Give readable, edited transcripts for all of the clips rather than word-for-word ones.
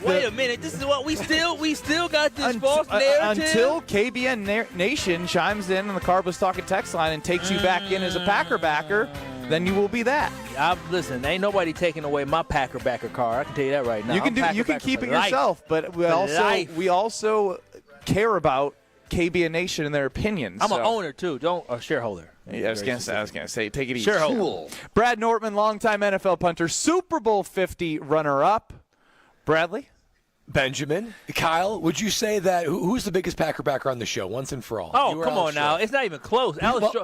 look. Wait a minute. This is what we still got this false narrative. Until KBN Nation chimes in on the Carbless Talking text line and takes you back in as a Packer backer, then you will be that. Listen, ain't nobody taking away my Packer backer car. I can tell you that right now. You can keep it yourself, but we also care about KBN Nation and their opinions. I'm an owner too, a shareholder. Yeah, I was gonna say, take it easy. Shareholder. Cool. Brad Nortman, longtime NFL punter, Super Bowl 50 runner-up. Bradley? Benjamin. Kyle, would you say that who's the biggest Packer backer on the show once and for all? Oh, come on now. It's not even close.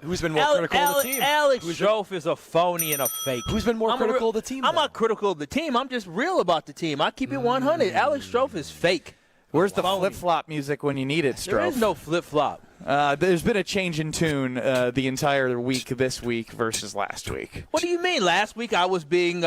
Who's been more critical of the team? Alex Strofe is a phony and a fake. Who's been more critical of the team? I'm not critical of the team. I'm just real about the team. I keep it 100. Alex Strofe is fake. Where's the flip-flop music when you need it, Strofe? There is no flip-flop. There's been a change in tune the entire week this week versus last week. What do you mean? Last week I was being,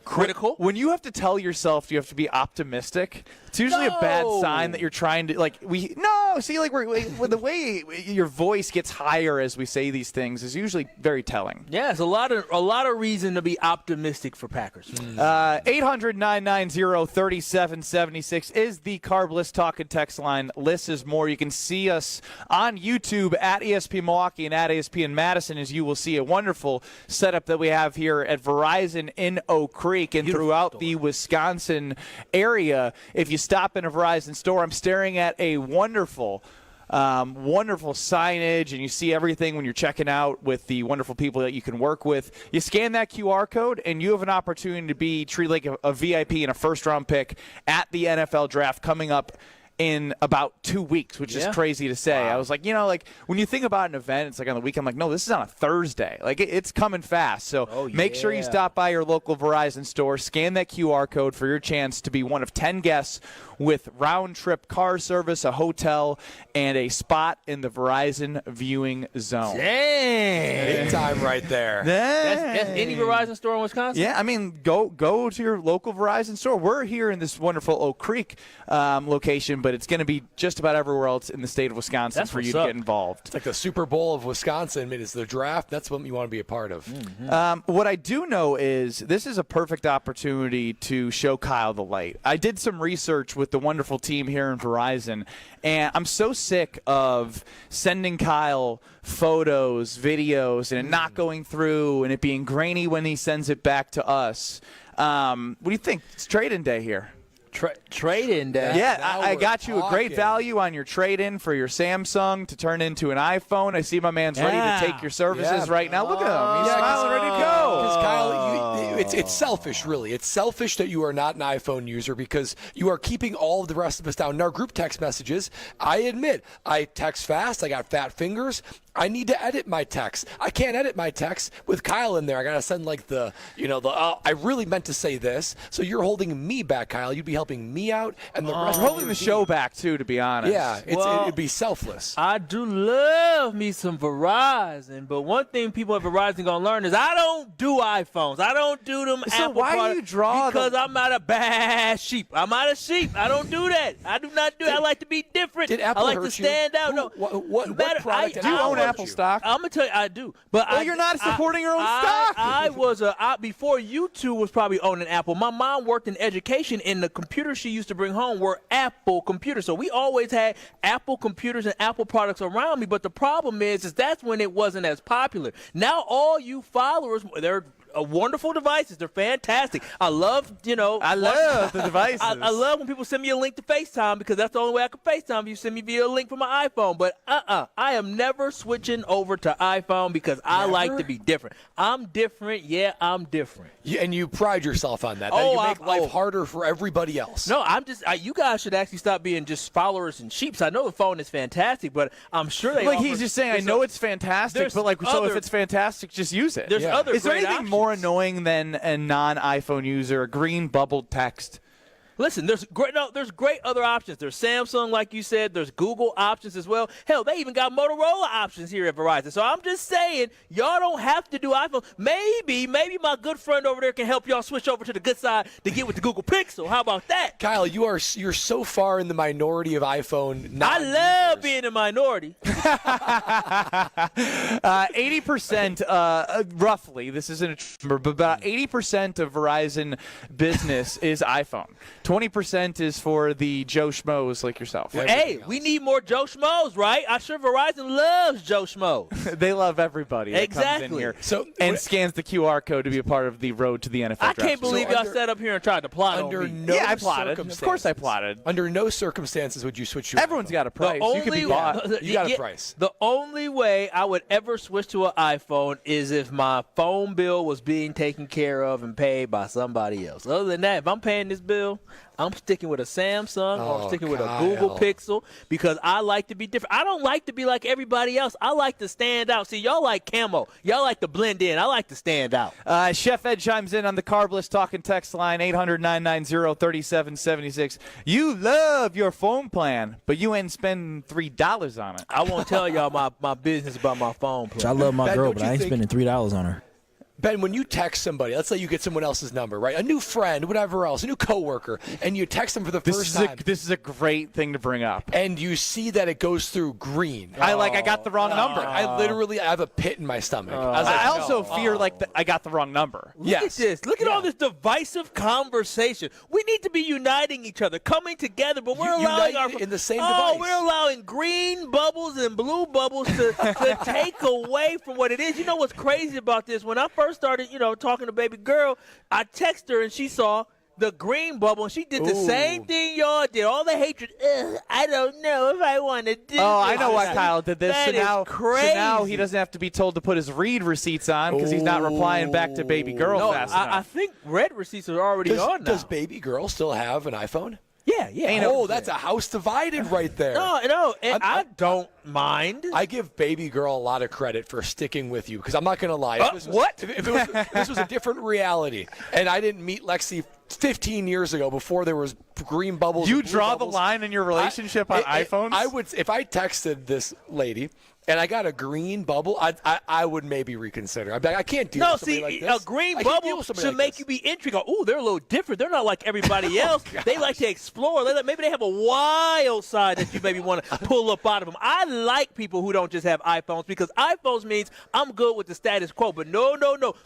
critical. When you have to tell yourself you have to be optimistic, it's usually a bad sign that you're trying to the way your voice gets higher as we say these things is usually very telling. Yeah, it's a lot of reason to be optimistic for Packers. 800-990-3776 is the Carbless Talking text line. List is more. You can see us on YouTube at ESPN Milwaukee and at ESPN Madison, as you will see a wonderful setup that we have here at Verizon in Oak Creek and throughout the Wisconsin area. If you stop in a Verizon store, I'm staring at a wonderful signage, and you see everything when you're checking out with the wonderful people that you can work with. You scan that QR code, and you have an opportunity to be treated like a VIP and a first-round pick at the NFL Draft coming up in about 2 weeks, which is crazy to say. Wow. I was like, when you think about an event, it's like on the weekend. I'm like, no, this is on a Thursday. Like, it's coming fast. So make sure you stop by your local Verizon store, scan that QR code for your chance to be one of 10 guests with round-trip car service, a hotel, and a spot in the Verizon viewing zone. Dang! Big time right there. That's any Verizon store in Wisconsin? Yeah, I mean, go to your local Verizon store. We're here in this wonderful Oak Creek location, but it's going to be just about everywhere else in the state of Wisconsin for you to get involved. It's like the Super Bowl of Wisconsin. I mean, it's the draft. That's what you want to be a part of. Mm-hmm. What I do know is this is a perfect opportunity to show Kyle the light. I did some research with the wonderful team here in Verizon, and I'm so sick of sending Kyle photos, videos, and it not going through and it being grainy when he sends it back to us. What do you think? It's trade-in day here. Trade-in day. Yeah, I got you a great value on your trade-in for your Samsung to turn into an iPhone. I see my man's ready to take your services right now. Look at him. He's smiling, ready to go. Because, Kyle, it's selfish, really. It's selfish that you are not an iPhone user because you are keeping all of the rest of us down. In our group text messages, I admit, I text fast. I got fat fingers. I need to edit my text. I can't edit my text with Kyle in there. I got to send I really meant to say this. So you're holding me back, Kyle. You'd be helping me out. And the rest holding the show back, too, to be honest. Yeah, it'd be selfless. I do love me some Verizon, but one thing people at Verizon going to learn is I don't do iPhones. I don't do them so Apple why products do you draw because I'm not a bad sheep. I'm not a sheep. I don't do that. I do not do that. I like to be different. Did Apple I like hurt to stand out. No, what product do you own Apple stock? I'm gonna tell you, I do. But you're not supporting your own stock. I was before you two was probably owning Apple. My mom worked in education, and the computers she used to bring home were Apple computers. So we always had Apple computers and Apple products around me. But the problem is that's when it wasn't as popular. Now all you followers, they're wonderful devices. They're fantastic. I love the devices. I love when people send me a link to FaceTime because that's the only way I can FaceTime. You send me via a link from my iPhone. But I am never switching over to iPhone because I like to be different. I'm different. Yeah, I'm different. Yeah, and you pride yourself on that. You make life harder for everybody else. No, I'm just. You guys should actually stop being just followers and sheeps. I know the phone is fantastic, but I'm sure they. He's just saying. I know it's fantastic, but so if it's fantastic, just use it. There's other. Is there anything more annoying than a non-iPhone user, a green bubbled text? Listen, there's great other options. There's Samsung, like you said. There's Google options as well. Hell, they even got Motorola options here at Verizon. So I'm just saying, y'all don't have to do iPhone. Maybe my good friend over there can help y'all switch over to the good side to get with the Google Pixel. How about that? Kyle, you're so far in the minority of iPhone. I love being a minority. 80%, roughly, this isn't a number, but about 80% of Verizon business is iPhone. 20% is for the Joe Schmoes like yourself. Hey, we need more Joe Schmoes, right? I'm sure Verizon loves Joe Schmoes. They love everybody that comes in here and scans the QR code to be a part of the road to the NFL draft. I can't believe y'all sat up here and tried to plot under on me. no I plotted. Of course I plotted. Under no circumstances would you switch your Everyone's got a price. You can be bought. You got a price. The only way I would ever switch to an iPhone is if my phone bill was being taken care of and paid by somebody else. Other than that, if I'm paying this bill, I'm sticking with a Samsung or I'm sticking with a Google Pixel because I like to be different. I don't like to be like everybody else. I like to stand out. See, y'all like camo. Y'all like to blend in. I like to stand out. Chef Ed chimes in on the Carbless Talking text line, 800-990-3776. You love your phone plan, but you ain't spending $3 on it. I won't tell y'all my business about my phone plan. I love my Ben, girl, don't but you I ain't think- spending $3 on her. Ben, when you text somebody, let's say you get someone else's number, right? A new friend, whatever else, a new coworker, and you text them for the first time. This is a great thing to bring up. And you see that it goes through green. I got the wrong number. I have a pit in my stomach. I also fear I got the wrong number. Look at this. Look at all this divisive conversation. We need to be uniting each other, coming together, but we're allowing Unite in the same Oh, device. we're allowing green bubbles and blue bubbles to take away from what it is. You know what's crazy about this? When I first started, talking to baby girl, I texted her and she saw the green bubble, and she did the same thing y'all did. All the hatred. I don't know if I want to do this. Oh, I know why Kyle did this. That is crazy. So now he doesn't have to be told to put his read receipts on because he's not replying back to baby girl fast enough. I think red receipts are already on now. Does baby girl still have an iPhone? Yeah. Oh, that's a house divided right there. No, and I don't mind. I give baby girl a lot of credit for sticking with you because I'm not going to lie. If this was a different reality and I didn't meet Lexi 15 years ago before there was green bubbles. You and blue draw bubbles, the line in your relationship on iPhones? I would, if I texted this lady and I got a green bubble, I would maybe reconsider. I'd be like, I can't deal with somebody like this. A green bubble should make you be intrigued. Oh, they're a little different. They're not like everybody else. They like to explore. Maybe they have a wild side that you maybe want to pull up out of them. I like people who don't just have iPhones because iPhones means I'm good with the status quo. But no.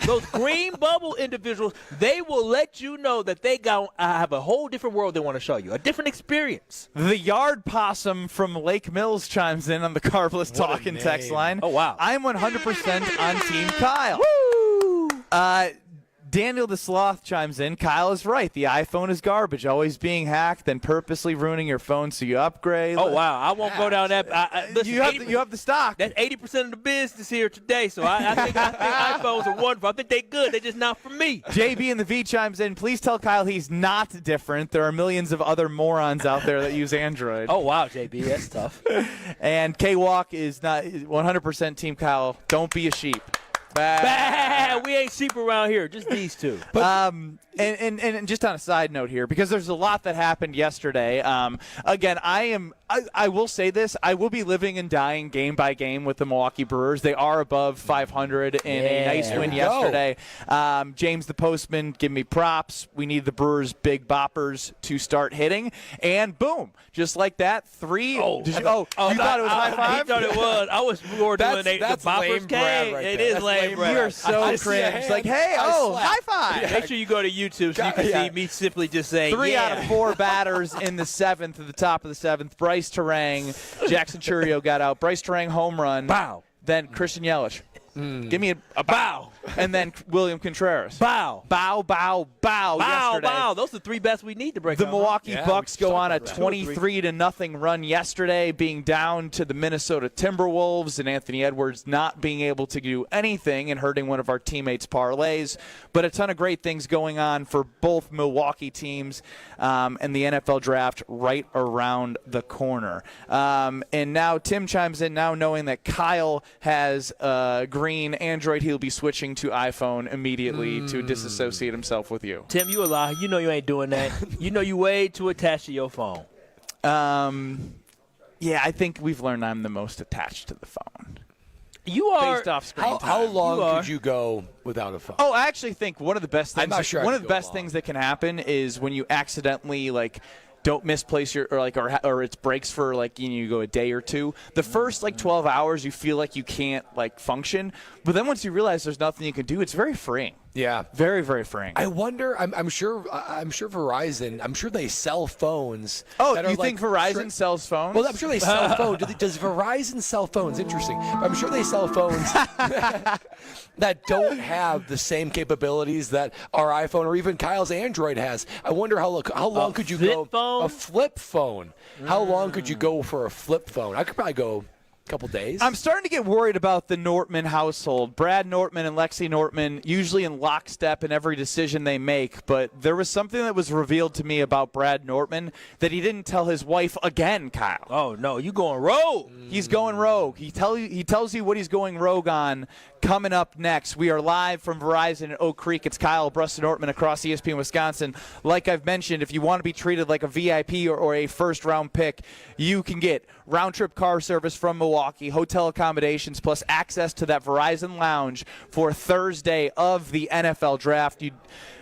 Those green bubble individuals, they will let you know that they have a whole different world they want to show you, a different experience. The yard possum from Lake Mills chimes in on the Carbless Talking text line. Oh, wow. I'm 100% on Team Kyle. Woo! Daniel the Sloth chimes in. Kyle is right. The iPhone is garbage, always being hacked, then purposely ruining your phone so you upgrade. Oh, wow. I won't go down that. Listen, you have the stock. That's 80% of the business here today, so I think iPhones are wonderful. I think they're good. They're just not for me. JB in the V chimes in. Please tell Kyle he's not different. There are millions of other morons out there that use Android. Oh, wow, JB. That's tough. And K-Walk is not 100% Team Kyle. Don't be a sheep. Bah, we ain't sheep around here, just these two. And just on a side note here, because there's a lot that happened yesterday. Again, I will say this. I will be living and dying game by game with the Milwaukee Brewers. They are above 500 in a nice win yesterday. James the Postman, give me props. We need the Brewers' big boppers to start hitting. And boom, just like that, three. You thought it was high five? He thought it was. I was more doing the boppers Brad right It there. is lame, Brad. You're so cringe. Like, hey, high five. Make sure you go to YouTube so you can see me simply just saying, 3 out of 4 batters in the 7th, at the top of the 7th. Bryce Terang, Jackson Churio got out. Bryce Terang home run. Bow. Then Christian Yelich. Give me a bow. And then William Contreras. Bow. Bow yesterday. Bow. Those are the 3 best we need to break The down. Milwaukee Bucks go on a about that. 23-0 run yesterday, being down to the Minnesota Timberwolves, and Anthony Edwards not being able to do anything and hurting one of our teammates' parlays. But a ton of great things going on for both Milwaukee teams, and the NFL draft right around the corner. And now Tim chimes in, now knowing that Kyle has green Android, he'll be switching to iPhone immediately to disassociate himself with you. Tim, you a lie. You know you ain't doing that. You know you way too attached to your phone. Yeah, I think we've learned I'm the most attached to the phone. You are. Based off screen how time. long could you go without a phone? Oh, I actually think one of the best things. I'm not sure I one could of the go best long. things that can happen is when you accidentally don't misplace your or it breaks for you go a day or two. The first 12 hours you feel like you can't function, but then once you realize there's nothing you can do, it's very freeing. Yeah. Very, very freeing. I wonder. I'm sure Verizon. I'm sure they sell phones. Oh, that you are think Verizon sells phones? Well, I'm sure they sell phones. Does Verizon sell phones? Interesting. I'm sure they sell phones that don't have the same capabilities that our iPhone or even Kyle's Android has. I wonder how long could you go? Phone? A flip phone. How long could you go for a flip phone? I could probably go couple days. I'm starting to get worried about the Nortman household. Brad Nortman and Lexi Nortman usually in lockstep in every decision they make, but there was something that was revealed to me about Brad Nortman that he didn't tell his wife again, Kyle. Oh, no, you going rogue. He's going rogue. He tells you what he's going rogue on coming up next. We are live from Verizon in Oak Creek. It's Kyle Brust Nortman across ESPN Wisconsin. Like I've mentioned, if you want to be treated like a VIP or a first-round pick, you can get round-trip car service from Milwaukee, hotel accommodations, plus access to that Verizon Lounge for Thursday of the NFL Draft. You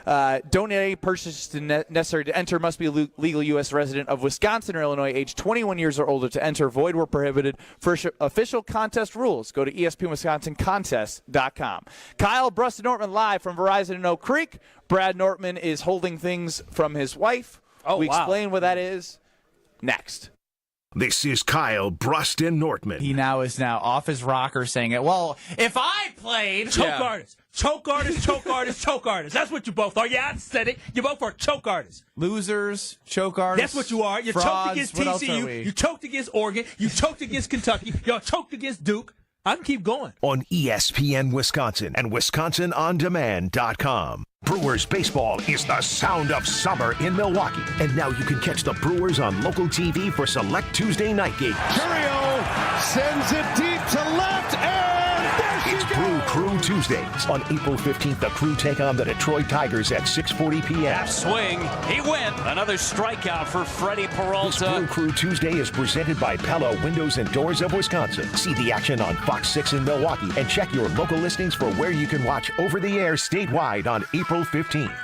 don't need any purchases necessary to enter. Must be a legal U.S. resident of Wisconsin or Illinois, age 21 years or older to enter. Void where prohibited. For official contest rules, go to ESPNWisconsinContest.com. Kyle Brust Nortman live from Verizon in Oak Creek. Brad Nortman is holding things from his wife. We explain what that is next. This is Kyle Brust Nortman. He now is off his rocker saying it. Well, if I played... Choke artist. Choke artist, choke artist, choke artist. That's what you both are. Yeah, I said it. You both are choke artists. Losers, choke artists. That's what you are. You frauds, choked against what else are TCU. we? You choked against Oregon. You choked against Kentucky. Y'all choked against Duke. I can keep going. On ESPN Wisconsin and WisconsinOnDemand.com. Brewers baseball is the sound of summer in Milwaukee. And now you can catch the Brewers on local TV for select Tuesday night games. Curio sends it deep to left, and there she It's goes. Brew Crew Tuesdays. On April 15th, the Crew take on the Detroit Tigers at 6:40 p.m. Swing. He went. Another strikeout for Freddie This Peralta. Brew Crew Tuesday is presented by Pella Windows and Doors of Wisconsin. See the action on Fox 6 in Milwaukee and check your local listings for where you can watch over the air statewide on April 15th.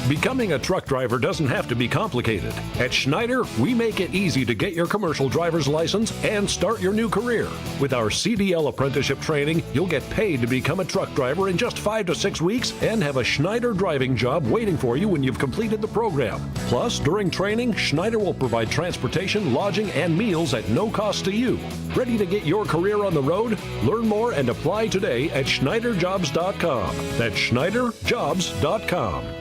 Becoming a truck driver doesn't have to be complicated. At Schneider, we make it easy to get your commercial driver's license and start your new career. With our CDL apprenticeship training, you'll get paid to become a truck driver in just 5 to 6 weeks and have a Schneider driving job waiting for you when you've completed the program. Plus, during training, Schneider will provide transportation, lodging, and meals at no cost to you. Ready to get your career on the road? Learn more and apply today at SchneiderJobs.com. That's SchneiderJobs.com.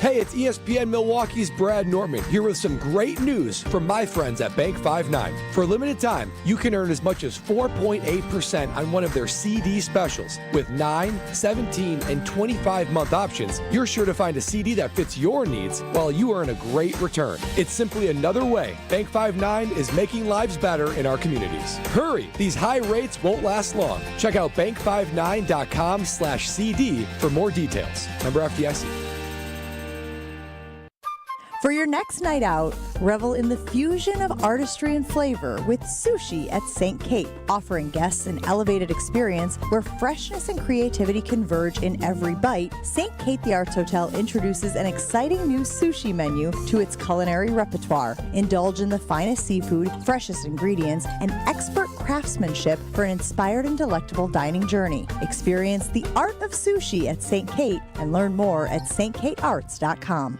Hey, it's ESPN Milwaukee's Brad Nortman here with some great news from my friends at Bank 59. For a limited time, you can earn as much as 4.8% on one of their CD specials. With 9, 17, and 25-month options, you're sure to find a CD that fits your needs while you earn a great return. It's simply another way Bank 59 is making lives better in our communities. Hurry, these high rates won't last long. Check out bank59.com/CD for more details. Member FDIC. For your next night out, revel in the fusion of artistry and flavor with Sushi at St. Kate, offering guests an elevated experience where freshness and creativity converge in every bite. St. Kate the Arts Hotel introduces an exciting new sushi menu to its culinary repertoire. Indulge in the finest seafood, freshest ingredients, and expert craftsmanship for an inspired and delectable dining journey. Experience the art of sushi at St. Kate and learn more at stkatearts.com.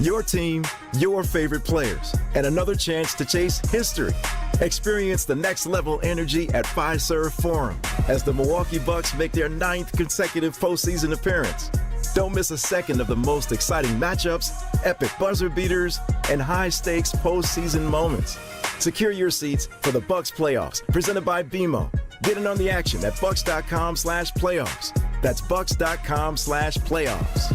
Your team, your favorite players, and another chance to chase history. Experience the next level energy at Fiserv Forum as the Milwaukee Bucks make their 9th consecutive postseason appearance. Don't miss a second of the most exciting matchups, epic buzzer beaters, and high-stakes postseason moments. Secure your seats for the Bucks playoffs, presented by BMO. Get in on the action at bucks.com/playoffs. That's bucks.com/playoffs.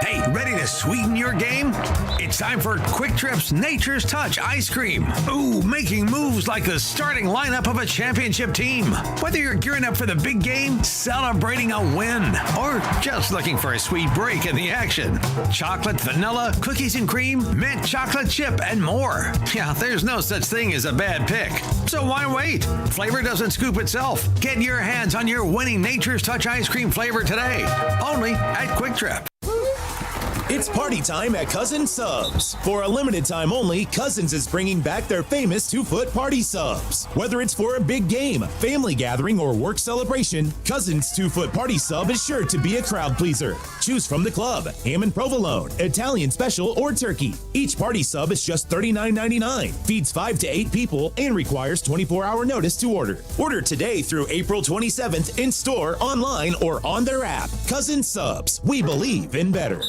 Hey, ready to sweeten your game? It's time for Quick Trip's Nature's Touch Ice Cream. Ooh, making moves like the starting lineup of a championship team. Whether you're gearing up for the big game, celebrating a win, or just looking for a sweet break in the action. Chocolate, vanilla, cookies and cream, mint chocolate chip, and more. Yeah, there's no such thing as a bad pick. So why wait? Flavor doesn't scoop itself. Get your hands on your winning Nature's Touch Ice Cream flavor today. Only at Quick Trip. It's party time at Cousins Subs. For a limited time only, Cousins is bringing back their famous 2-foot party subs. Whether it's for a big game, family gathering, or work celebration, Cousins 2-foot party sub is sure to be a crowd pleaser. Choose from the club, ham and provolone, Italian special, or turkey. Each party sub is just $39.99, feeds 5 to 8 people, and requires 24-hour notice to order. Order today through April 27th in store, online, or on their app. Cousins Subs. We believe in better.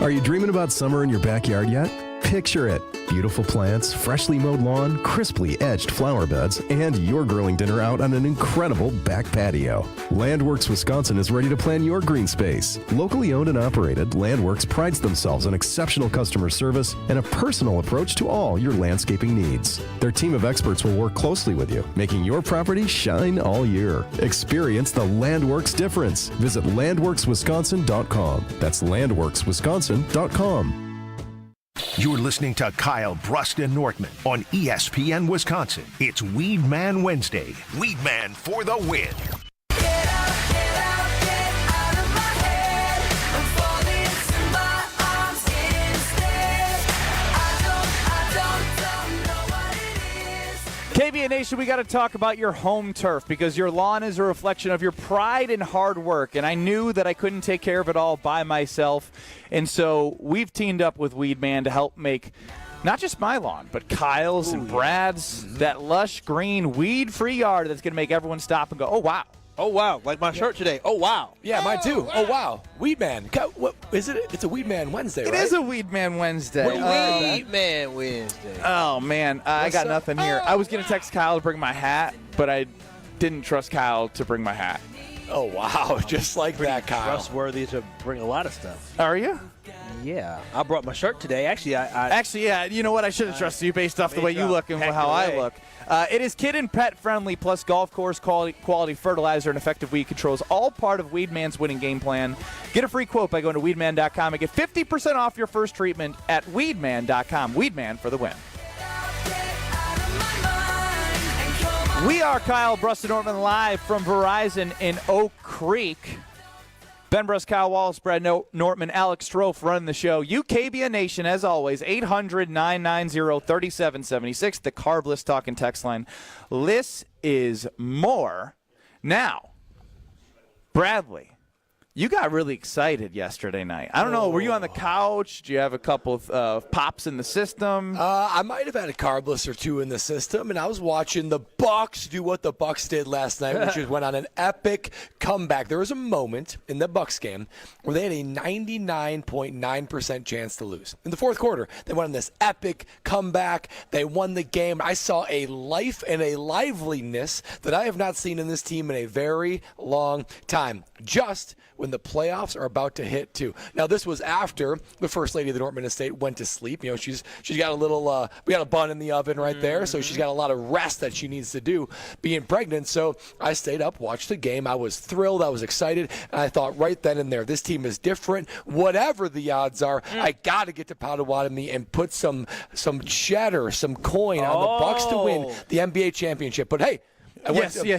Are you dreaming about summer in your backyard yet? Picture it. Beautiful plants, freshly mowed lawn, crisply edged flower beds, and your grilling dinner out on an incredible back patio. Landworks Wisconsin is ready to plan your green space. Locally owned and operated, Landworks prides themselves on exceptional customer service and a personal approach to all your landscaping needs. Their team of experts will work closely with you, making your property shine all year. Experience the Landworks difference. Visit landworkswisconsin.com. That's landworkswisconsin.com. You're listening to Kyle Brust and Nortman on ESPN Wisconsin. It's Weed Man Wednesday. Weed Man for the win. KBA Nation, we got to talk about your home turf because your lawn is a reflection of your pride and hard work. And I knew that I couldn't take care of it all by myself. And so we've teamed up with Weed Man to help make not just my lawn, but Kyle's and Brad's, that lush green weed-free yard that's going to make everyone stop and go, oh, wow. Oh, wow. Like my shirt today. Oh, wow. Yeah, mine too. Oh, wow. Weed Man. What is it? It's a Weed Man Wednesday, right? It is a Weed Man Wednesday. Weed Man Wednesday. Oh, man. I got nothing here. I was going to text Kyle to bring my hat, but I didn't trust Kyle to bring my hat. Oh, wow. Just like that, Kyle. Trustworthy to bring a lot of stuff. Are you? Yeah. I brought my shirt today. Actually, yeah. You know what? I should have trusted you based off the way you look and how I look. It is kid and pet friendly, plus golf course quality fertilizer and effective weed controls, all part of Weedman's winning game plan. Get a free quote by going to weedman.com and get 50% off your first treatment at weedman.com. Weedman for the win. We are Kyle Brust and Nortman live from Verizon in Oak Creek. Ben Brust, Kyle Wallace, Brad Nortman, Alex Strofe running the show. UKBA Nation, as always, 800-990-3776, the Carbless talking text line. This is more. Now, Bradley, you got really excited yesterday night. I don't know, were you on the couch? Do you have a couple of pops in the system? I might have had a carbless or two in the system, and I was watching the Bucks do what the Bucks did last night, which is went on an epic comeback. There was a moment in the Bucks game where they had a 99.9% chance to lose. In the fourth quarter, they went on this epic comeback. They won the game. I saw a life and a liveliness that I have not seen in this team in a very long time. Just when the playoffs are about to hit, too. Now, this was after the First Lady of the Nortman Estate went to sleep. You know, she's got a little, we got a bun in the oven right there, so she's got a lot of rest that she needs to do being pregnant. So I stayed up, watched the game. I was thrilled. I was excited. And I thought right then and there, this team is different. Whatever the odds are, I got to get to Potawatomi and put some cheddar, some coin on the Bucks to win the NBA championship. But hey,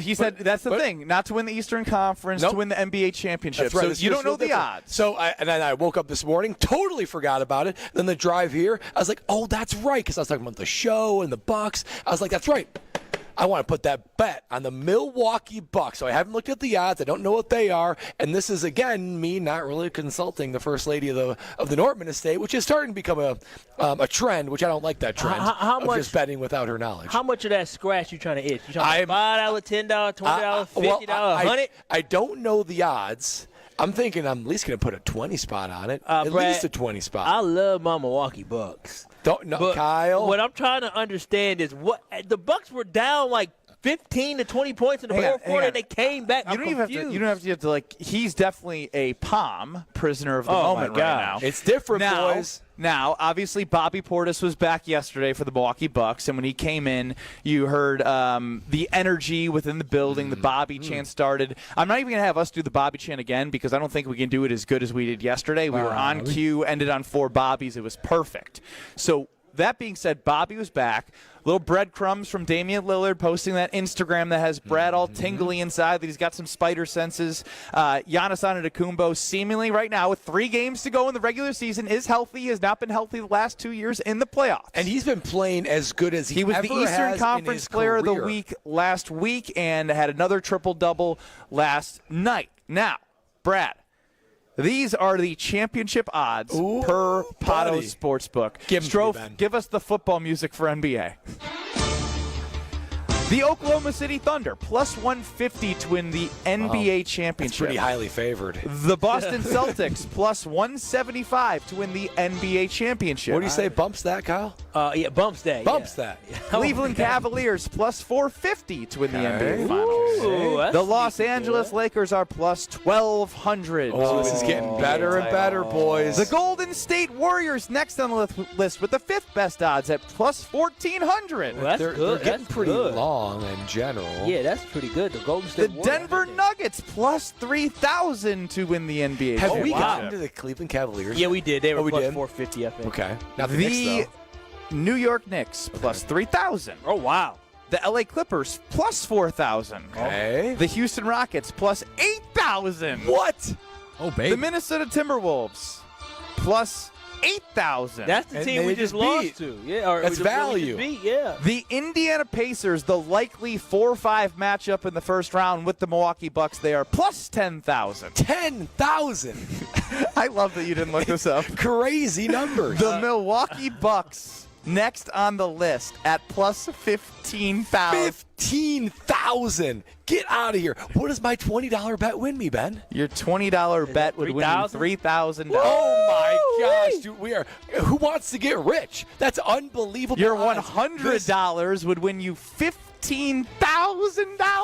he said that's the thing, not to win the Eastern Conference, to win the NBA championship. That's right. So you don't know the odds. So then I woke up this morning, totally forgot about it. Then the drive here, I was like, oh, that's right, because I was talking about the show and the Bucks. I was like, that's right. I want to put that bet on the Milwaukee Bucks. So I haven't looked at the odds. I don't know what they are. And this is, again, me not really consulting the First Lady of the Nortman Estate, which is starting to become a trend, which I don't like that trend how of much, just betting without her knowledge. How much of that scratch you trying to itch? You trying to $5, $10, $20, $50, $100? I don't know the odds. I'm thinking I'm at least going to put a 20 spot on it. At Brad, least a 20 spot. I love my Milwaukee Bucks. Kyle. What I'm trying to understand is what the Bucks were down like 15 to 20 points in the fourth quarter, and they came back. You don't have to like. He's definitely a prisoner of the moment right now. It's different, boys. Now, obviously, Bobby Portis was back yesterday for the Milwaukee Bucks, and when he came in, you heard the energy within the building. The Bobby chant started. I'm not even going to have us do the Bobby chant again because I don't think we can do it as good as we did yesterday. We were on cue, ended on 4 Bobbies. It was perfect. So that being said, Bobby was back. Little breadcrumbs from Damian Lillard posting that Instagram that has Brad all tingly inside, that he's got some spider senses. Giannis Antetokounmpo seemingly right now with 3 games to go in the regular season is healthy. He has not been healthy the last 2 years in the playoffs. And he's been playing as good as he was ever the Eastern has Conference in Player his of the career. Week last week and had another triple-double last night. Now, Brad, these are the championship odds per Pato Sportsbook. Give us the football music for NBA. The Oklahoma City Thunder, plus 150 to win the NBA championship. That's pretty highly favored. The Boston Celtics, plus 175 to win the NBA championship. What do you say, bumps that, Kyle? Yeah, bumps that. Bumps that. Cleveland Cavaliers, plus 450 to win the NBA Finals. Ooh, The Los Angeles Lakers are plus 1,200. Oh, this is getting better and better, boys. The Golden State Warriors next on the list with the 5th best odds at plus 1,400. Well, that's they're good. getting That's pretty good. long in general. Yeah, that's pretty good. The Golden State The Warriors. Denver Nuggets plus 3,000 to win the NBA. Have we championship. gotten to the Cleveland Cavaliers? Yeah, we did. They were we plus did? 450, I think. Okay. Not the The Knicks, though. New York Knicks plus 3,000. Oh, wow. The LA Clippers plus 4,000. Okay. The Houston Rockets plus 8,000. What? Oh, baby. The Minnesota Timberwolves plus 8,000. That's the And team they we just just lost beat. to. Yeah, or That's we just value. beat, yeah. The Indiana Pacers, the likely 4-5 matchup in the first round with the Milwaukee Bucks, they are plus 10,000. 10,000. I love that you didn't look this up. Crazy numbers. The Milwaukee Bucks next on the list at plus 15,000. 15,000. Get out of here. What does my $20 bet win me, Ben? Your $20 bet would win you $3,000. Oh my gosh, dude, we are. Who wants to get rich? That's unbelievable. Your odds. $100 would win you $15,000.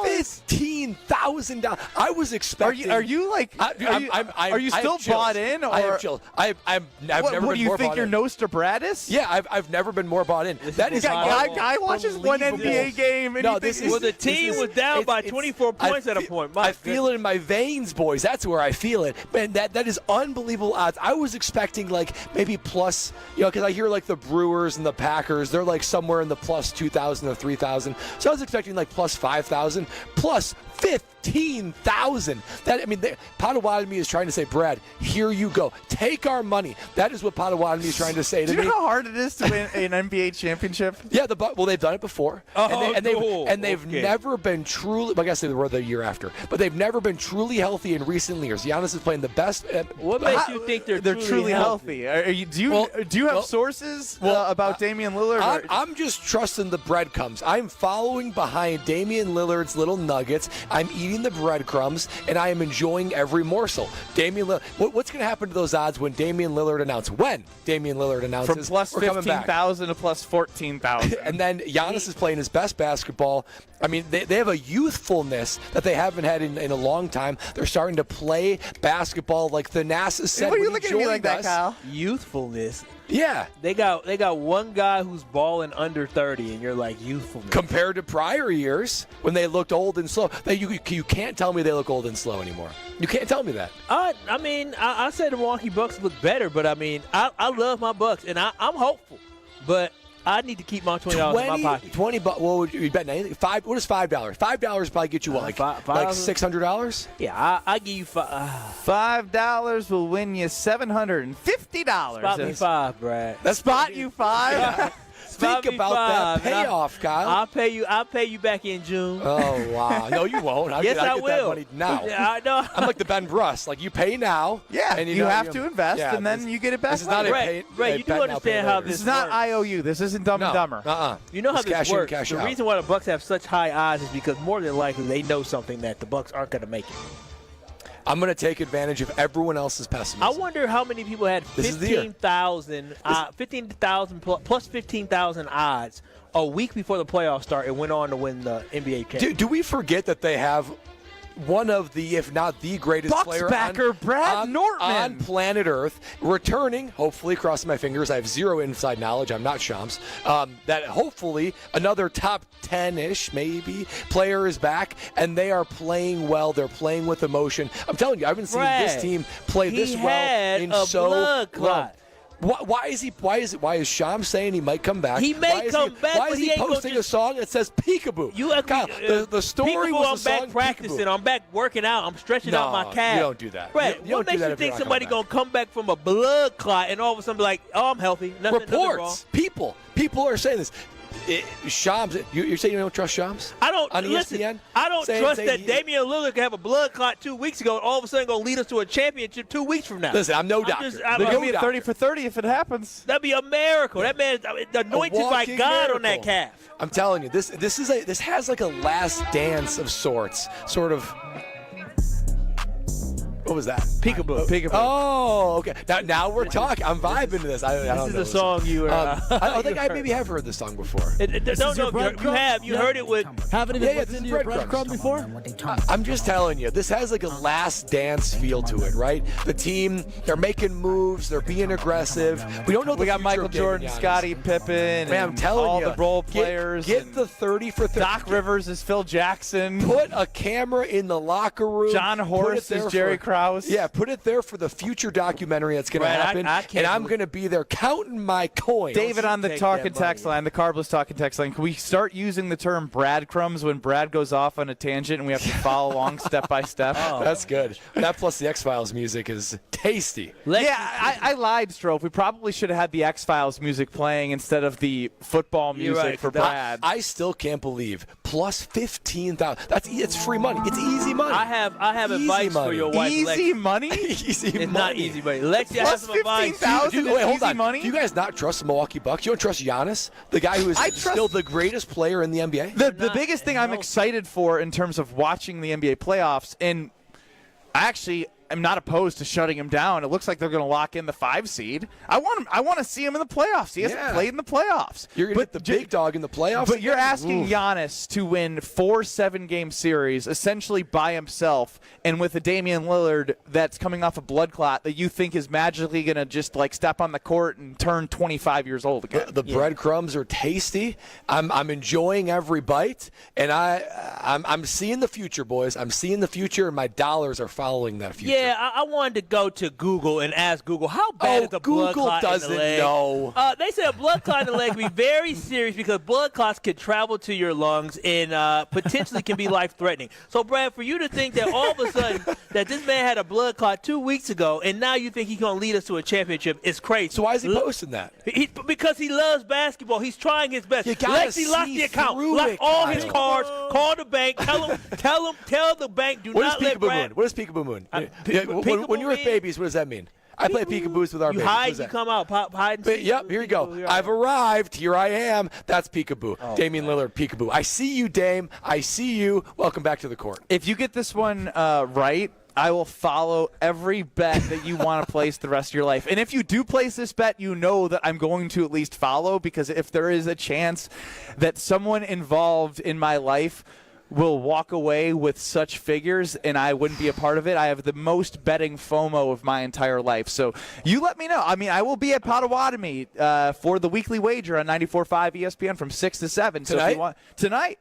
$15,000. I was expecting. Are you like? Are you still bought in? Or I have chills. I've never been what do you more think? bought You're in. Nostradamus? Yeah, I've never been more bought in. That is guy watches one NBA game and no, he this thinks is, Well, the team was down by 24 points at a point. I feel it in my veins, boys. That's where I feel it. Man, that is unbelievable odds. I was expecting like maybe plus, because I hear like the Brewers and the Packers, they're like somewhere in the plus 2,000 or 3,000. So I was expecting like plus 5,000, plus 15,000. That, I mean, Potawatomi is trying to say, Brad, here you go. Take our money. That is what Potawatomi is trying to say to Do me. you know how hard it is to win an NBA championship? Yeah, well, they've done it before, and they've okay. never been truly. I guess they were the year after, but they've never been truly healthy in recent years. Giannis is playing the best. What makes you think they're truly healthy? Do you have sources about Damian Lillard? I'm just trusting the breadcrumbs. I'm following behind Damian Lillard's little nuggets. I'm eating the breadcrumbs, and I am enjoying every morsel. Damian Lillard. What's going to happen to those odds when Damian Lillard announces? When Damian Lillard announces, from plus we're coming back. 15,000 to plus 14,000. And then Giannis is playing his best basketball. I mean, they have a youthfulness that they haven't had in a long time. They're starting to play basketball like the NASA said. What are you when he looking at me like joined that, Kyle? Youthfulness. Yeah. They got one guy who's balling under 30, and you're like youthfulness. Compared to prior years when they looked old and slow. You can't tell me they look old and slow anymore. You can't tell me that. I mean, I say the Milwaukee Bucks look better, but I mean, I love my Bucks, and I'm hopeful. But I need to keep my $20 in my pocket. $20. What would you bet? Anything? What is $5? $5 probably get you what? Like $600? Yeah, I give you $5 will win you $750. Spot me $5, Brad. Spot you $5. Think about that payoff, Kyle. I'll pay you back in June. Oh wow! No, you won't. Yes, I get will. That money now. I know. I'm like the Ben Bruss. Like you pay now. Yeah, and you have to invest, and then you get it back. This is not a Right, you do understand how This is not IOU. This isn't Dumb and Dumber. You know how It's this cash in, works. cash The out. reason why the Bucks have such high odds is because more than likely they know something that the Bucks aren't going to make it. I'm going to take advantage of everyone else's pessimism. I wonder how many people had 15,000 plus 15,000 odds a week before the playoffs start and went on to win the NBA championship. Do we forget that they have one of the, if not the greatest Bucks player backer Brad Nortman on planet Earth, returning, hopefully, crossing my fingers, I have zero inside knowledge, I'm not Shams, that hopefully another top 10-ish, maybe, player is back, and they are playing well. They're playing with emotion. I'm telling you, I haven't seen this team play this well in so long. Why is Shams saying he might come back? He may come back, Why but is he he ain't gonna posting a just- song that says peekaboo? Kyle, the story Peekaboo, was the I'm song back practicing. Peekaboo. I'm back working out. I'm stretching out my calf. You don't do that. Brett, You don't what do makes that you if you're think not somebody coming going to come back from a blood clot and all of a sudden be like, oh, I'm healthy. Nothing wrong. Reports. People are saying this. Shams, you're saying you don't trust Shams? I don't on listen. ESPN. I don't saying trust that Damian Lillard could have a blood clot 2 weeks ago, and all of a sudden going to lead us to a championship 2 weeks from now. Listen, I'm no doctor. They're going to be a 30 for 30 if it happens. That'd be a miracle. That man is anointed by walking God on that miracle. calf. I'm telling you, this has like a last dance of sorts, sort of. What was that? Peekaboo. Oh, okay. Now we're talking. I'm vibing to this. I don't This know is a song you were. I think I maybe have heard this song before. You have. You heard it with. Haven't even looked this into is your breadcrumbs. breadcrumb before? I'm just telling you, this has like a last dance feel to it, right? The team, they're making moves, they're being aggressive. We don't know the We got future Michael of David Jordan, Giannis. Scottie Pippen, Man, I'm and telling all you, the role players. Get the 30 for 30. Doc Rivers is Phil Jackson. Put a camera in the locker room. John Horst is Jerry Krause. Yeah, put it there for the future documentary that's going to happen. And I'm going to be there counting my coins. David on the talking text line, the Carbless talking text line. Can we start using the term breadcrumbs when Brad goes off on a tangent and we have to follow along step by step? Oh. That's good. That plus the X-Files music is tasty. Yeah, I lied, Strofe. We probably should have had the X-Files music playing instead of the football music for Brad. I still can't believe plus 15,000. It's free money. It's easy money. I have Easy advice money. for your wife. Easy Lexi. money? Easy It's money. not easy money. Lexi, I have Plus some advice. 15,000 Wait, hold easy on. money? Do you guys not trust the Milwaukee Bucks? You don't trust Giannis, the guy who is still the greatest player in the NBA? The biggest thing I'm excited for in terms of watching the NBA playoffs, and I actually am not opposed to shutting him down. It looks like they're going to lock in the 5 seed. I want to see him in the playoffs. He hasn't played in the playoffs. You're going to get the big dog in the playoffs. But you're asking Giannis to win 4 7-game series essentially by himself, and with a Damian Lillard that's coming off a blood clot that you think is magically going to just like step on the court and turn 25 years old again. The breadcrumbs are tasty. I'm enjoying every bite, and I'm seeing the future, boys. I'm seeing the future, and my dollars are following that future. Yeah, I wanted to go to Google and ask Google, how bad is a blood Google clot in doesn't the leg? know. They said a blood clot in the leg can be very serious because blood clots can travel to your lungs and potentially can be life-threatening. So, Brad, for you to think that all of a sudden that this man had a blood clot 2 weeks ago and now you think he's going to lead us to a championship is crazy. So why is he posting that? Because he loves basketball. He's trying his best. You gotta Lexi locked see the account. through Lock it, all Kyle. his cards. Call the bank. Tell the bank do What not is let peekaboo Brad. moon? What is peekaboo moon? peekaboo When you're with mean- babies, what does that mean? I play peekaboos with our You babies. What hide, is you that? come out, pop, hide and seek. Yep, here you go. I've arrived. Here I am. That's peekaboo. Damian Lillard, peekaboo. I see you, Dame. I see you. Welcome back to the court. If you get this one right, I will follow every bet that you want to place the rest of your life. And if you do place this bet, you know that I'm going to at least follow, because if there is a chance that someone involved in my life will walk away with such figures and I wouldn't be a part of it, I have the most betting FOMO of my entire life. So you let me know. I mean, I will be at Potawatomi for the weekly wager on 94.5 ESPN from 6 to 7. So if you want, tonight.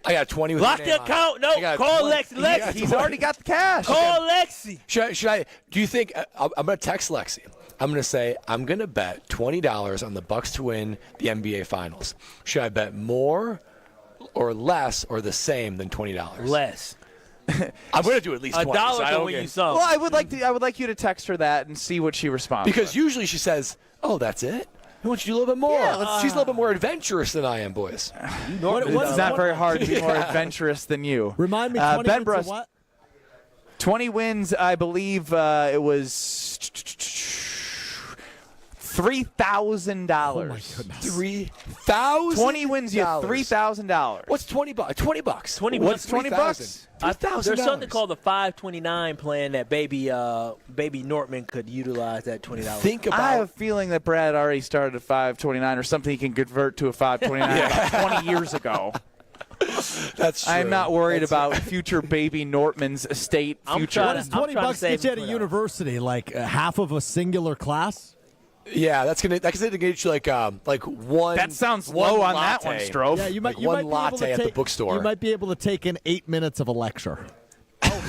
I got 20 with Lock your the name on it. account. No, I got call 20. Lexi. Lexi. He's already got the cash. Call Lexi. Should I? Do you think I'm going to text Lexi? I'm going to say I'm going to bet $20 on the Bucks to win the NBA Finals. Should I bet more or less or the same than $20? Less. I'm going to do at least $20. $1 so I to don't win you get- some. Well, I would like you to text her that and see what she responds. Because usually she says, "Oh, that's it." I want you to do a little bit more. Yeah, She's a little bit more adventurous than I am, boys. It's not very hard to be more adventurous than you. Remind me, 20 Ben wins of Brust, what? 20 wins, I believe it was $3,000. Oh, my goodness. $3,000. 20 wins, you $3,000. What's $20? $20 bucks. 20 What's 20 bucks? $3,000. There's something called the 529 plan that baby Nortman could utilize that $20. Think about. I have a feeling that Brad already started at 529 or something he can convert to a 529 about 20 years ago. That's true. I'm not worried about future baby Nortman's estate future. What does 20 bucks get you at a university? Like half of a singular class? Yeah, that's gonna get you like one. That sounds one low on latte. that one, Strofe. Yeah, you might, Like you one might be able latte to at the take, bookstore. You might be able to take in 8 minutes of a lecture.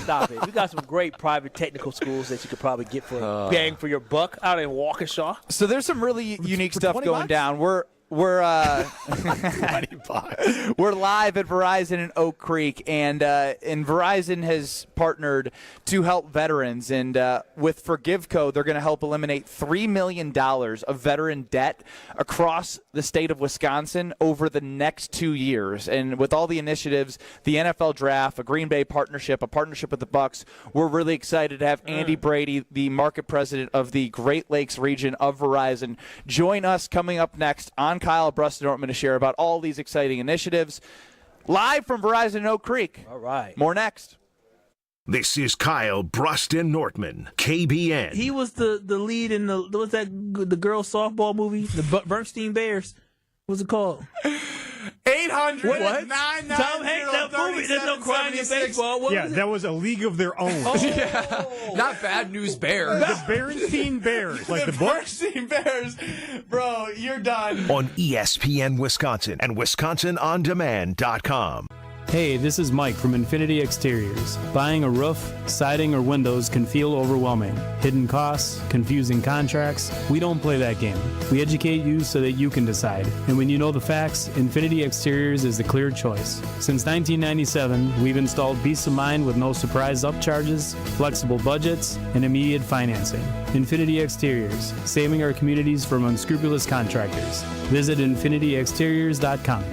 Stop it. We got some great private technical schools that you could probably get for bang for your buck out in Waukesha. So there's some really unique stuff going down. We're live at Verizon in Oak Creek, and Verizon has partnered to help veterans. And with ForgiveCo, they're going to help eliminate $3 million of veteran debt across the state of Wisconsin over the next 2 years. And with all the initiatives, the NFL Draft, a Green Bay partnership, a partnership with the Bucs, we're really excited to have Andy Brady, the market president of the Great Lakes region of Verizon, join us coming up next on Kyle Brust-Nortman to share about all these exciting initiatives. Live from Verizon in Oak Creek. All right. More next. This is Kyle Brust-Nortman, KBN. He was the lead in the girls softball movie, the Bernstein Bears. What's it called? 800 what? 990 Tom Hanks, that movie. There's no crying in baseball. What was it? That was A League of Their Own. Not Bad News Bears. The Bernstein Bears, like the book. Bernstein Bears. Bro, you're done. On ESPN Wisconsin and WisconsinOnDemand.com. Hey, this is Mike from Infinity Exteriors. Buying a roof, siding, or windows can feel overwhelming. Hidden costs, confusing contracts. We don't play that game. We educate you so that you can decide. And when you know the facts, Infinity Exteriors is the clear choice. Since 1997, we've installed peace of mind with no surprise upcharges, flexible budgets, and immediate financing. Infinity Exteriors, saving our communities from unscrupulous contractors. Visit infinityexteriors.com.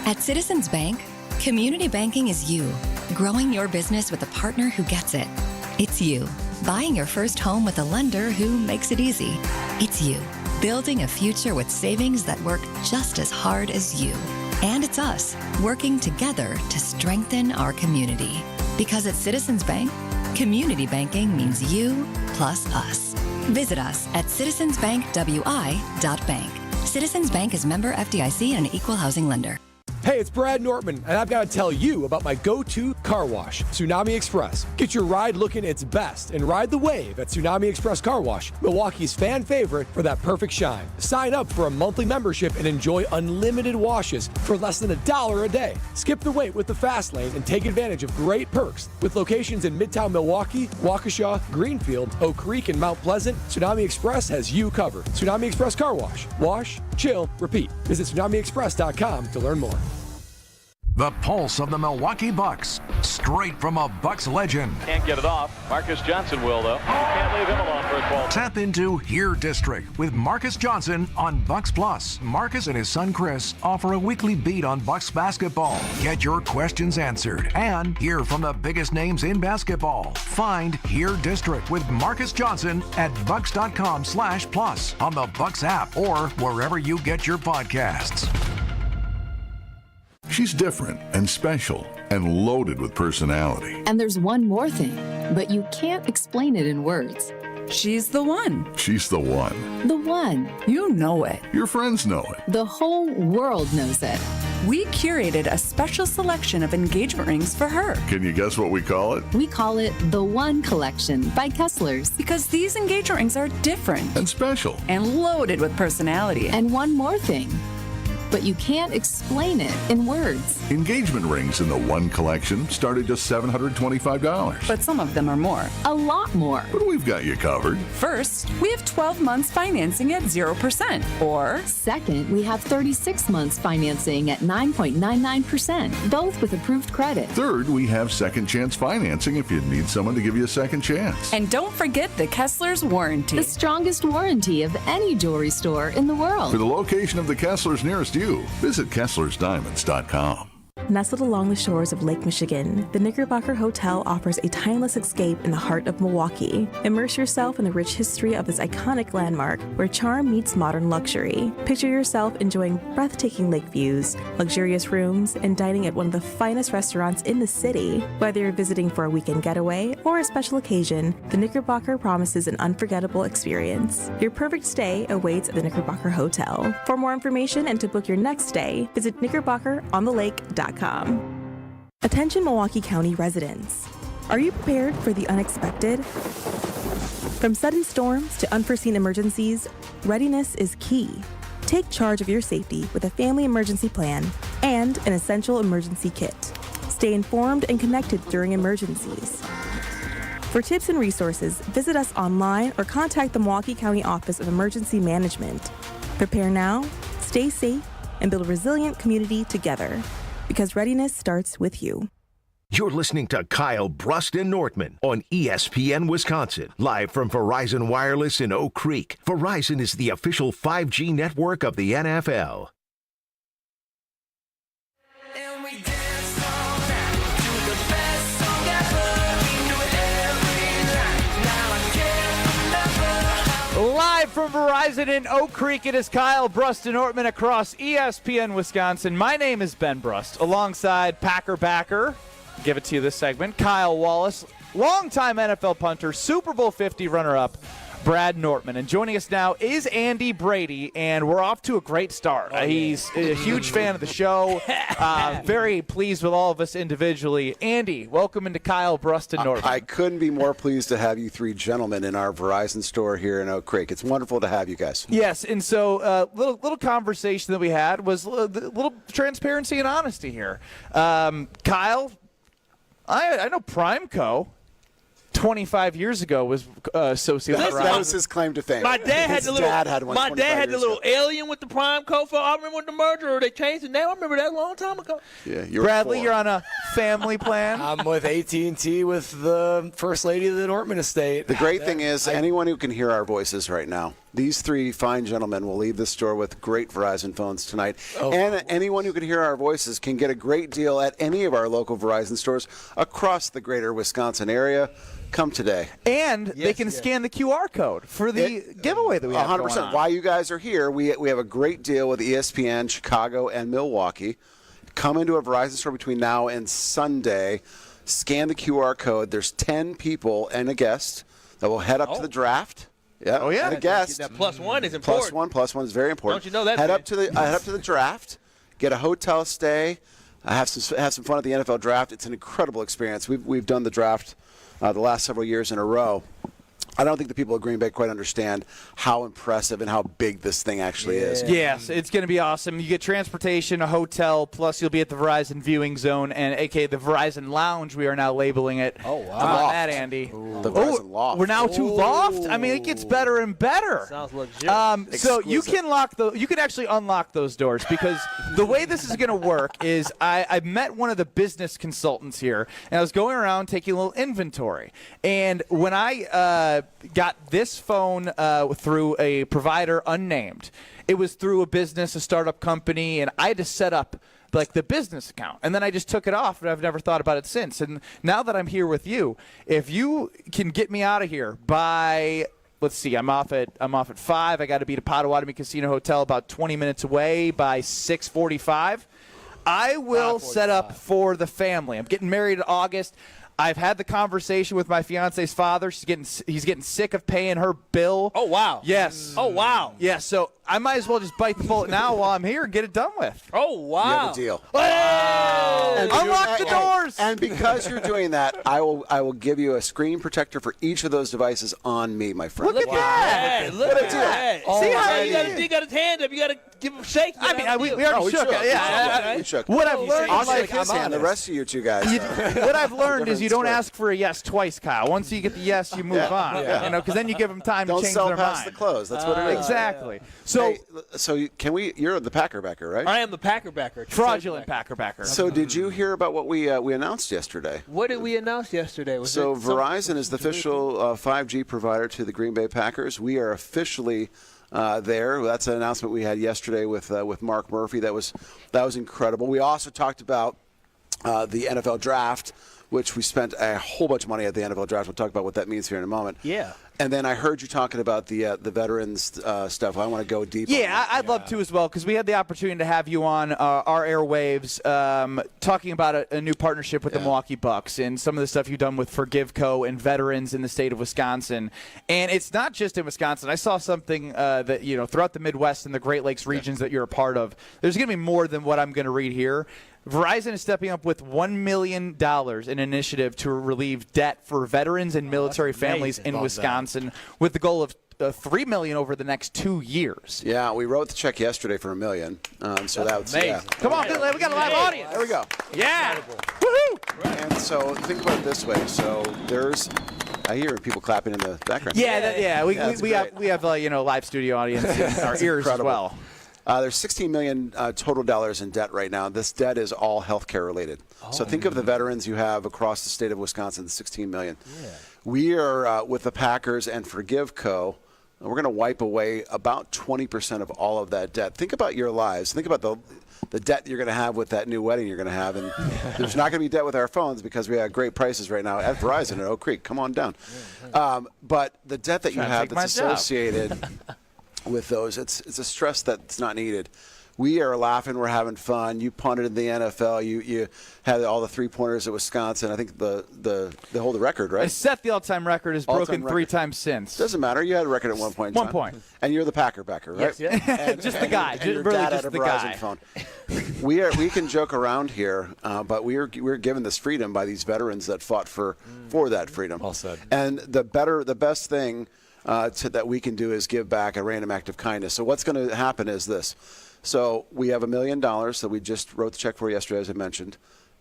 At Citizens Bank, community banking is you, growing your business with a partner who gets it. It's you, buying your first home with a lender who makes it easy. It's you, building a future with savings that work just as hard as you. And it's us, working together to strengthen our community. Because at Citizens Bank, community banking means you plus us. Visit us at citizensbankwi.bank. Citizens Bank is member FDIC and an equal housing lender. Hey, it's Brad Nortman, and I've got to tell you about my go-to car wash, Tsunami Express. Get your ride looking its best and ride the wave at Tsunami Express Car Wash, Milwaukee's fan favorite for that perfect shine. Sign up for a monthly membership and enjoy unlimited washes for less than $1 a day. Skip the wait with the fast lane and take advantage of great perks. With locations in Midtown Milwaukee, Waukesha, Greenfield, Oak Creek, and Mount Pleasant, Tsunami Express has you covered. Tsunami Express Car Wash. Wash, chill, repeat. Visit TsunamiExpress.com to learn more. The pulse of the Milwaukee Bucks, straight from a Bucks legend. Can't get it off. Marcus Johnson will, though. Can't leave him alone for a 12. Tap into Here District with Marcus Johnson on Bucks Plus. Marcus and his son Chris offer a weekly beat on Bucks basketball. Get your questions answered and hear from the biggest names in basketball. Find Here District with Marcus Johnson at bucks.com/plus on the Bucks app or wherever you get your podcasts. She's different and special and loaded with personality. And there's one more thing, but you can't explain it in words. She's the one. She's the one. The one. You know it. Your friends know it. The whole world knows it. We curated a special selection of engagement rings for her. Can you guess what we call it? We call it the One Collection by Kessler's. Because these engagement rings are different. And special. And loaded with personality. And one more thing. But you can't explain it in words. Engagement rings in the One Collection start at just $725. But some of them are more. A lot more. But we've got you covered. First, we have 12 months financing at 0%. Or second, we have 36 months financing at 9.99%, both with approved credit. Third, we have second chance financing if you need someone to give you a second chance. And don't forget the Kessler's warranty. The strongest warranty of any jewelry store in the world. For the location of the Kessler's nearest you, visit KesslersDiamonds.com. Nestled along the shores of Lake Michigan, the Knickerbocker Hotel offers a timeless escape in the heart of Milwaukee. Immerse yourself in the rich history of this iconic landmark where charm meets modern luxury. Picture yourself enjoying breathtaking lake views, luxurious rooms, and dining at one of the finest restaurants in the city. Whether you're visiting for a weekend getaway or a special occasion, the Knickerbocker promises an unforgettable experience. Your perfect stay awaits at the Knickerbocker Hotel. For more information and to book your next stay, visit knickerbockerontheLake.com. Attention Milwaukee County residents. Are you prepared for the unexpected? From sudden storms to unforeseen emergencies, readiness is key. Take charge of your safety with a family emergency plan and an essential emergency kit. Stay informed and connected during emergencies. For tips and resources, visit us online or contact the Milwaukee County Office of Emergency Management. Prepare now, stay safe, and build a resilient community together. Because readiness starts with you. You're listening to Kyle Brust and Nortman on ESPN Wisconsin, live from Verizon Wireless in Oak Creek. Verizon is the official 5G network of the NFL. Live from Verizon in Oak Creek, it is Kyle Brust and Nortman across ESPN Wisconsin. My name is Ben Brust, alongside Packer backer, give it to you this segment, Kyle Wallace, longtime NFL punter, Super Bowl 50 runner-up, Brad Nortman. And joining us now is Andy Brady, and we're off to a great start. He's a huge fan of the show, very pleased with all of us individually. Andy, welcome into Kyle Brust and Nortman. I couldn't be more pleased to have you three gentlemen in our Verizon store here in Oak Creek. It's wonderful to have you guys. Yes, and so little conversation that we had was a little transparency and honesty here. Kyle, I know Primeco 25 years ago was associated with Verizon. That was his claim to fame. My dad had his dad had one. My dad had the little alien with the prime code for. I remember with the merger, or they changed the name. I remember that a long time ago. Yeah, Bradley, you're on a family plan. I'm with AT&T with the first lady of the Nortman estate. The great thing is, anyone who can hear our voices right now, these three fine gentlemen will leave the store with great Verizon phones tonight. And anyone who can hear our voices can get a great deal at any of our local Verizon stores across the greater Wisconsin area. Come today. And they can scan the QR code for the giveaway that we have 100%. going on. While you guys are here, we have a great deal with ESPN, Chicago, and Milwaukee. Come into a Verizon store between now and Sunday. Scan the QR code. There's 10 people and a guest that will head up to the draft. Yeah. Oh, yeah. And a guest. That +1 is important. Plus one is very important. Don't you know that? Head up to the draft. Get a hotel stay. Have some fun at the NFL draft. It's an incredible experience. We've done the draft the last several years in a row. I don't think the people of Green Bay quite understand how impressive and how big this thing actually is. Yes, it's going to be awesome. You get transportation, a hotel, plus you'll be at the Verizon viewing zone, and a.k.a. the Verizon Lounge, we are now labeling it. Oh, wow. How about that, Andy? The Verizon Loft. We're now to Loft? I mean, it gets better and better. Sounds legit. So you can actually unlock those doors, because the way this is going to work is I met one of the business consultants here, and I was going around taking a little inventory. And when I got this phone through a provider unnamed, it was through a business, a startup company, and I had to set up like the business account, and then I just took it off, and I've never thought about it since. And now that I'm here with you, if you can get me out of here by, let's see, I'm off at 5. I got to be to Potawatomi Casino Hotel about 20 minutes away by 6:45. I will set up for the family. I'm getting married in August. I've had the conversation with my fiance's father. He's getting sick of paying her bill. Oh, wow. Yes. Oh, wow. Yeah, so I might as well just bite the bullet now while I'm here and get it done with. Oh, wow. You have a deal. Hey! Unlock the doors. And because you're doing that, I will give you a screen protector for each of those devices on me, my friend. Look at that. Look at that. See how you got his hand up. You got to give him a shake. I mean, we already shook. We shook. What I've learned I'll is shake his hand. The rest of you two guys. What I've learned is you don't ask for a yes twice, Kyle. Once you get the yes, you move on. Yeah. You know, because then you give them time Don't to change sell their past mind. the close. That's what it is. Exactly. So, can we? You're the Packer backer, right? I am the Packer backer. Fraudulent Packer backer. So did you hear about what we announced yesterday? What did we announce yesterday? Verizon is the official 5G provider to the Green Bay Packers. We are officially there. That's an announcement we had yesterday with Mark Murphy. That was incredible. We also talked about the NFL draft, which we spent a whole bunch of money at the NFL draft. We'll talk about what that means here in a moment. Yeah. And then I heard you talking about the veterans stuff. I want to go deep. Yeah, I'd love to as well, because we had the opportunity to have you on our airwaves talking about a new partnership with the Milwaukee Bucks and some of the stuff you've done with ForgiveCo and veterans in the state of Wisconsin. And it's not just in Wisconsin. I saw something that, throughout the Midwest and the Great Lakes regions that you're a part of, there's going to be more than what I'm going to read here. Verizon is stepping up with $1 million in an initiative to relieve debt for veterans and military families in Wisconsin, with the goal of $3 million over the next 2 years. Yeah, we wrote the check yesterday for $1 million. So that's amazing. Yeah. Come on, we got a live audience. There we go. Yeah. Woohoo! And so think about it this way. So I hear people clapping in the background. Yeah. We have live studio audience in our ears as well. There's $16 million total dollars in debt right now. This debt is all healthcare related. So think of the veterans you have across the state of Wisconsin, the $16 million. Yeah. We are with the Packers and Forgive Co. We're going to wipe away about 20% of all of that debt. Think about your lives. Think about the debt you're going to have with that new wedding you're going to have. And there's not going to be debt with our phones because we have great prices right now at Verizon at Oak Creek. Come on down. But the debt that you have that's associated with those, it's a stress that's not needed. We are laughing. We're having fun. You punted in the NFL. You had all the 3-pointers at Wisconsin. I think they hold the record, right? I set the all-time record. Is broken 3 times since. Doesn't matter. You had a record at one point in time. 1 point. And you're the Packer backer, right? Yes. And, just the guy. And your really dad just had a the Verizon guy. phone. We can joke around here, but we're given this freedom by these veterans that fought for that freedom. Well said. And the best thing that we can do is give back a random act of kindness. So what's going to happen is this. So we have $1 million that we just wrote the check for yesterday, as I mentioned.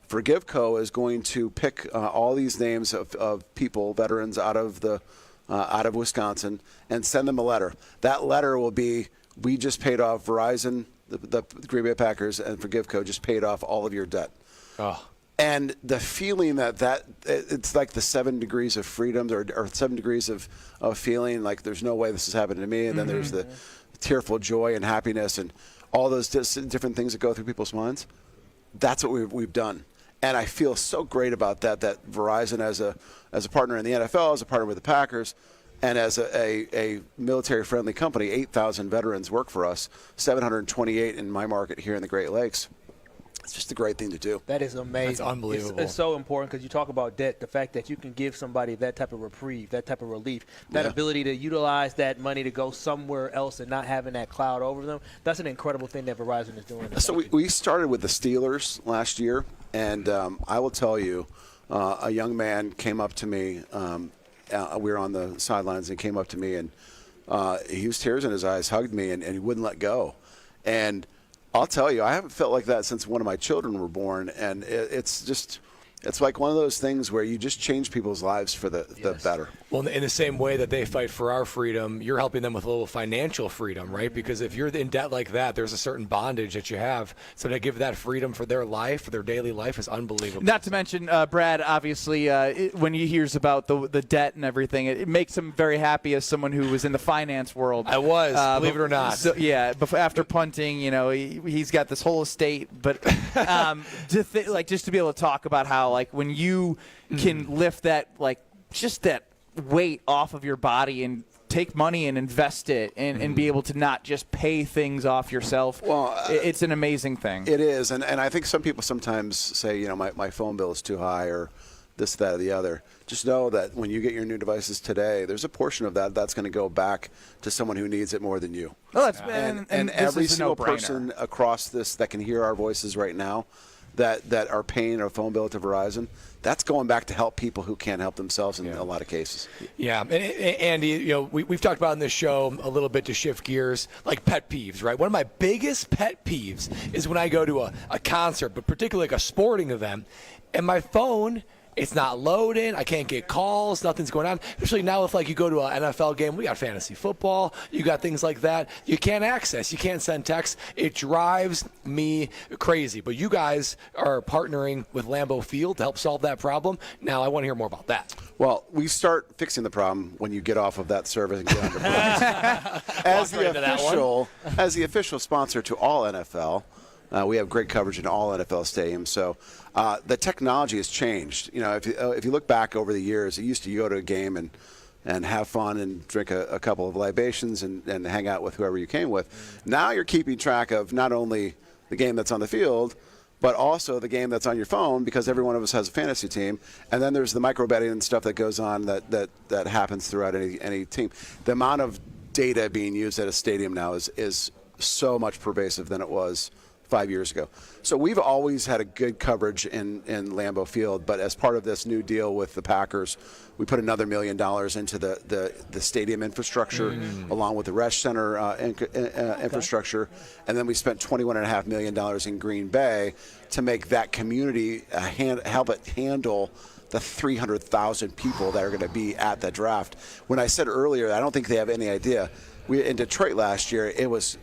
Forgive Co. is going to pick all these names of people, veterans out of Wisconsin, and send them a letter. That letter will be, we just paid off Verizon, the Green Bay Packers, and Forgive Co. just paid off all of your debt. Oh. And the feeling that it's like the 7 degrees of freedom or 7 degrees of feeling like there's no way this is happening to me. And then there's the tearful joy and happiness and all those different things that go through people's minds. That's what we've done. And I feel so great about that Verizon as a partner in the NFL, as a partner with the Packers, and as a military-friendly company, 8,000 veterans work for us, 728 in my market here in the Great Lakes. It's just a great thing to do. That is amazing. That's unbelievable. It's so important because you talk about debt, the fact that you can give somebody that type of reprieve, that type of relief, that ability to utilize that money to go somewhere else and not having that cloud over them. That's an incredible thing that Verizon is doing. So we started with the Steelers last year, and I will tell you, a young man came up to me. We were on the sidelines, and he came up to me, and he was tears in his eyes, hugged me, and he wouldn't let go. And I'll tell you, I haven't felt like that since one of my children were born, and it's like one of those things where you just change people's lives for the better. Well, in the same way that they fight for our freedom, you're helping them with a little financial freedom, right? Because if you're in debt like that, there's a certain bondage that you have. So to give that freedom for their life, for their daily life, is unbelievable. Not to mention, Brad, obviously, when he hears about the debt and everything, it makes him very happy as someone who was in the finance world. I was, believe it or not. So, after punting, he's got this whole estate. But just to be able to talk about how, like, when you can lift that, like, just that weight off of your body and take money and invest it and be able to not just pay things off yourself. Well, it's an amazing thing. It is. And I think some people sometimes say, my phone bill is too high or this, that, or the other. Just know that when you get your new devices today, there's a portion of that's going to go back to someone who needs it more than you. Well, and every single person across this that can hear our voices right now that are paying a phone bill to Verizon, that's going back to help people who can't help themselves in a lot of cases. Yeah, and Andy, we've talked about in this show a little bit to shift gears, like pet peeves, right? One of my biggest pet peeves is when I go to a concert, but particularly like a sporting event, and my phone, it's not loading. I can't get calls. Nothing's going on. Especially now if, like, you go to an NFL game, we got fantasy football. You got things like that. You can't access. You can't send texts. It drives me crazy. But you guys are partnering with Lambeau Field to help solve that problem. Now, I want to hear more about that. Well, we start fixing the problem when you get off of that service and get under as the official sponsor to all NFL. We have great coverage in all NFL stadiums. So the technology has changed. If you look back over the years, it used to, you go to a game and have fun and drink a couple of libations and hang out with whoever you came with. Now you're keeping track of not only the game that's on the field, but also the game that's on your phone, because every one of us has a fantasy team. And then there's the micro betting and stuff that goes on that happens throughout any team. The amount of data being used at a stadium now is so much pervasive than it was 5 years ago. So we've always had a good coverage in Lambeau Field, but as part of this new deal with the Packers, we put another $1 million into the stadium infrastructure along with the Resch Center infrastructure, and then we spent $21.5 million in Green Bay to make that community help it handle the 300,000 people that are going to be at the draft. When I said earlier, I don't think they have any idea. In Detroit last year, it was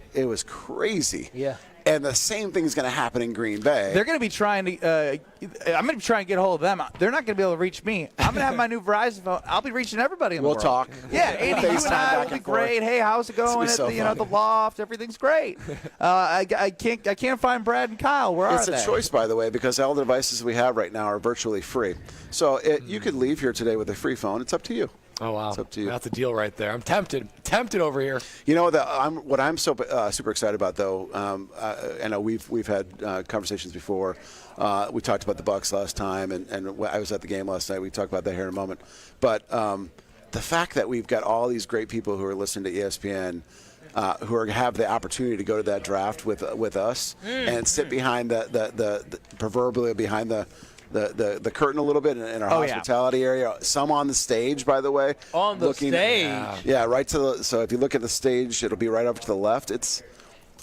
crazy. Yeah. And the same thing is going to happen in Green Bay. They're going to be trying to I'm going to try and get a hold of them. They're not going to be able to reach me. I'm going to have my new Verizon phone. I'll be reaching everybody in the We'll world. talk. Yeah, Andy, you and I will be great. Hey, how's it going at the loft? Everything's great. I can't find Brad and Kyle. Where are they? It's a choice, by the way, because all the devices we have right now are virtually free. So you could leave here today with a free phone. It's up to you. Oh, wow. It's up to you. That's a deal right there. I'm tempted over here. You know, what I'm so super excited about, though, I know we've had conversations before. We talked about the Bucs last time, and I was at the game last night. We talked about that here in a moment. But the fact that we've got all these great people who are listening to ESPN, who have the opportunity to go to that draft with us and sit behind the proverbially behind the curtain a little bit in our hospitality area. Some on the stage, by the way. On the stage. Yeah, right to the. So if you look at the stage, it'll be right up to the left.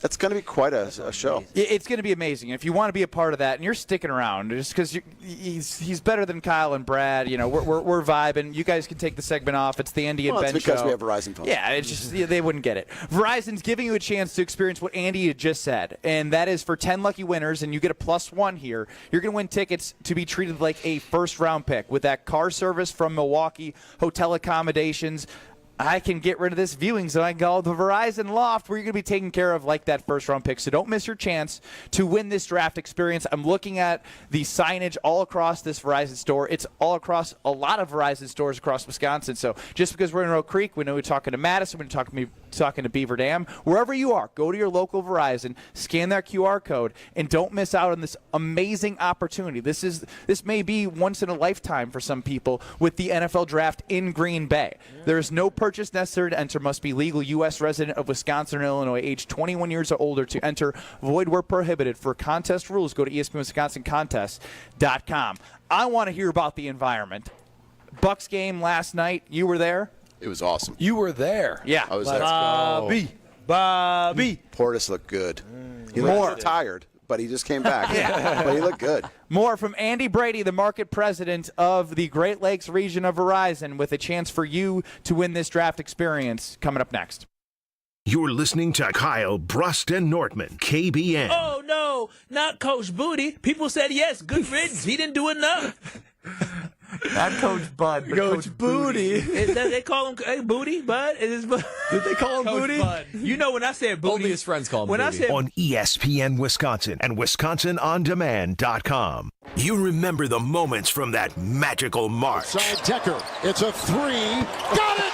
It's going to be quite a show. It's going to be amazing. If you want to be a part of that, and you're sticking around, just because he's better than Kyle and Brad, we're vibing. You guys can take the segment off. It's the Andy and Ben show. It's because we have Verizon phones. Yeah, it's just they wouldn't get it. Verizon's giving you a chance to experience what Andy had just said, and that is for 10 lucky winners, and you get a +1 here. You're going to win tickets to be treated like a first-round pick with that car service from Milwaukee, hotel accommodations. I can get rid of this viewing so I can go to the Verizon Loft where you're going to be taken care of like that first-round pick. So don't miss your chance to win this draft experience. I'm looking at the signage all across this Verizon store. It's all across a lot of Verizon stores across Wisconsin. So just because we're in Oak Creek, we know we're talking to Madison, we're talking to Beaver Dam. Wherever you are, go to your local Verizon, scan that QR code, and don't miss out on this amazing opportunity. This may be once in a lifetime for some people with the NFL draft in Green Bay. There is no purchase necessary to enter. Must be legal U.S. resident of Wisconsin or Illinois, age 21 years or older to enter. Void where prohibited. For contest rules, go to ESPNWisconsinContest.com. I want to hear about the environment. Bucs game last night. You were there? It was awesome. You were there. Yeah. I was there. Bobby. Portis looked good. He looked tired, but he just came back. But he looked good. More from Andy Brady, the market president of the Great Lakes region of Verizon, with a chance for you to win this draft experience coming up next. You're listening to Kyle, Brust, and Nortman, KBN. Oh, no, not Coach Booty. People said yes. Good riddance. He didn't do enough. Not Coach Bud, but Coach Booty. They call him Booty, Bud? Did they call him Coach Booty? Bud. You know when I said Booty. Only his friends call him Booty. I said on ESPN Wisconsin and WisconsinOnDemand.com. You remember the moments from that magical March. Side Decker. It's a 3. Got it!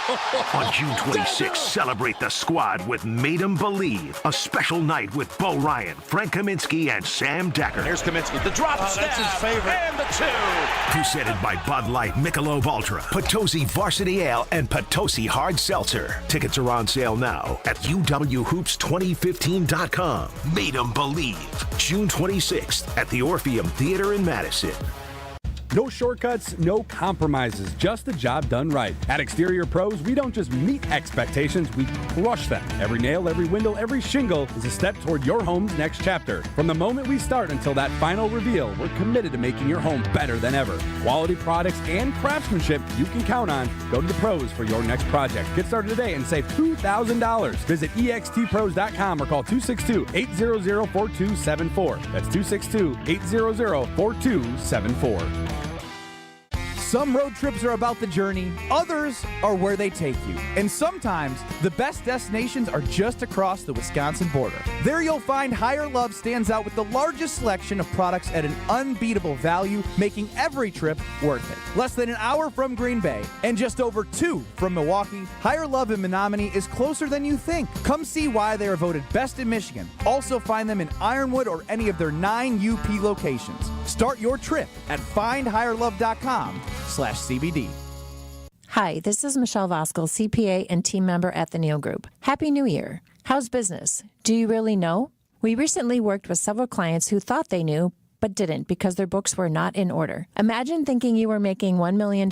On June 26th, celebrate the squad with Made 'em Believe, a special night with Bo Ryan, Frank Kaminsky, and Sam Decker. Here's Kaminsky. The drop stab. That's his favorite. And the 2. Presented by Bud Light, Michelob Ultra, Potosi Varsity Ale, and Potosi Hard Seltzer. Tickets are on sale now at UWHoops2015.com. Made 'em Believe. June 26th at the Orpheum Theater in Madison. No shortcuts, no compromises, just the job done right. At Exterior Pros, we don't just meet expectations, we crush them. Every nail, every window, every shingle is a step toward your home's next chapter. From the moment we start until that final reveal, we're committed to making your home better than ever. Quality products and craftsmanship you can count on. Go to the pros for your next project. Get started today and save $2,000. Visit extpros.com or call 262-800-4274. That's 262-800-4274. Some road trips are about the journey, others are where they take you. And sometimes, the best destinations are just across the Wisconsin border. There you'll find Higher Love stands out with the largest selection of products at an unbeatable value, making every trip worth it. Less than an hour from Green Bay, and just over 2 from Milwaukee, Higher Love in Menominee is closer than you think. Come see why they are voted best in Michigan. Also find them in Ironwood or any of their 9 UP locations. Start your trip at findhigherlove.com/CBD. Hi, this is Michelle Voskel, CPA and team member at the Neal Group. Happy New Year. How's business? Do you really know? We recently worked with several clients who thought they knew, but didn't because their books were not in order. Imagine thinking you were making $1 million,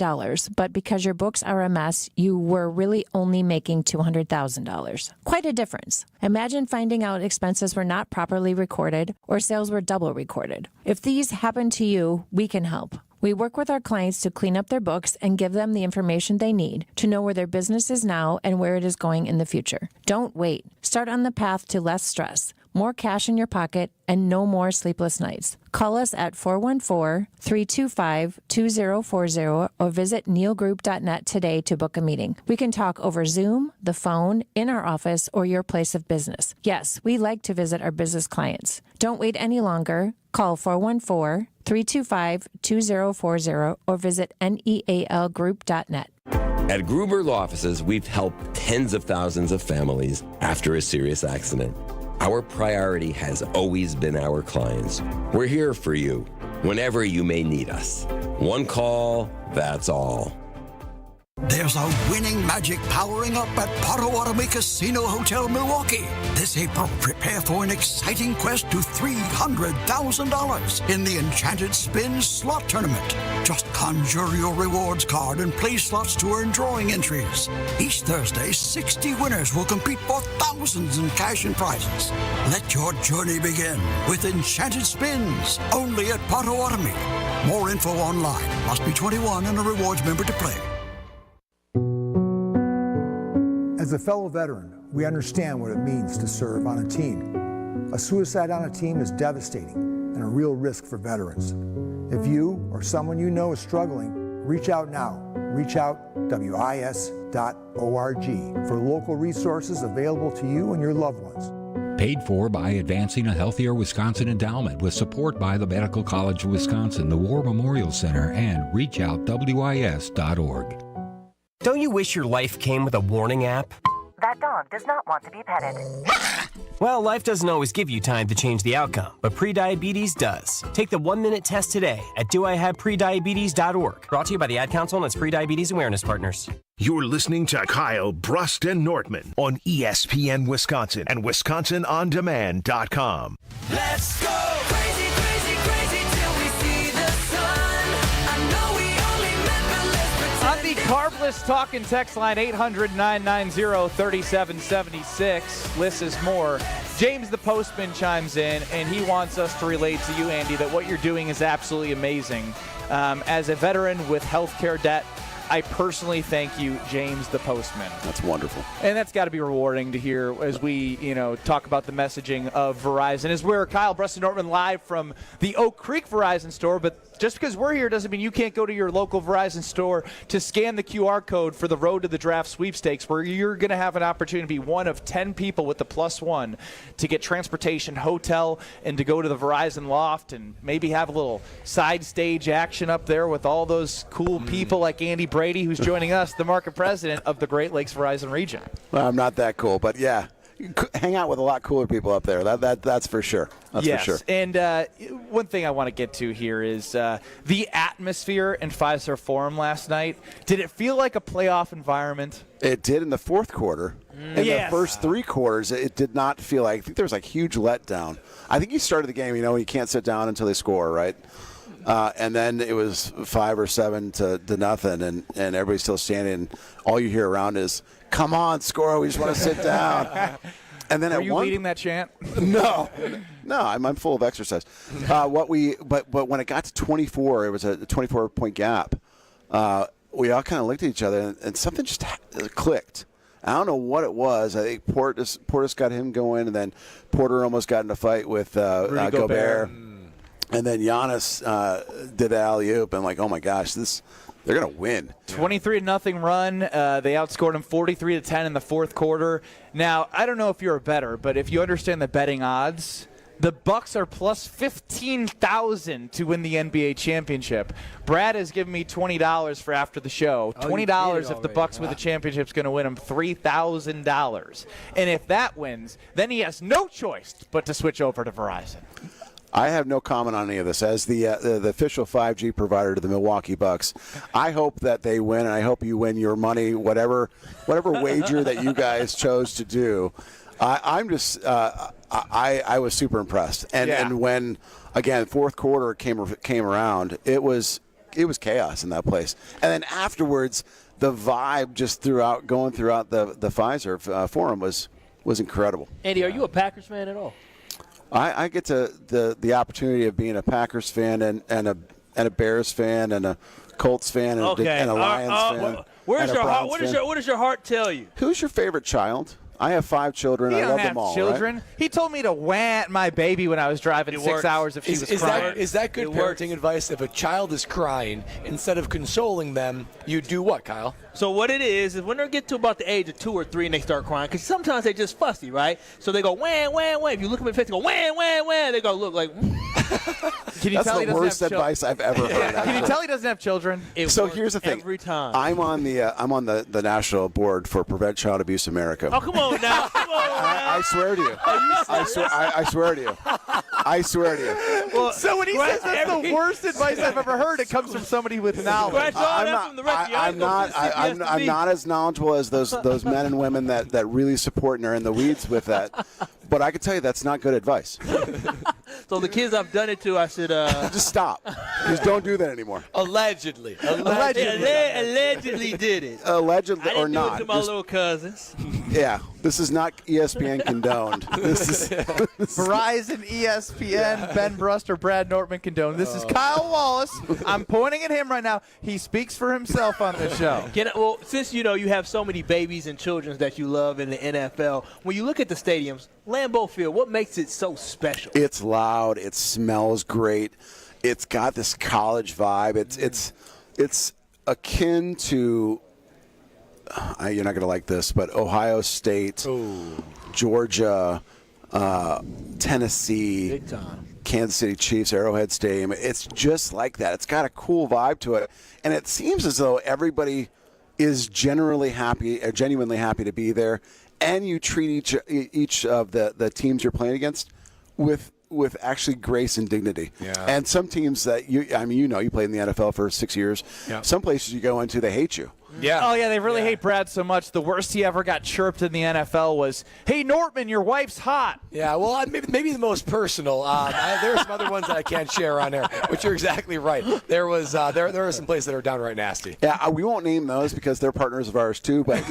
but because your books are a mess, you were really only making $200,000. Quite a difference. Imagine finding out expenses were not properly recorded or sales were double recorded. If these happen to you, we can help. We work with our clients to clean up their books and give them the information they need to know where their business is now and where it is going in the future. Don't wait. Start on the path to less stress, more cash in your pocket, and no more sleepless nights. Call us at 414-325-2040 or visit neilgroup.net today to book a meeting. We can talk over Zoom, the phone, in our office, or your place of business. Yes, we like to visit our business clients. Don't wait any longer. Call 414-325-2040 or visit nealgroup.net. At Gruber Law Offices, we've helped tens of thousands of families after a serious accident. Our priority has always been our clients. We're here for you whenever you may need us. One call, that's all. There's a winning magic powering up at Potawatomi Casino Hotel, Milwaukee. This April, prepare for an exciting quest to $300,000 in the Enchanted Spin Slot Tournament. Just conjure your rewards card and play slots to earn drawing entries. Each Thursday, 60 winners will compete for thousands in cash and prizes. Let your journey begin with Enchanted Spins, only at Potawatomi. More info online. Must be 21 and a rewards member to play. As a fellow veteran, we understand what it means to serve on a team. A suicide on a team is devastating and a real risk for veterans. If you or someone you know is struggling, reach out now. Reach out WIS.org for local resources available to you and your loved ones. Paid for by Advancing a Healthier Wisconsin Endowment with support by the Medical College of Wisconsin, the War Memorial Center, and reachoutwis.org. Don't you wish your life came with a warning app? That dog does not want to be petted. Well, life doesn't always give you time to change the outcome, but prediabetes does. Take the 1-minute test today at doihaveprediabetes.org. Brought to you by the Ad Council and its Prediabetes Awareness Partners. You're listening to Kyle Brust and Nortman on ESPN Wisconsin and WisconsinOnDemand.com. Let's go crazy, crazy, crazy till we see the sun. I know we only met, but let's pretend. On the Carbless Talking text line, 800-990-3776. Liz is more. James the postman chimes in, and he wants us to relate to you, Andy, that what you're doing is absolutely amazing. As a veteran with healthcare debt, I personally thank you, James the postman. That's wonderful. And that's got to be rewarding to hear as we, talk about the messaging of Verizon. As we're Kyle Brust and Nortman live from the Oak Creek Verizon store, but just because we're here doesn't mean you can't go to your local Verizon store to scan the QR code for the Road to the Draft sweepstakes, where you're going to have an opportunity to be one of 10 people with the +1 to get transportation, hotel, and to go to the Verizon loft and maybe have a little side stage action up there with all those cool people like Andy Brady, who's joining us, the market president of the Great Lakes Verizon region. Well, I'm not that cool, but yeah. You hang out with a lot cooler people up there. That's for sure. That's yes. for sure. And one thing I want to get to here is the atmosphere in Fiserv Forum last night. Did it feel like a playoff environment? It did in the fourth quarter. In the first three quarters, it did not feel like. I think there was like huge letdown. I think you started the game, you can't sit down until they score, right? And then it was 5 or 7 to nothing, and everybody's still standing. And all you hear around is, "Come on, score! We just want to sit down." And then Were you leading that chant? No, I'm full of exercise. But when it got to 24, it was a 24-point gap. We all kind of looked at each other, and something just clicked. I don't know what it was. I think Portis got him going, and then Porter almost got in a fight with Gobert. And then Giannis did the alley-oop, and like, oh my gosh, they're going to win. 23-0 run. They outscored them 43-10 in the fourth quarter. Now, I don't know if you're a bettor, but if you understand the betting odds, the Bucks are plus 15,000 to win the NBA championship. Brad has given me $20 for after the show. $20 if the Bucks win the championship is going to win him $3,000. And if that wins, then he has no choice but to switch over to Verizon. I have no comment on any of this. As the official 5G provider to the Milwaukee Bucks, I hope that they win, and I hope you win your money, whatever wager that you guys chose to do. I'm just I was super impressed, and when again fourth quarter came around, it was chaos in that place, and then afterwards the vibe just going throughout the Pfizer Forum was incredible. Andy, are you a Packers fan at all? I get to the opportunity of being a Packers fan and a Bears fan and a Colts fan and a Lions fan. Where's your heart? What does your heart tell you? Who's your favorite child? I have 5 children. You I don't love have them all. children. Right? He told me to want my baby when I was driving 6 hours if she was crying. Is that good parenting advice? If a child is crying, instead of consoling them, you do what, Kyle? So what it is when they get to about the age of 2 or 3 and they start crying, because sometimes they're just fussy, right? So they go, wham, wham, wham. If you look them in the face, they go, wham, wham, wham. They go, look like. Can you That's tell he the doesn't worst have advice I've ever heard. Can you tell he doesn't have children? So here's the thing. Every time. I'm on the national board for Prevent Child Abuse America. Oh, come on now. Come on now. I swear to you. I swear to you. I swear to you. Well, so when he says that's the worst advice I've ever heard, it comes from somebody with knowledge. I'm not as knowledgeable as those men and women that really support and are in the weeds with that. But I can tell you that's not good advice. So the kids I've done it to, I should just stop. Just don't do that anymore. Allegedly did it. Allegedly I didn't or do not. it to my little cousins. Yeah, this is not ESPN condoned. This is Verizon, ESPN, Ben Bruster, Brad Nortman condoned. This is Kyle Wallace. I'm pointing at him right now. He speaks for himself on this show. Well, since you have so many babies and children that you love in the NFL, when you look at the stadiums, Lambeau Field, what makes it so special? It's loud. It smells great. It's got this college vibe. It's akin to. You're not going to like this, but Ohio State, Georgia, Tennessee, big time. Kansas City Chiefs, Arrowhead Stadium. It's just like that. It's got a cool vibe to it, and it seems as though everybody is genuinely happy to be there, and you treat each of the teams you're playing against with actually grace and dignity. Yeah. And some teams that you played in the NFL for 6 years. Yeah. Some places you go into, they hate you. Yeah. Oh, yeah, they really hate Brad so much. The worst he ever got chirped in the NFL was, "Hey, Nortman, your wife's hot." Yeah, well, maybe the most personal. There are some other ones that I can't share on there, but you're exactly right. There are some places that are downright nasty. Yeah, we won't name those because they're partners of ours too, but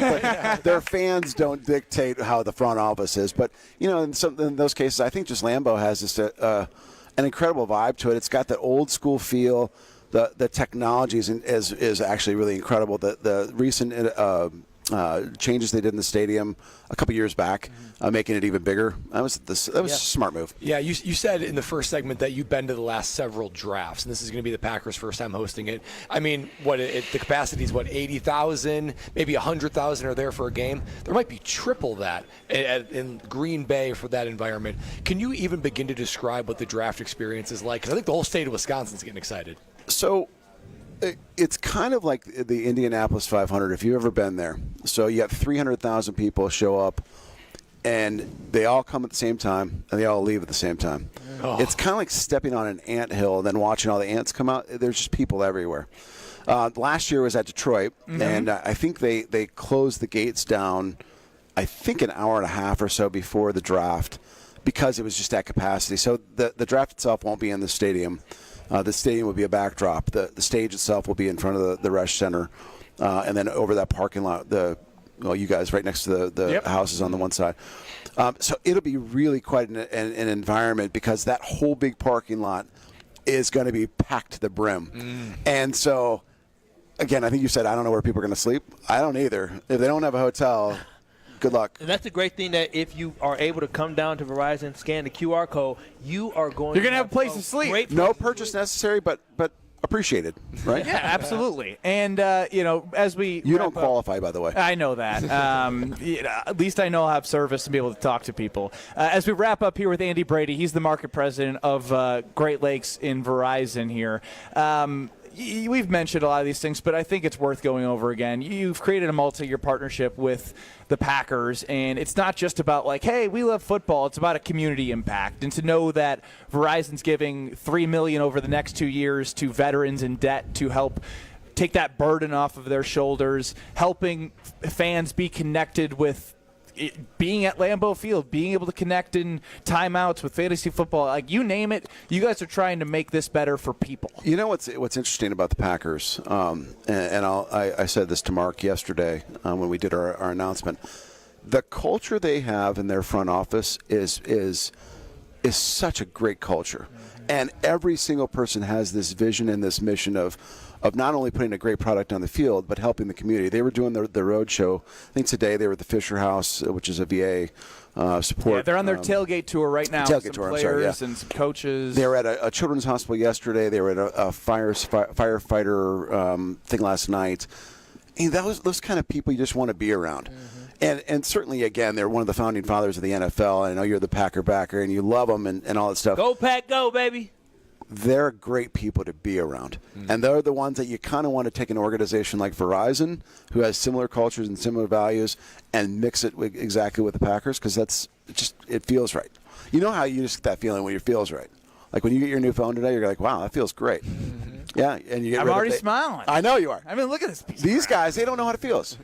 their fans don't dictate how the front office is. But, in those cases, I think just Lambeau has just an incredible vibe to it. It's got that old school feel. The technology is actually really incredible. The recent changes they did in the stadium a couple years back, making it even bigger, that was a smart move. Yeah, you said in the first segment that you've been to the last several drafts, and this is going to be the Packers' first time hosting it. I mean, the capacity is 80,000, maybe 100,000 are there for a game. There might be triple that in Green Bay for that environment. Can you even begin to describe what the draft experience is like? Because I think the whole state of Wisconsin is getting excited. So it's kind of like the Indianapolis 500, if you've ever been there. So you got 300,000 people show up, and they all come at the same time, and they all leave at the same time. Oh. It's kind of like stepping on an anthill and then watching all the ants come out. There's just people everywhere. Last year was at Detroit, and I think they closed the gates down, I think an hour and a half or so before the draft, because it was just at capacity. So the draft itself won't be in the stadium. The stadium will be a backdrop. The stage itself will be in front of the Resch Center, and then over that parking lot, you guys right next to the houses on the one side. So it'll be really quite an environment, because that whole big parking lot is going to be packed to the brim. And so, again, I think you said, I don't know where people are going to sleep. I don't either. If they don't have a hotel, good luck. And that's the great thing, that if you are able to come down to Verizon, scan the QR code, you're going to have a place to sleep. No purchase necessary, but appreciated, right? Yeah, absolutely. And as you don't qualify, by the way. I know that. At least I know I'll have service to be able to talk to people. As we wrap up here with Andy Brady, he's the market president of Great Lakes in Verizon here. We've mentioned a lot of these things, but I think it's worth going over again. You've created a multi-year partnership with the Packers, and it's not just about hey, we love football. It's about a community impact. And to know that Verizon's giving $3 million over the next 2 years to veterans in debt to help take that burden off of their shoulders, helping fans be connected with being at Lambeau Field, being able to connect in timeouts with fantasy football, like you name it, you guys are trying to make this better for people. You know what's interesting about the Packers, and I said this to Mark yesterday when we did our announcement. The culture they have in their front office is such a great culture, and every single person has this vision and this mission of not only putting a great product on the field, but helping the community. They were doing the road show. I think today they were at the Fisher House, which is a VA support. Yeah, they're on their tailgate tour right now. Tailgate some tour, players and some coaches. They were at a children's hospital yesterday. They were at a firefighter thing last night. And those kind of people you just want to be around. And certainly, again, they're one of the founding fathers of the NFL. I know you're the Packer backer, and you love them and all that stuff. Go, Pack, go, baby. They're great people to be around. And they're the ones that you kind of want to take an organization like Verizon, who has similar cultures and similar values, and mix it exactly with the Packers, because it feels right. You know how you just get that feeling when it feels right? Like when you get your new phone today, you're like, wow, that feels great. Yeah, and you get I'm already smiling. I know you are. I mean, look at this piece. These guys, they don't know how it feels.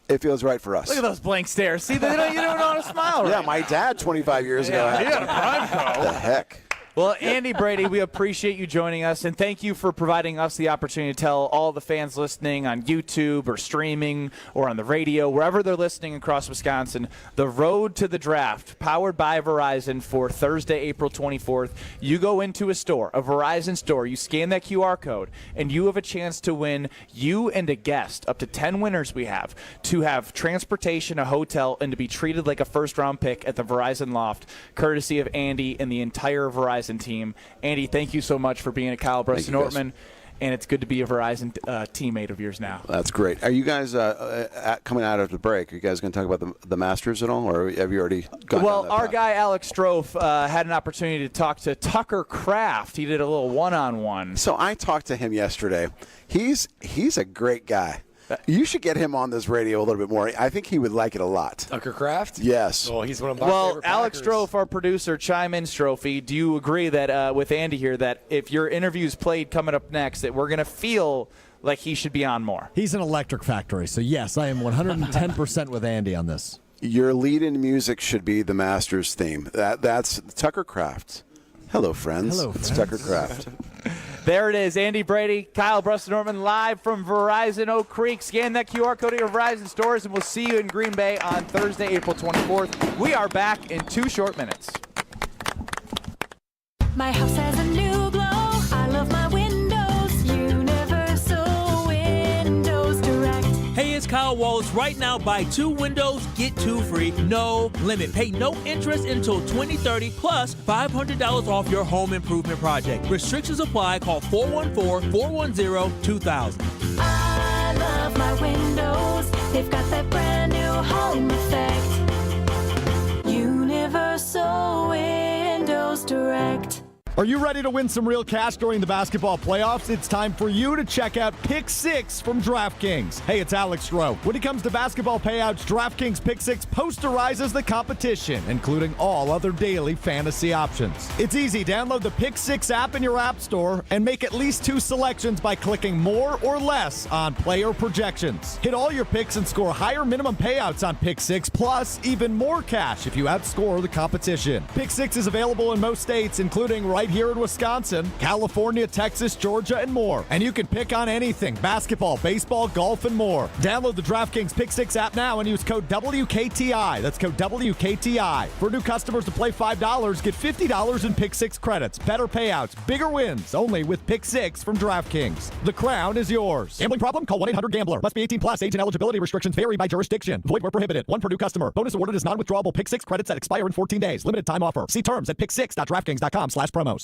It feels right for us. Look at those blank stares. See, you don't know how to smile right Yeah, my dad 25 years ago. He had a prime code. The heck? Well, Andy Brady, we appreciate you joining us, and thank you for providing us the opportunity to tell all the fans listening on YouTube or streaming or on the radio, wherever they're listening across Wisconsin, the road to the draft, powered by Verizon for Thursday, April 24th. You go into a store, a Verizon store, you scan that QR code, and you have a chance to win, you and a guest, up to 10 winners we have, to have transportation, a hotel, and to be treated like a first-round pick at the Verizon Loft, courtesy of Andy and the entire Verizon team. Andy, thank you so much for being a Kyle Brust-Nortman, and it's good to be a Verizon teammate of yours now. That's great. Are you guys coming out of the break? Are you guys going to talk about the Masters at all, or have you already gone Well, down that our path? guy Alex Strofe had an opportunity to talk to Tucker Kraft. He did a little one-on-one. So I talked to him yesterday. He's a great guy. You should get him on this radio a little bit more. I think he would like it a lot. Tucker Kraft? Yes. Oh, he's one of my favorite Alex Packers. Strofe, our producer, chime in, Strophe. Do you agree that with Andy here that if your interview's played coming up next, that we're going to feel like he should be on more? He's an electric factory, so yes, I am 110% with Andy on this. Your lead-in music should be the Masters theme. That's Tucker Kraft. Hello, friends. Hello, It's friends. Tucker Kraft. There it is. Andy Brady, Kyle Brust-Nortman, live from Verizon Oak Creek. Scan that QR code at your Verizon stores, and we'll see you in Green Bay on Thursday, April 24th. We are back in 2 short minutes. My house has a new glow. I love my windows. Universal Windows Direct. Hey, it's Kyle Wallace. Right now, buy 2 windows, get 2 free. No limit. Pay no interest until 2030, plus $500 off your home improvement project. Restrictions apply. Call 414-410-2000. I love my windows. They've got that brand new home effect. Universal Windows Direct. Are you ready to win some real cash during the basketball playoffs? It's time for you to check out Pick 6 from DraftKings. Hey, it's Alex Stroh. When it comes to basketball payouts, DraftKings Pick 6 posterizes the competition, including all other daily fantasy options. It's easy. Download the Pick 6 app in your app store and make at least 2 selections by clicking more or less on player projections. Hit all your picks and score higher minimum payouts on Pick 6, plus even more cash if you outscore the competition. Pick 6 is available in most states, including right here in Wisconsin, California, Texas, Georgia, and more. And you can pick on anything: basketball, baseball, golf, and more. Download the DraftKings Pick 6 app now and use code WKTI. That's code WKTI. For new customers to play $5, get $50 in Pick 6 credits. Better payouts, bigger wins, only with Pick 6 from DraftKings. The crown is yours. Gambling problem? Call 1-800-GAMBLER. Must be 18 plus. Age and eligibility restrictions vary by jurisdiction. Void where prohibited. One per new customer. Bonus awarded is non-withdrawable Pick 6 credits that expire in 14 days. Limited time offer. See terms at pick6.draftkings.com/promos.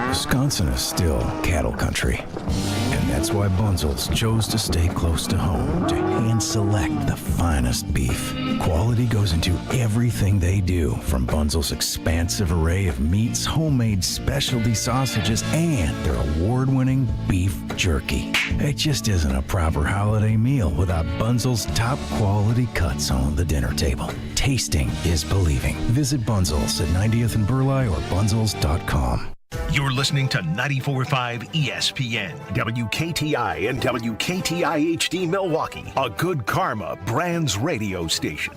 Wisconsin is still cattle country, and that's why Bunzel's chose to stay close to home to hand select the finest beef. Quality goes into everything they do, from Bunzel's expansive array of meats, homemade specialty sausages, and their award-winning beef jerky. It just isn't a proper holiday meal without Bunzel's top quality cuts on the dinner table. Tasting is believing. Visit Bunzel's at 90th and Burleigh or bunzels.com. You're listening to 94.5 ESPN, WKTI and WKTI HD Milwaukee, a Good Karma Brands radio station.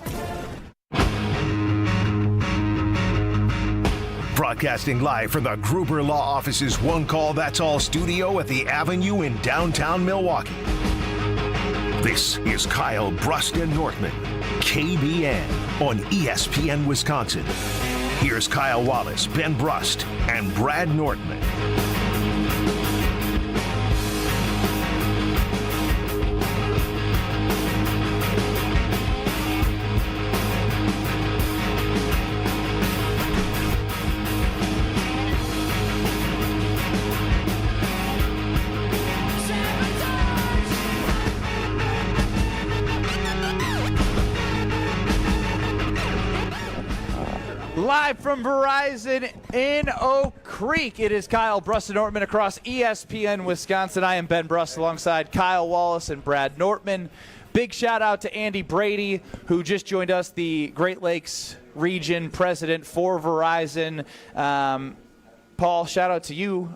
Broadcasting live from the Gruber Law Office's One Call That's All studio at the Avenue in downtown Milwaukee. This is Kyle Brust and Nortman, KBN on ESPN Wisconsin. Here's Kyle Wallace, Ben Brust, and Brad Nortman. Live from Verizon in Oak Creek, it is Kyle Brust and Nortman across ESPN Wisconsin. I am Ben Brust alongside Kyle Wallace and Brad Nortman. Big shout out to Andy Brady, who just joined us, the Great Lakes region president for Verizon. Paul, shout out to you.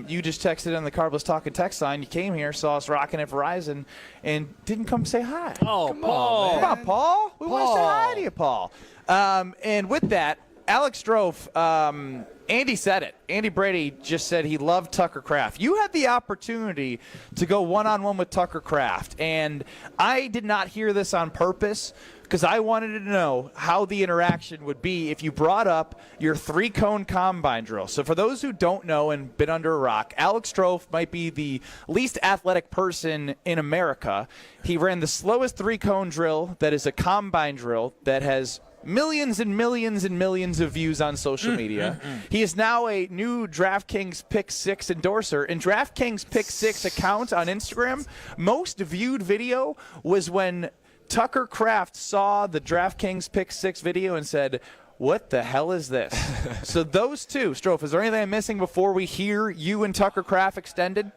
You just texted on the Carbless Talking text line. You came here, saw us rocking at Verizon, and didn't come say hi. Oh, Paul. Come on, Paul. We want to say hi to you, Paul. And with that, Alex Strofe, Andy said it. Andy Brady just said he loved Tucker Kraft. You had the opportunity to go one-on-one with Tucker Kraft, and I did not hear this on purpose because I wanted to know how the interaction would be if you brought up your three-cone combine drill. So for those who don't know and been under a rock, Alex Strofe might be the least athletic person in America. He ran the slowest three-cone drill that is a combine drill that has millions and millions and millions of views on social media. He is now a new DraftKings Pick 6 endorser. And DraftKings Pick 6 account on Instagram, most viewed video was when Tucker Kraft saw the DraftKings Pick 6 video and said, "What the hell is this?" So those two, Strofe, is there anything I'm missing before we hear you and Tucker Kraft extended?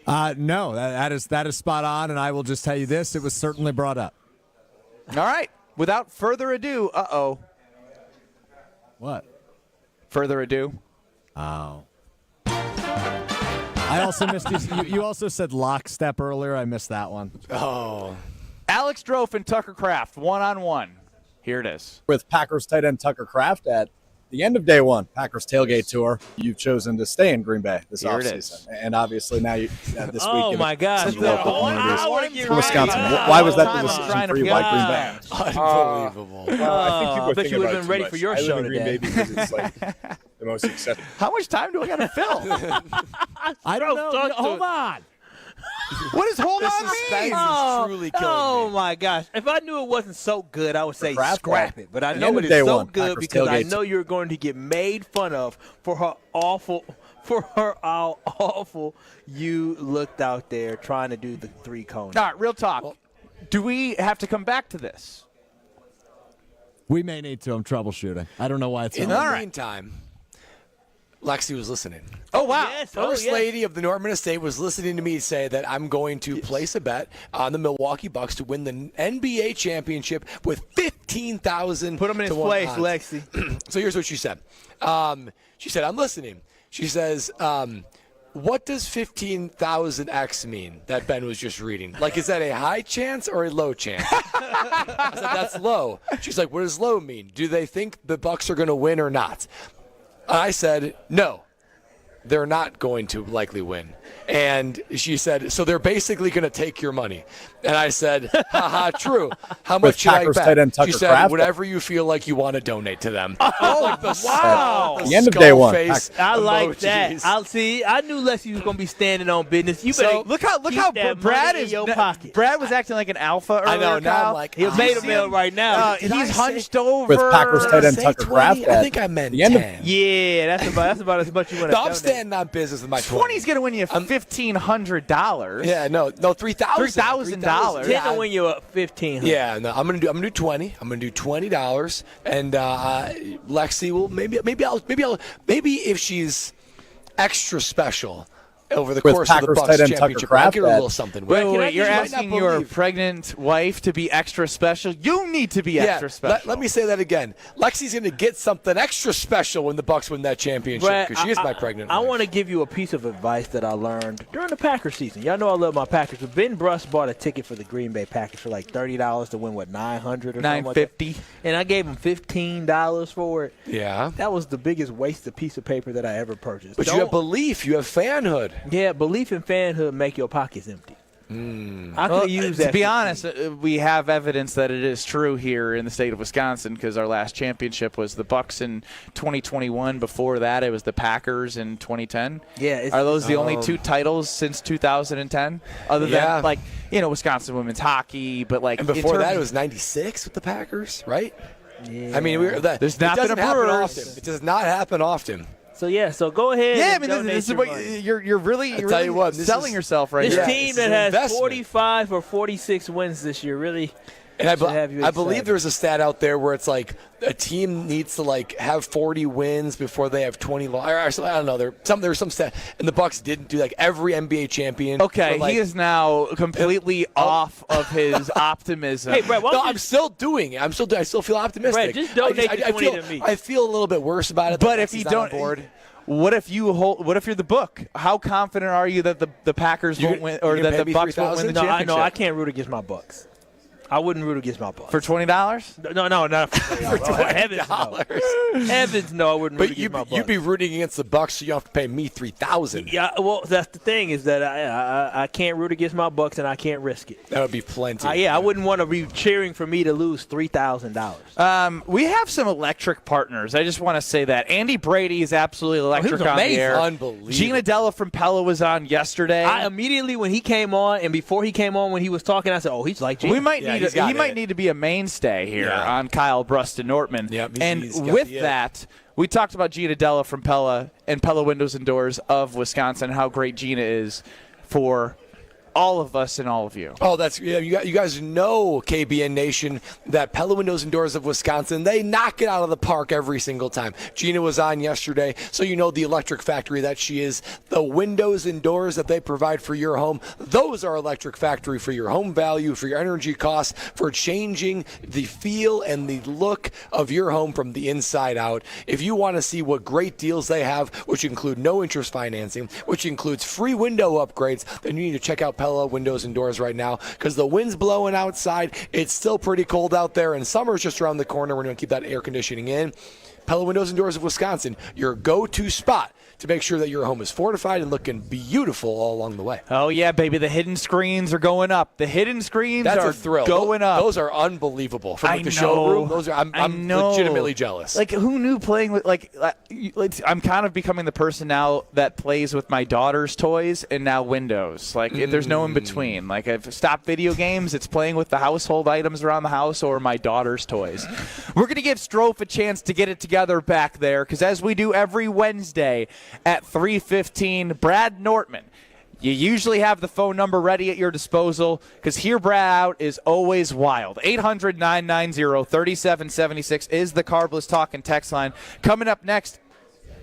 No, that is spot on, and I will just tell you this, it was certainly brought up. All right. Without further ado, What? Further ado? Oh. I also missed you also said lockstep earlier. I missed that one. Oh. Alex Strofe and Tucker Kraft, one-on-one. Here it is. With Packers tight end Tucker Kraft at the end of day one, Packers tailgate tour. You've chosen to stay in Green Bay this Here it offseason. is. And obviously now this week. Oh, my gosh. Wisconsin. Why was that the decision for you? Why Green Bay? Unbelievable. I think people bet you would have been ready for your show in Green today. Bay because it's like the most accepted. How much time do I got to fill? I don't know. Hold on. What does hold on suspense mean? is truly killing Oh, me. my gosh. If I knew it wasn't so good, I would say Kraft scrap guy. it. But I The know end it of is day so one, good Packers because I tailgates. know you're going to get made fun of for how awful you looked out there trying to do the three-cone. All right, real talk. Do we have to come back to this? We may need to. I'm troubleshooting. I don't know why it's In not. the meantime, Lexi was listening. Oh, wow. Yes, First yes. lady of the Nortman Estate was listening to me say that I'm going to place a bet on the Milwaukee Bucks to win the NBA championship with 15,000. Put him in his place, Lexi. So here's what she said. She said, "I'm listening." She says, "What does 15,000x mean?" That Ben was just reading. Like, is that a high chance or a low chance? I said, "That's low." She's like, "What does low mean? Do they think the Bucks are going to win or not?" I said, "No, they're not going to likely win." And she said, "So they're basically going to take your money." And I said, haha, true. How much should I Packers tight end bet? Tucker She said, Kraft? whatever you feel like you want to donate to them. Oh, wow. The end of day one. I like emojis. that. I'll see. I knew Lexi was going to be standing on business. You better So look how that Brad money is. in your pocket. Brad was acting like an alpha earlier. I know, now I'm Kyle. like, He'll oh, beta see mail him? right now. He's hunched over. With Packers tight end Say Tucker 20? Kraft. I at think I meant the end 10. Yeah, that's about as much you want to No, I'm standing on business with my 20's going to win you $1,500. Yeah, no, $3,000. $3,000. Ten to win you up 15. Yeah, no, I'm gonna do 20. I'm gonna do $20, and Lexi will maybe if she's extra special, over the With course of the Packers Bucs tight end Tucker championship. I'll Kraft get a little at- something. Wait, you're You might asking not your believe. pregnant wife to be extra special? You need to be extra special. Let me say that again. Lexi's going to get something extra special when the Bucs win that championship Brad, because she is my pregnant I wife. want to give you a piece of advice that I learned during the Packers season. Y'all know I love my Packers. But Ben Bruss bought a ticket for the Green Bay Packers for like $30 to win, what, $900 or something like that? $950. And I gave him $15 for it. Yeah. That was the biggest wasted piece of paper that I ever purchased. But you have belief. You have fanhood. Yeah, belief and fanhood make your pockets empty. I could use that. To be honest, we have evidence that it is true here in the state of Wisconsin because our last championship was the Bucs in 2021. Before that, it was the Packers in 2010. Yeah, are those the only two titles since 2010? Other than Wisconsin women's hockey, but like And before that, it was '96 with the Packers, right? Yeah. I mean, There's not been a Brewers. It does not happen often. So go ahead. Yeah, I and mean, donate this is your what money. you're really tell you what, this selling is- yourself right This now. team it's that an has investment. 45 or 46 wins this year really And I, should have you I believe excited. there's a stat out there where it's like a team needs to like have 40 wins before they have 20 losses. I don't know. There's some stat, and the Bucs didn't do like every NBA champion. Okay, like, he is now completely off of his optimism. Hey, Brett, No, I'm still doing it. I still feel optimistic. Brett, just donate the 20 feel, to me. I feel a little bit worse about it. But that if you Lexi's not on don't, board. what if you're the book? How confident are you that the Packers won't win, or you're that gonna the pay me Bucs won't win the $3,000? championship? No, I can't root against my Bucks. I wouldn't root against my Bucks. For $20? No, not for $20. Heavens, no, I wouldn't root But against my Bucks. you'd be rooting against the Bucs, so you have to pay me $3,000. Yeah, well, that's the thing is that I can't root against my Bucks and I can't risk it. That would be plenty. I wouldn't want to be cheering for me to lose $3,000. We have some electric partners. I just want to say that Andy Brady is absolutely electric on the amazing. air. Unbelievable. Gina Della from Pella was on yesterday. I immediately when he came on and before he came on when he was talking, I said, "Oh, he's like Gina." We might Yeah, need he's he got might it. need to be a mainstay here Yeah. on Kyle Bruston Nortman. Yep, and he's got with the that, we talked about Gina Della from Pella and Pella Windows and Doors of Wisconsin. How great Gina is for all of us and all of you. Oh, you guys know, KBN Nation, that Pella Windows and Doors of Wisconsin, they knock it out of the park every single time. Gina was on yesterday, so you know the electric factory that she is. The windows and doors that they provide for your home, those are electric factory for your home value, for your energy costs, for changing the feel and the look of your home from the inside out. If you want to see what great deals they have, which include no interest financing, which includes free window upgrades, then you need to check out Pella Windows and Doors right now because the wind's blowing outside. It's still pretty cold out there, and summer's just around the corner. We're going to keep that air conditioning in. Pella Windows and Doors of Wisconsin, your go-to spot to make sure that your home is fortified and looking beautiful all along the way. Oh, yeah, baby. The hidden screens are going up. The hidden screens That's are a thrill. going up. Those are unbelievable. From like, the I showroom, know. those are. I'm I know. legitimately jealous. Like, who knew playing with, I'm kind of becoming the person now that plays with my daughter's toys and now Windows. Like, there's no in between. Like, I've stopped video games. It's playing with the household items around the house or my daughter's toys. We're going to give Strofe a chance to get it together back there because as we do every Wednesday at 3:15, Brad Nortman. You usually have the phone number ready at your disposal because Hear Brad Out is always wild. 800-990-3776 is the Carbless Talk and text line. Coming up next,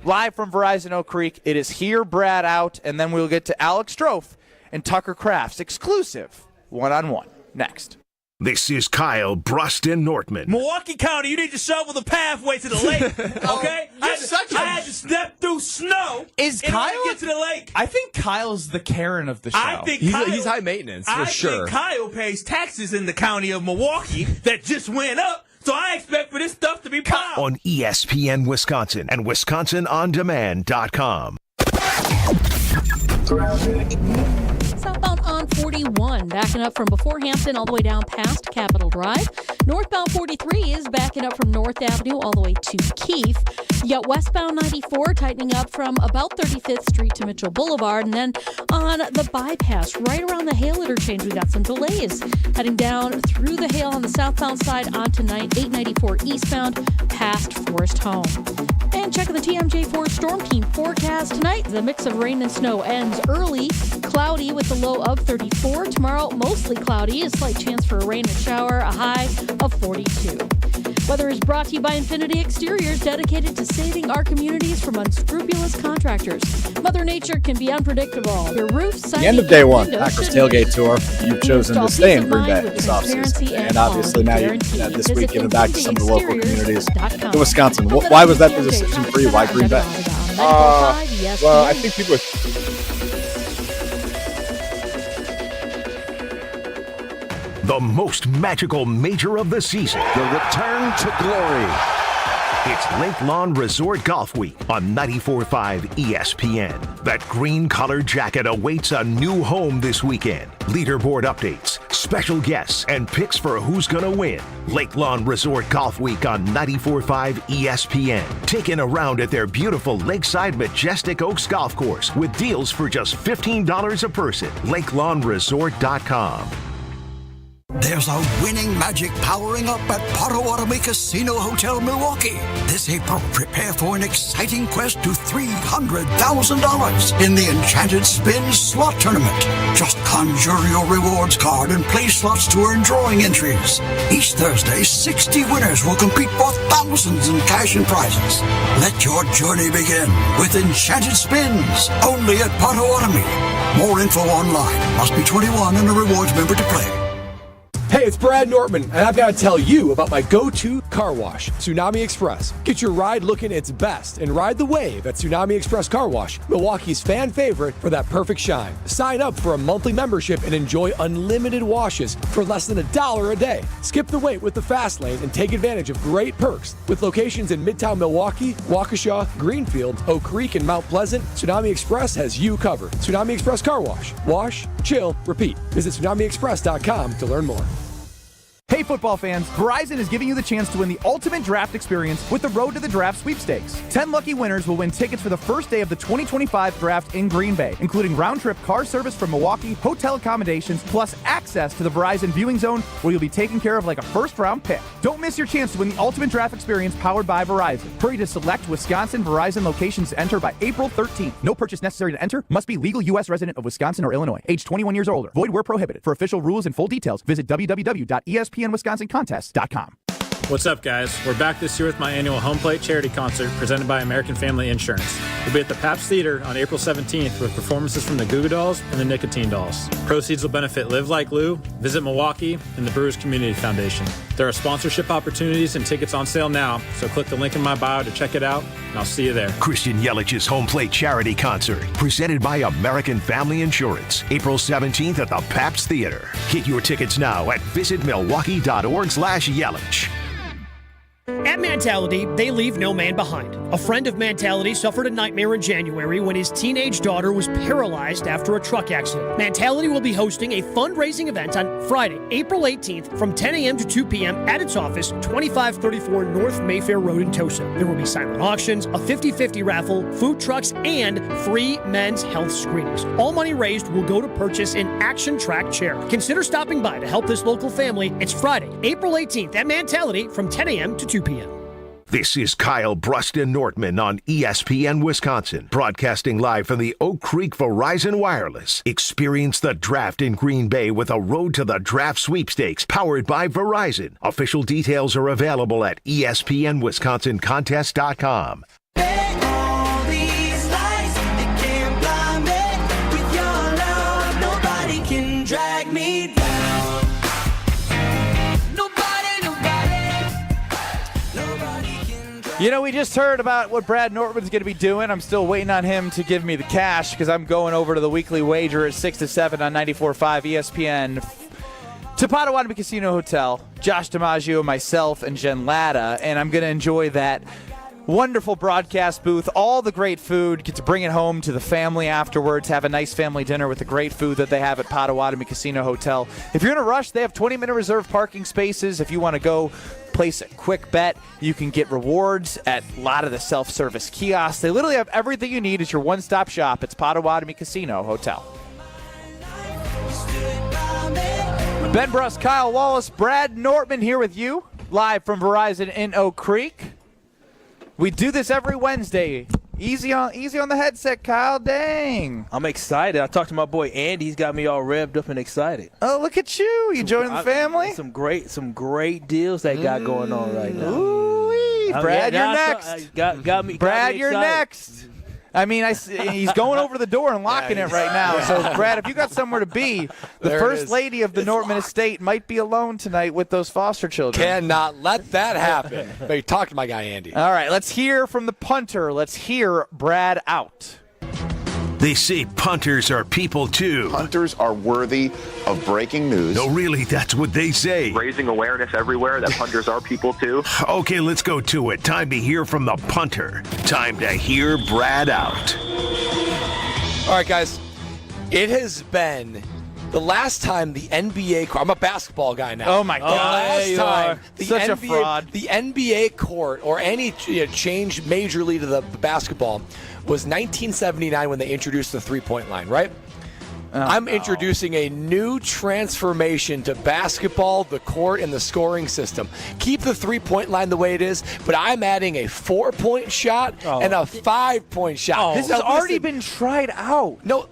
live from Verizon Oak Creek, it is Hear Brad Out, and then we'll get to Alex Strofe and Tucker Kraft's exclusive one-on-one next. This is Kyle Bruston Nortman. Milwaukee County, you need to shovel the pathway to the lake, okay? I had to step through snow in order to get to the lake. I think Kyle's the Karen of the show. I think He's Kyle, high maintenance, for I sure. think Kyle pays taxes in the county of Milwaukee that just went up, so I expect for this stuff to be piled. On ESPN Wisconsin and WisconsinOnDemand.com. Southbound on 41, backing up from before Hampton all the way down past Capitol Drive. Northbound 43 is backing up from North Avenue all the way to Keith. You got westbound 94 tightening up from about 35th Street to Mitchell Boulevard. And then on the bypass, right around the Hale interchange, we got some delays. Heading down through the Hale on the southbound side onto 894 eastbound past Forest Home. And checking the TMJ4 Storm Team forecast tonight. The mix of rain and snow ends early. Cloudy with a low of 34. Tomorrow, mostly cloudy. A slight chance for a rain and shower. A high of 42. Weather is brought to you by Infinity Exteriors, dedicated to saving our communities from unscrupulous contractors. Mother Nature can be unpredictable. Your roof, The end of day one, Packers tailgate tour. You've chosen to stay in Green Bay this offseason. And obviously now you're this week giving back to some of the local communities in Wisconsin. Why was that the decision for you? Why Green Bay? Well, I think people The most magical major of the season. The return to glory. It's Lake Lawn Resort Golf Week on 94.5 ESPN. That green-colored jacket awaits a new home this weekend. Leaderboard updates, special guests, and picks for who's going to win. Lake Lawn Resort Golf Week on 94.5 ESPN. Taking a round at their beautiful Lakeside Majestic Oaks Golf Course with deals for just $15 a person. LakeLawnResort.com. There's a winning magic powering up at Potawatomi Casino Hotel, Milwaukee. This April, prepare for an exciting quest to $300,000 in the Enchanted Spin Slot Tournament. Just conjure your rewards card and play slots to earn drawing entries. Each Thursday, 60 winners will compete for thousands in cash and prizes. Let your journey begin with Enchanted Spins, only at Potawatomi. More info online. Must be 21 and a rewards member to play. Hey, it's Brad Nortman, and I've got to tell you about my go-to car wash, Tsunami Express. Get your ride looking its best and ride the wave at Tsunami Express Car Wash, Milwaukee's fan favorite for that perfect shine. Sign up for a monthly membership and enjoy unlimited washes for less than $1 a day. Skip the wait with the fast lane and take advantage of great perks. With locations in Midtown Milwaukee, Waukesha, Greenfield, Oak Creek, and Mount Pleasant, Tsunami Express has you covered. Tsunami Express Car Wash. Wash, chill, repeat. Visit TsunamiExpress.com to learn more. Hey football fans, Verizon is giving you the chance to win the ultimate draft experience with the Road to the Draft sweepstakes. 10 lucky winners will win tickets for the first day of the 2025 draft in Green Bay, including round-trip car service from Milwaukee, hotel accommodations, plus access to the Verizon viewing zone where you'll be taken care of like a first-round pick. Don't miss your chance to win the ultimate draft experience powered by Verizon. Hurry to select Wisconsin Verizon locations to enter by April 13th. No purchase necessary to enter. Must be legal U.S. resident of Wisconsin or Illinois. Age 21 years or older. Void where prohibited. For official rules and full details, visit www.espnwisconsincontest.com. What's up, guys? We're back this year with my annual Home Plate charity concert presented by American Family Insurance. We'll be at the Pabst Theater on April 17th with performances from the Goo Goo Dolls and the Nicotine Dolls. Proceeds will benefit Live Like Lou, Visit Milwaukee, and the Brewers Community Foundation. There are sponsorship opportunities and tickets on sale now, so click the link in my bio to check it out, and I'll see you there. Christian Yelich's Home Plate charity concert presented by American Family Insurance. April 17th at the Pabst Theater. Get your tickets now at visitmilwaukee.org/Yelich. At Mentality, they leave no man behind. A friend of Mentality suffered a nightmare in January when his teenage daughter was paralyzed after a truck accident. Mentality will be hosting a fundraising event on Friday, April 18th from 10 a.m. to 2 p.m. at its office, 2534 North Mayfair Road in Tosa. There will be silent auctions, a 50-50 raffle, food trucks, and free men's health screenings. All money raised will go to purchase an Action Track chair. Consider stopping by to help this local family. It's Friday, April 18th at Mentality from 10 a.m. to 2 p.m. This is Kyle Bruston Nortman on ESPN Wisconsin, broadcasting live from the Oak Creek Verizon Wireless. Experience the draft in Green Bay with a Road to the Draft sweepstakes powered by Verizon. Official details are available at ESPNWisconsinContest.com. All these lights, they can't blind me. With your love, nobody can drag me down. You know, we just heard about what Brad Nortman's going to be doing. I'm still waiting on him to give me the cash because I'm going over to the weekly wager at 6 to 7 on 94.5 ESPN to Potawatomi Casino Hotel. Josh DiMaggio, myself, and Jen Latta, and I'm going to enjoy that wonderful broadcast booth, all the great food, get to bring it home to the family afterwards, have a nice family dinner with the great food that they have at Potawatomi Casino Hotel. If you're in a rush, they have 20-minute reserved parking spaces. If you want to go place a quick bet, you can get rewards at a lot of the self-service kiosks. They literally have everything you need. It's your one-stop shop. It's Potawatomi Casino Hotel. Ben Bruss, Kyle Wallace, Brad Nortman here with you, live from Verizon in Oak Creek. We do this every Wednesday Easy on the headset, Kyle. Dang. I'm excited. I talked to my boy Andy. He's got me all revved up and excited. Oh, look at you. You joining the family? Some great deals they got going on right now. Ooh-wee. Brad, you're next. Got me. Brad, me you're excited. next. I mean, he's going over the door and locking it right now. So, Brad, if you got somewhere to be, the first lady of the Nortman estate might be alone tonight with those foster children. Cannot let that happen. But talk to my guy, Andy. All right, let's hear from the punter. Let's hear Brad out. They say punters are people, too. Punters are worthy of breaking news. No, really, that's what they say. Raising awareness everywhere that punters are people, too. Okay, let's go to it. Time to hear from the punter. Time to hear Brad out. All right, guys. It has been the last time the NBA court, I'm a basketball guy now. Oh, my God. The last time the Such NBA, a fraud. The NBA court or any change majorly to the basketball was 1979 when they introduced the three-point line, right? I'm introducing a new transformation to basketball, the court, and the scoring system. Keep the three-point line the way it is, but I'm adding a 4-point shot and a 5-point shot. This has already been tried out. No,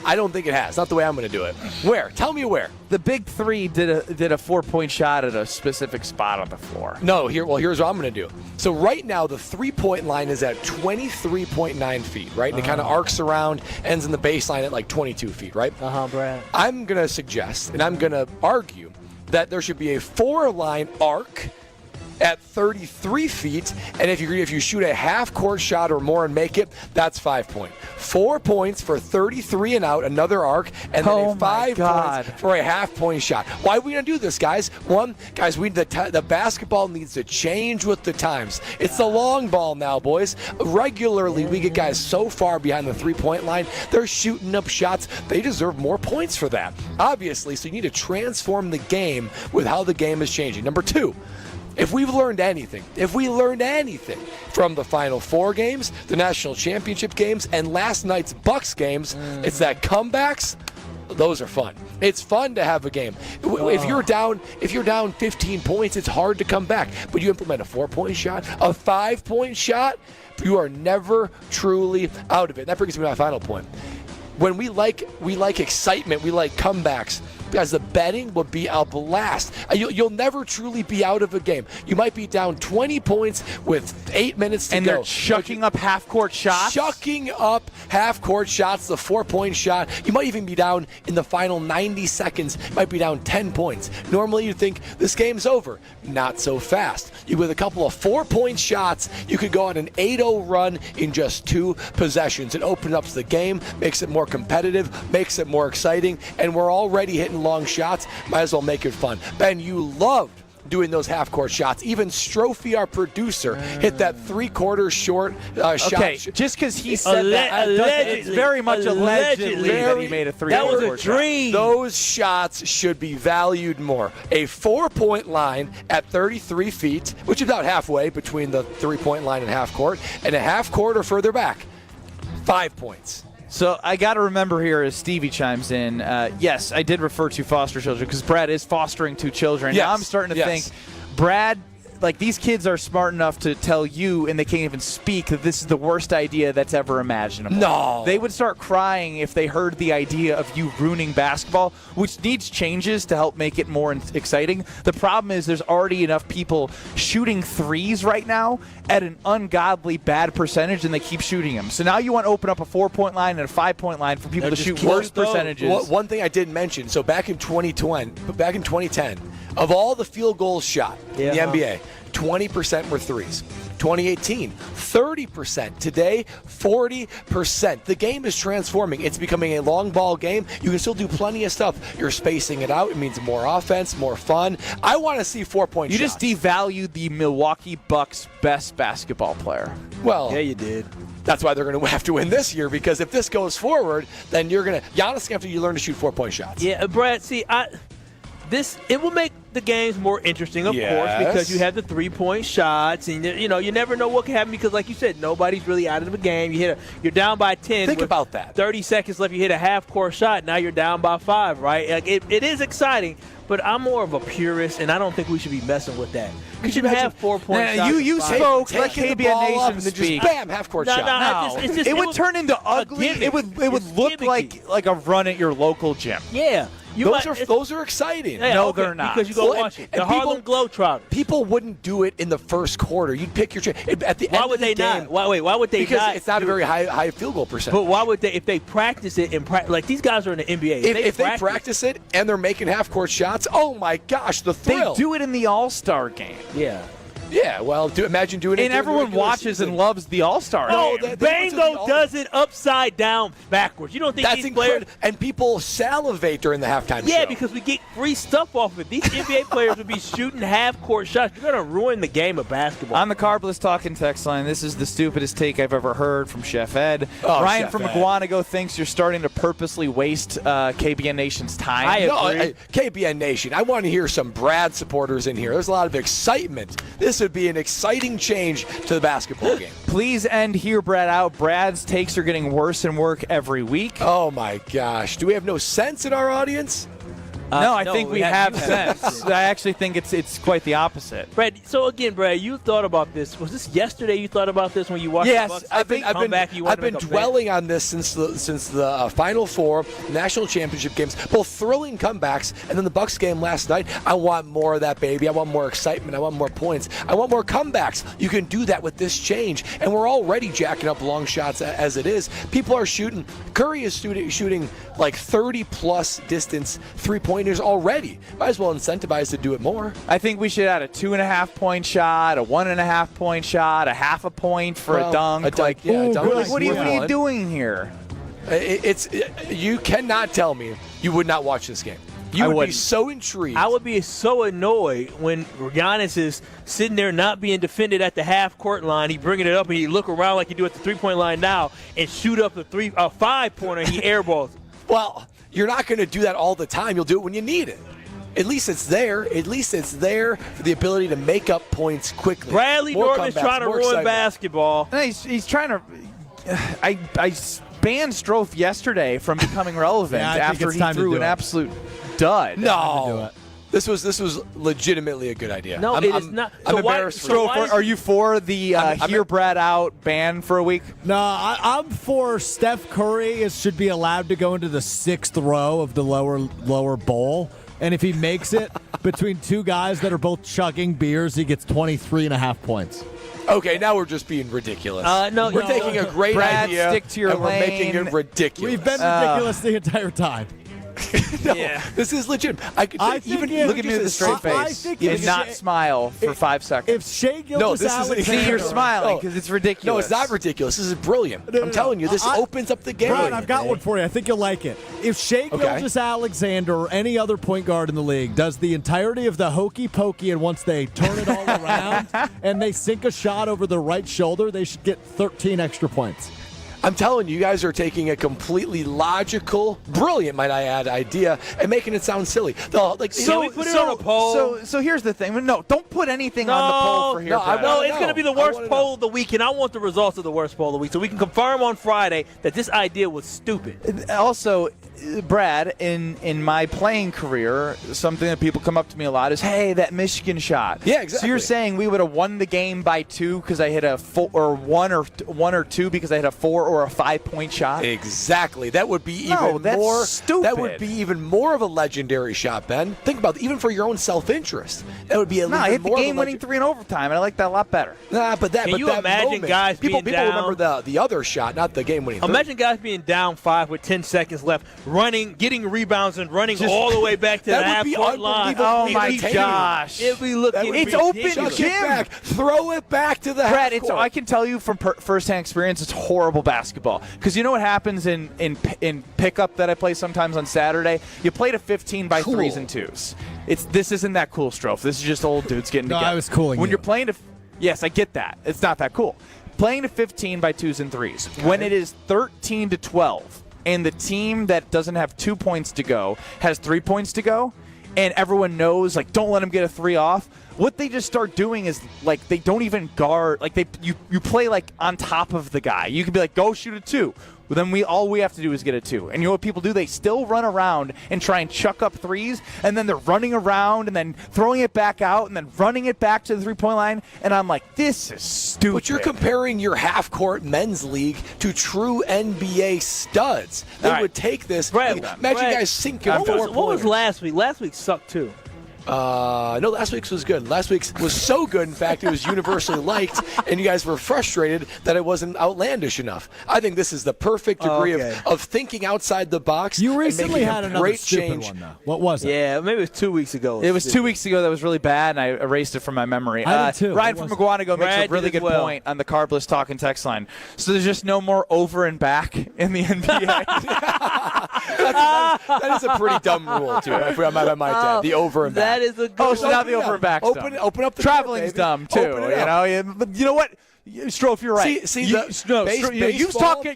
I don't think it has. Not the way I'm going to do it. Where? Tell me where. The Big Three did a 4-point shot at a specific spot on the floor. No, here's what I'm going to do. So right now, the three-point line is at 23.9 feet, right? And it kind of arcs around, ends in the baseline at like 22 feet, right? Brad. I'm going to suggest, and I'm going to argue, that there should be a 4-line arc at 33 feet, and if you shoot a half-court shot or more and make it, that's 5 points. 4 points for 33 and out, another arc, and then a 5 points for a half-point shot. Why are we going to do this, guys? One, guys, the basketball needs to change with the times. It's the long ball now, boys. Regularly, we get guys so far behind the three-point line, they're shooting up shots. They deserve more points for that, obviously, so you need to transform the game with how the game is changing. Number 2, if we learned anything from the Final Four games, the National Championship games, and last night's Bucks games, it's that comebacks, those are fun. It's fun to have a game. If you're down 15 points, it's hard to come back. But you implement a 4-point shot, a 5-point shot, you are never truly out of it. That brings me to my final point. When we like excitement, we like comebacks. Guys, the betting would be a blast. You'll never truly be out of a game. You might be down 20 points with 8 minutes to go. And they're chucking up half-court shots? Chucking up half-court shots, the 4-point shot. You might even be down in the final 90 seconds. You might be down 10 points. Normally you'd think this game's over. Not so fast. With a couple of 4-point shots, you could go on an 8-0 run in just 2 possessions. It opens up the game, makes it more competitive, makes it more exciting, and we're already hitting long shots. Might as well make it fun. Ben, you loved doing those half-court shots. Even Strophy, our producer, hit that 3/4 short shot. Okay, just because he said that, it's very much allegedly that he made a 3/4 That was a shot. dream. Those shots should be valued more. A 4-point line at 33 feet, which is about halfway between the 3-point line and half-court, and a half-court or further back, 5 points. So I got to remember here as Stevie chimes in, yes, I did refer to foster children because Brad is fostering 2 children. Yes. Now I'm starting to think, Brad, like these kids are smart enough to tell you, and they can't even speak, that this is the worst idea that's ever imaginable. No. They would start crying if they heard the idea of you ruining basketball, which needs changes to help make it more exciting. The problem is there's already enough people shooting threes right now at an ungodly bad percentage, and they keep shooting them. So now you want to open up a 4-point line and a 5-point line for people to shoot worse percentages. One thing I didn't mention, so back in 2010, of all the field goals shot in the NBA, 20% were threes. 2018, 30%. Today, 40%. The game is transforming. It's becoming a long ball game. You can still do plenty of stuff. You're spacing it out. It means more offense, more fun. I want to see 4-point shots. You just devalued the Milwaukee Bucks' best basketball player. Well, yeah, you did. That's why they're going to have to win this year, because if this goes forward, then you're going to – Giannis, after you learn to shoot 4-point shots. Yeah, Brad, see, it will make – the games more interesting, of Yes. course, because you have the 3-point shots, and you never know what can happen because, like you said, nobody's really out of the game. You're down by 10. Think with about that. 30 seconds left. You hit a half-court shot. Now you're down by 5. Right? Like it is exciting, but I'm more of a purist, and I don't think we should be messing with that. You should have 4-point shots. You spoke like Taking the KBN ball up Nation and then speak. just bam, half-court shot. It would turn into ugly. It would look gimmicky. like a run at your local gym. Yeah. Those are exciting. Yeah, No, okay, they're not. Because you go watch it. The Harlem Globetrotters. People wouldn't do it in the first quarter. You'd pick your at the Why end would of the they game, not? Why would they because not? it's not a do very it? high field goal percentage. But why would they, if they practice it like these guys are in the NBA? If they practice it and they're making half-court shots, oh my gosh, the thrill. They do it in the All-Star game. Yeah. Yeah, well, imagine doing it. And everyone watches and loves the All-Star No, game. Bango does it upside down backwards. You don't think That's these incredible. players? And people salivate during the halftime Yeah, show. because we get free stuff off of it. These NBA players would be shooting half-court shots. You're going to ruin the game of basketball. On the Carbless Talking text line, this is the stupidest take I've ever heard from Chef Ed. Oh, Ryan Chef from Ed. Iguanago thinks you're starting to purposely waste KBN Nation's time. KBN Nation, I want to hear some Brad supporters in here. There's a lot of excitement. This would be an exciting change to the basketball game. Please end here, Brad out. Brad's takes are getting worse and worse every week. Oh, my gosh. Do we have no sense in our audience? No, I think we have sense. I actually think it's quite the opposite. Brad, so again, Brad, you thought about this. Was this yesterday you thought about this when you watched the Bucks? I've been dwelling on this since the Final Four, national championship games, both thrilling comebacks, and then the Bucks game last night. I want more of that, baby. I want more excitement. I want more points. I want more comebacks. You can do that with this change, and we're already jacking up long shots as it is. People are shooting. Curry is shooting like 30-plus distance three-pointers already. Might as well incentivize to do it more. I think we should add a 2.5-point shot, a 1.5-point shot, a half a point for a dunk. A dunk What are you doing here? You cannot tell me you would not watch this game. You would be so intrigued. I would be so annoyed when Giannis is sitting there not being defended at the half-court line. He bringing it up and he look around like he do at the three-point line now and shoot up a 5-pointer and he airballs. Well, you're not going to do that all the time. You'll do it when you need it. At least it's there. At least it's there for the ability to make up points quickly. Bradley Norton's trying to ruin basketball. No, he's trying to. I banned Strofe yesterday from becoming relevant after he threw an absolute dud. No. This was legitimately a good idea. No, it is not. I'm So embarrassed for Strofe, are you for the hear Brad out ban for a week? No, I'm for Steph Curry should be allowed to go into the 6th row of the lower bowl. And if he makes it between two guys that are both chugging beers, he gets 23.5 points. Okay, now we're just being ridiculous. We're taking a great Brad, idea stick to your and we're making lane. it ridiculous. We've been ridiculous the entire time. No, this is legit. Look at me with a straight face. You did not smile for 5 seconds. If Shea Gilgeous-Alexander... See, you're smiling because it's ridiculous. No, it's not ridiculous. This is brilliant. I'm telling you, this opens up the game. Brad, I've got one for you. I think you'll like it. If Shea Gilgeous-Alexander or any other point guard in the league does the entirety of the hokey pokey, and once they turn it all around and they sink a shot over the right shoulder, they should get 13 extra points. I'm telling you, you guys are taking a completely logical, brilliant, might I add, idea and making it sound silly. Can we put it on a poll? So here's the thing. No, don't put anything on the poll for here. No, it's going to be the worst poll of the week, and I want the results of the worst poll of the week so we can confirm on Friday that this idea was stupid. Also, Brad, in my playing career, something that people come up to me a lot is, hey, that Michigan shot. Yeah, exactly. So you're saying we would have won the game by 2 because I hit a 4, or 1 or 2 because I hit a 4 or a 5-point shot? Exactly. That would be even that's more stupid. That would be even more of a legendary shot, Ben. Think about it, even for your own self-interest. That would be I hit the game-winning 3 in overtime, and I like that a lot better. Nah, but that. Can you that imagine moment, guys people being down? remember the other shot, not the game-winning. Imagine guys being down 5 with 10 seconds left, running, getting rebounds, and running all the way back to the that would be half-court line. Oh my entertaining. gosh! It'd be looking. It's open ridiculous. gym. Throw it back to the Brad, half court. I can tell you from firsthand experience, it's horrible basketball. Because you know what happens in pickup that I play sometimes on Saturday? You play to 15 by 3s and 2s. This isn't that cool, Strofe. This is just old dudes getting together. I was cooling when you. You're playing to. Yes, I get that. It's not that cool. Playing to 15 by 2s and 3s. When it is 13 to 12, and the team that doesn't have 2 points to go has 3 points to go, and everyone knows, like, don't let him get a 3 off. What they just start doing is, like, they don't even guard. Like, you play, like, on top of the guy. You can be like, go shoot a 2. Well, then all we have to do is get a 2. And you know what people do? They still run around and try and chuck up 3s, and then they're running around and then throwing it back out and then running it back to the 3-point line. And I'm like, this is stupid. But you're comparing your half-court men's league to true NBA studs. They would take this. Imagine guys sinking 4 pointers. What was last week? Last week sucked too. No, last week's was good. Last week's was so good, in fact, it was universally liked, and you guys were frustrated that it wasn't outlandish enough. I think this is the perfect degree of thinking outside the box. You recently had another great stupid change. one, though. What was it? Yeah, maybe it was 2 weeks ago. It was 2 weeks ago that was really bad, and I erased it from my memory. I did too. Ryan from Maguanago makes a really good well. point on the Carbless Talking text line. So there's just no more over and back in the NBA. That is a pretty dumb rule, too. If I might add, the over and back. That is a good So now the over and back's dumb. Open up the traveling's door, dumb too. But you know what? Strofe, you're right.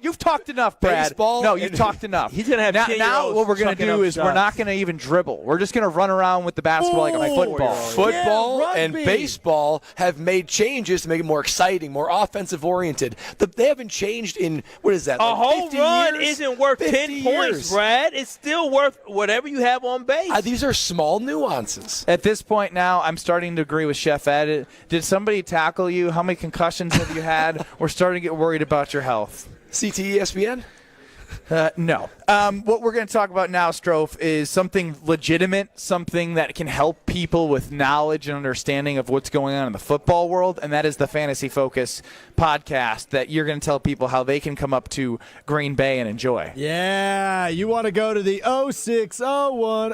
You've talked enough, Brad. Baseball no, you've talked enough. He's gonna have now what we're gonna do is we're not gonna even dribble. We're just gonna run around with the basketball like a football. Football and baseball have made changes to make it more exciting, more offensive oriented. They haven't changed in what is that? A like home 50 run years? isn't worth 10 50 points, years. Brad. It's still worth whatever you have on base. These are small nuances. At this point now, I'm starting to agree with Chef Ed. Did somebody tackle you? How many concussions have you had? We're starting to get worried about your health. CT ESPN? No. What we're going to talk about now, Strofe, is something legitimate, something that can help people with knowledge and understanding of what's going on in the football world, and that is the Fantasy Focus podcast that you're going to tell people how they can come up to Green Bay and enjoy. Yeah, you want to go to the 06010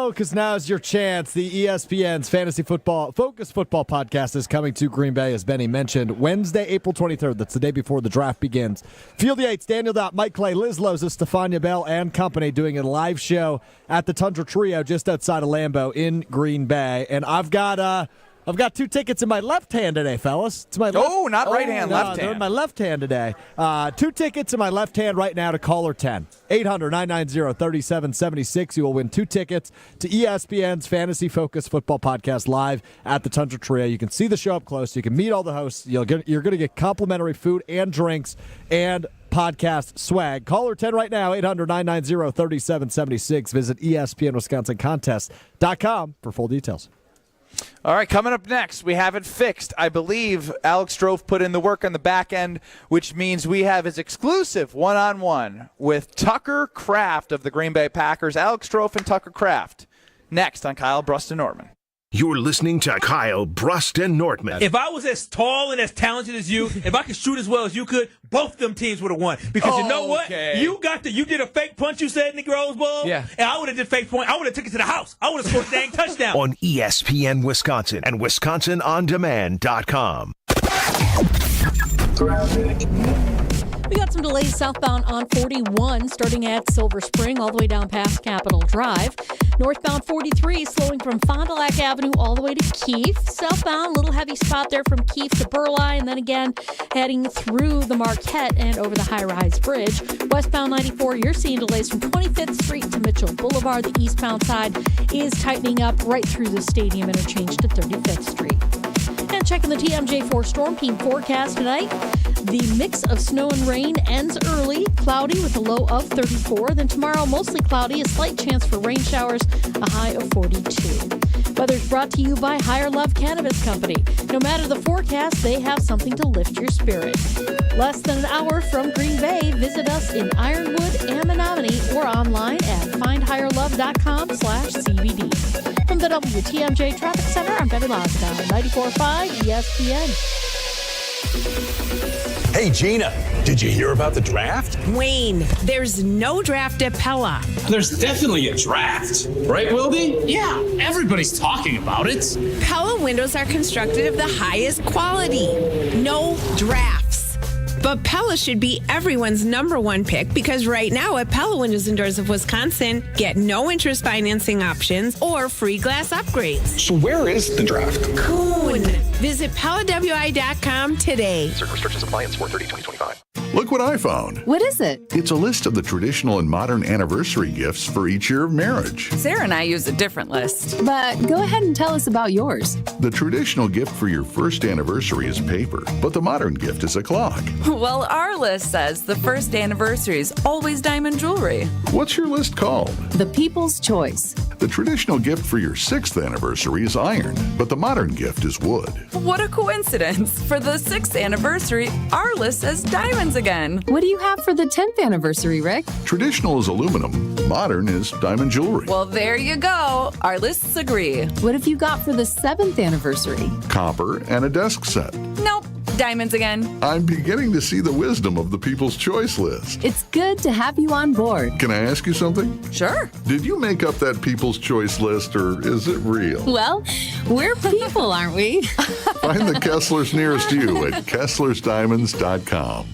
because now's your chance. The ESPN's Fantasy Focus Football podcast is coming to Green Bay, as Benny mentioned, Wednesday, April 23rd. That's the day before the draft begins. Field Yates, Daniel Dott, Mike Clay, Liz Loza, Stefania Bell, and company doing a live show at the Tundra Trio just outside of Lambeau in Green Bay. And I've got 2 tickets in my left hand today, fellas. It's my left right hand, left hand. They're in my left hand today. 2 tickets in my left hand right now to caller 10. 800-990-3776. You will win 2 tickets to ESPN's Fantasy Focus Football Podcast live at the Tundra Trio. You can see the show up close. You can meet all the hosts. You're going to get complimentary food and drinks and podcast swag. Caller 10 right now, 800-990-3776. Visit ESPNWisconsinContest.com for full details. All right, coming up next, we have it fixed. I believe Alex Strofe put in the work on the back end, which means we have his exclusive one-on-one with Tucker Kraft of the Green Bay Packers. Alex Strofe and Tucker Kraft next on Kyle Brust and Norman. You're listening to Kyle Brust and Nortman. If I was as tall and as talented as you, if I could shoot as well as you could, both them teams would have won. Because you know what? You did a fake punch, you said, in the Rose Bowl. Yeah. And I would have did fake point. I would have took it to the house. I would have scored a dang touchdown. On ESPN Wisconsin and WisconsinOnDemand.com. We got some delays southbound on 41 starting at Silver Spring all the way down past Capitol Drive. Northbound 43 slowing from Fond du Lac Avenue all the way to Keefe. Southbound, little heavy spot there from Keefe to Burleigh, and then again heading through the Marquette and over the high-rise bridge. Westbound 94, you're seeing delays from 25th Street to Mitchell Boulevard. The eastbound side is tightening up right through the stadium interchange to 35th Street. And checking the TMJ4 Storm Team forecast tonight. The mix of snow and rain ends early, cloudy with a low of 34. Then tomorrow, mostly cloudy, a slight chance for rain showers, a high of 42. Weather's brought to you by Higher Love Cannabis Company. No matter the forecast, they have something to lift your spirit. Less than an hour from Green Bay, visit us in Ironwood and Menominee or online at findhigherlove.com/CBD. From the WTMJ Traffic Center, I'm Debbie Lonsdown, 94.5 ESPN. Hey, Gina, did you hear about the draft? Wayne, there's no draft at Pella. There's definitely a draft. Right, Wildy? Yeah, everybody's talking about it. Pella windows are constructed of the highest quality. No drafts. But Pella should be everyone's #1 pick because right now at Pella Windows and Doors of Wisconsin, get no interest financing options or free glass upgrades. So where is the draft? Coon. Visit PellaWI.com today. Certain restrictions apply in 4/30/2025. Look what I found. What is it? It's a list of the traditional and modern anniversary gifts for each year of marriage. Sarah and I use a different list. But go ahead and tell us about yours. The traditional gift for your first anniversary is paper, but the modern gift is a clock. Well, our list says the first anniversary is always diamond jewelry. What's your list called? The People's Choice. The traditional gift for your 6th anniversary is iron, but the modern gift is wood. What a coincidence. For the 6th anniversary, our list says diamonds again. What do you have for the 10th anniversary, Rick? Traditional is aluminum, modern is diamond jewelry. Well, there you go. Our lists agree. What have you got for the 7th anniversary? Copper and a desk set. Nope. Diamonds again. I'm beginning to see the wisdom of the People's Choice list. It's good to have you on board. Can I ask you something? Sure. Did you make up that People's Choice list, or is it real? Well, we're people, aren't we? Find the Kesslers nearest you at KesslersDiamonds.com.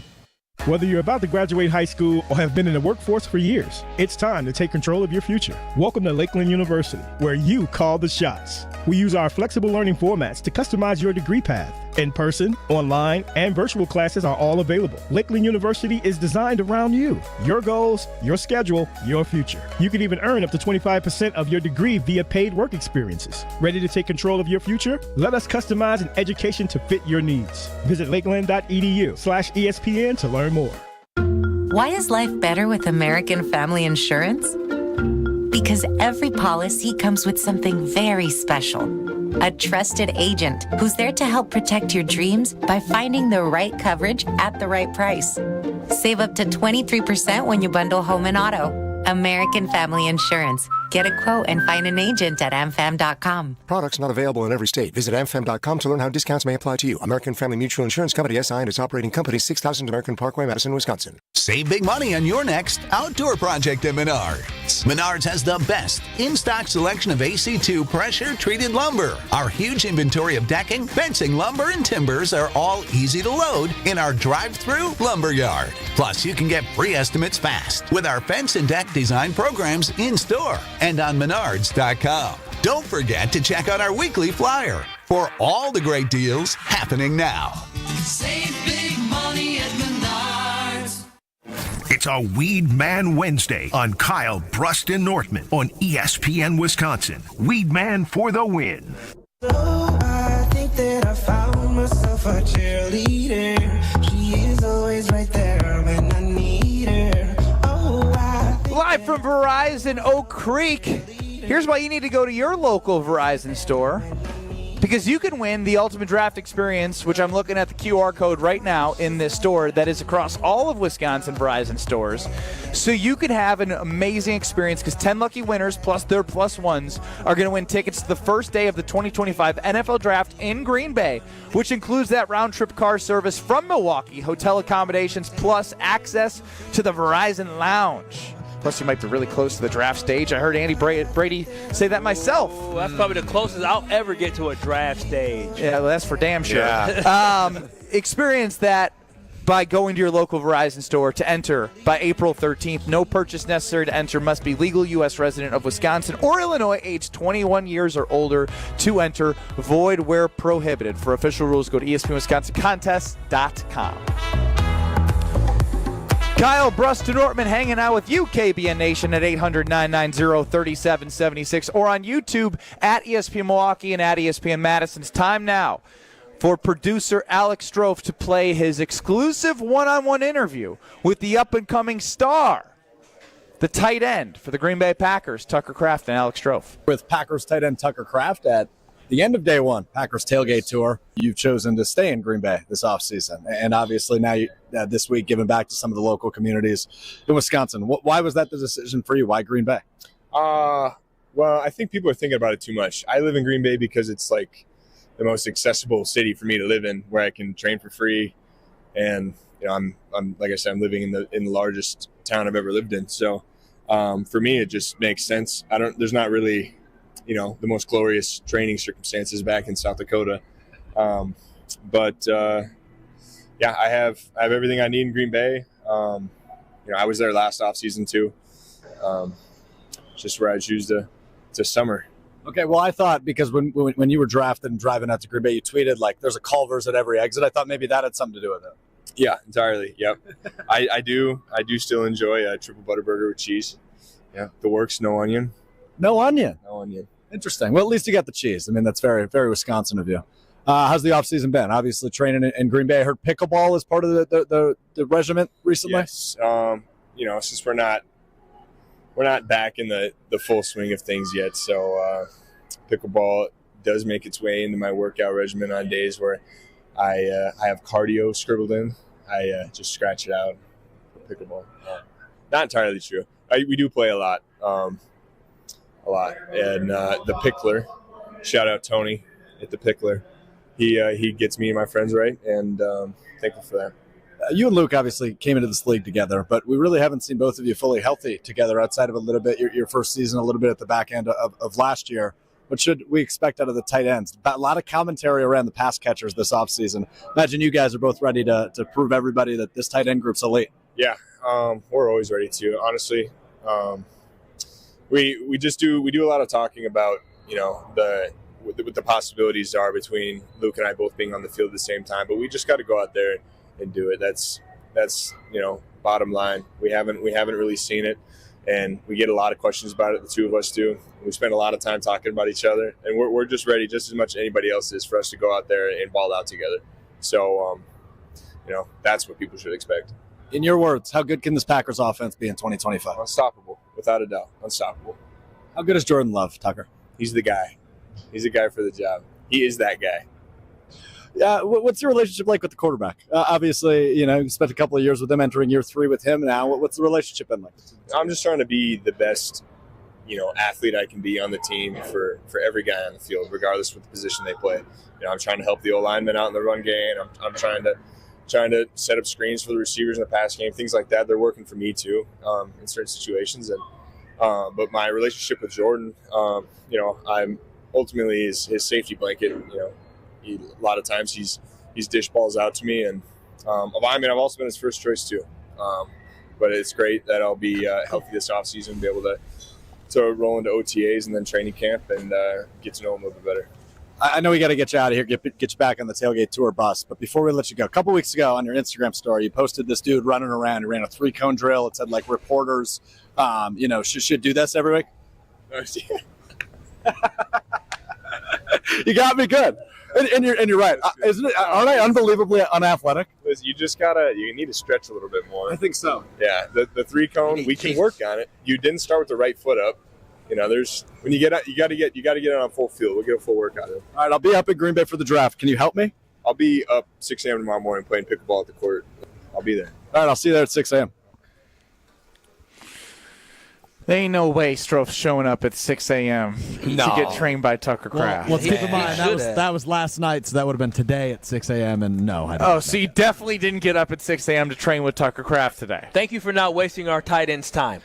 Whether you're about to graduate high school or have been in the workforce for years, it's time to take control of your future. Welcome to Lakeland University, where you call the shots. We use our flexible learning formats to customize your degree path. In-person, online, and virtual classes are all available. Lakeland University is designed around you, your goals, your schedule, your future. You can even earn up to 25% of your degree via paid work experiences. Ready to take control of your future? Let us customize an education to fit your needs. Visit lakeland.edu/ESPN to learn more. Why is life better with American Family Insurance? Because every policy comes with something very special. A trusted agent who's there to help protect your dreams by finding the right coverage at the right price. Save up to 23% when you bundle home and auto. American Family Insurance. Get a quote and find an agent at amfam.com. Products not available in every state. Visit amfam.com to learn how discounts may apply to you. American Family Mutual Insurance Company, SI, and its operating company, 6000 American Parkway, Madison, Wisconsin. Save big money on your next outdoor project at Menards. Menards has the best in-stock selection of AC2 pressure-treated lumber. Our huge inventory of decking, fencing, lumber, and timbers are all easy to load in our drive-through lumber yard. Plus, you can get free estimates fast with our fence and deck design programs in-store and on Menards.com. Don't forget to check out our weekly flyer for all the great deals happening now. Save big money at Menards. It's a Weed Man Wednesday on Kyle Bruston Northman on ESPN Wisconsin. Weed Man for the win. I think that I found myself a cheerleader. She is always right there when I need her. Live from Verizon Oak Creek. Here's why you need to go to your local Verizon store. Because you can win the ultimate draft experience, which I'm looking at the QR code right now in this store that is across all of Wisconsin Verizon stores. So you can have an amazing experience because 10 lucky winners plus their plus ones are going to win tickets to the first day of the 2025 NFL Draft in Green Bay, which includes that round-trip car service from Milwaukee, hotel accommodations, plus access to the Verizon Lounge. Plus, you might be really close to the draft stage. I heard Andy Brady say that myself. Ooh, that's probably the closest I'll ever get to a draft stage. Yeah, well, that's for damn sure. Yeah. Experience that by going to your local Verizon store to enter by April 13th. No purchase necessary to enter. Must be legal U.S. resident of Wisconsin or Illinois, age 21 years or older to enter. Void where prohibited. For official rules, go to ESPNWisconsinContest.com. Kyle Bruston Nortman hanging out with you, KBN Nation, at 800-990-3776 or on YouTube at ESPN Milwaukee and at ESPN Madison. It's time now for producer Alex Strofe to play his exclusive one-on-one interview with the up-and-coming star, the tight end for the Green Bay Packers, Tucker Kraft and Alex Strofe. With Packers tight end Tucker Kraft at the end of day one, Packers tailgate tour, you've chosen to stay in Green Bay this offseason. And obviously now this week giving back to some of the local communities in Wisconsin. Why was that the decision for you? Why Green Bay? Well, I think people are thinking about it too much. I live in Green Bay because it's like the most accessible city for me to live in, where I can train for free. And, you know, I'm like I said, I'm living in the largest town I've ever lived in. So for me, it just makes sense. There's not really, you know, the most glorious training circumstances back in South Dakota. But I have everything I need in Green Bay. You know, I was there last off season too. Just where I choose to summer. Okay, well, I thought because when you were drafted and driving out to Green Bay, you tweeted like there's a Culver's at every exit. I thought maybe that had something to do with it. Yeah, entirely. Yep. I do still enjoy a triple butter burger with cheese. Yeah. The works, no onion. No onion. No onion. Interesting. Well, at least you got the cheese. I mean, that's very, very Wisconsin of you. How's the offseason been? Obviously training in Green Bay. I heard pickleball is part of the regiment recently. Yes. Since we're not back in the full swing of things yet, so pickleball does make its way into my workout regimen on days where I have cardio scribbled in. I just scratch it out for pickleball. Not entirely true. We do play a lot. And the Pickler, shout out Tony at the Pickler. He gets me and my friends right, and thankful for that. You and Luke obviously came into this league together, but we really haven't seen both of you fully healthy together outside of a little bit your first season, a little bit at the back end of last year. What should we expect out of the tight ends? A lot of commentary around the pass catchers this offseason. Imagine you guys are both ready to prove everybody that this tight end group's elite. Yeah, we're always ready to. Honestly, we do a lot of talking about what the possibilities are between Luke and I both being on the field at the same time. But we just got to go out there and do it. That's bottom line. We haven't really seen it. And we get a lot of questions about it. The two of us do. We spend a lot of time talking about each other, and we're just ready, just as much as anybody else is, for us to go out there and ball out together. So, that's what people should expect. In your words, how good can this Packers offense be in 2025? Unstoppable, without a doubt. Unstoppable. How good is Jordan Love, Tucker? He's the guy. He's the guy for the job. He is that guy. What's your relationship like with the quarterback? Obviously, you spent a couple of years with him, entering year 3 with him now. What's the relationship been like? I'm just trying to be the best, athlete I can be on the team for every guy on the field, regardless of the position they play. I'm trying to help the O-linemen out in the run game. I'm trying to set up screens for the receivers in the pass game, things like that. They're working for me too in certain situations. And but my relationship with Jordan, I'm ultimately his safety blanket. A lot of times he's dish balls out to me, and I've also been his first choice too. But it's great that I'll be healthy this offseason, be able to roll into OTAs and then training camp and get to know him a little bit better. I know we got to get you out of here, get you back on the tailgate tour bus. But before we let you go, a couple weeks ago on your Instagram story, you posted this dude running around. He ran a 3-cone drill. It said reporters, should do this every week. You got me good. And you're right. Isn't it? Aren't I unbelievably unathletic? You just you need to stretch a little bit more. I think so. Yeah, the 3-cone, we can work on it. You didn't start with the right foot up. There's when you get out, you got to get it on full field. We'll get a full workout in. All right, I'll be up in Green Bay for the draft. Can you help me? I'll be up 6 a.m. tomorrow morning playing pickleball at the court. I'll be there. All right, I'll see you there at 6 a.m. There ain't no way Stroph's showing up at 6 a.m. to get trained by Tucker Kraft. Well, let's keep in mind, that was last night, so that would have been today at 6 a.m. And no, I don't. Oh, so you definitely didn't get up at 6 a.m. to train with Tucker Kraft today. Thank you for not wasting our tight end's time.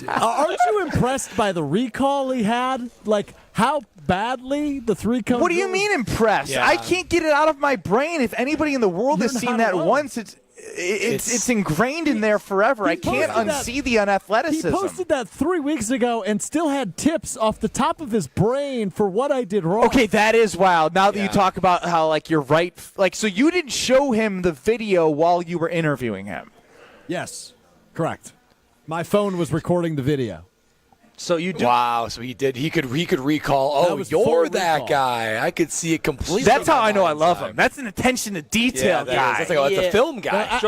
Aren't you impressed by the recall he had? Like, how badly the 3-cone? What do you mean impressed? Yeah. I can't get it out of my brain. If anybody in the world has seen that once, it's ingrained in there forever. I can't unsee the unathleticism. He posted that 3 weeks ago and still had tips off the top of his brain for what I did wrong. Okay, that is wild. Now that you talk about how you're right, so you didn't show him the video while you were interviewing him. Yes, correct. My phone was recording the video. So you do. Wow. So he did. He could recall. Oh, you're that guy. I could see it completely. That's how I know I love him. That's an attention to detail guy. That's a film guy.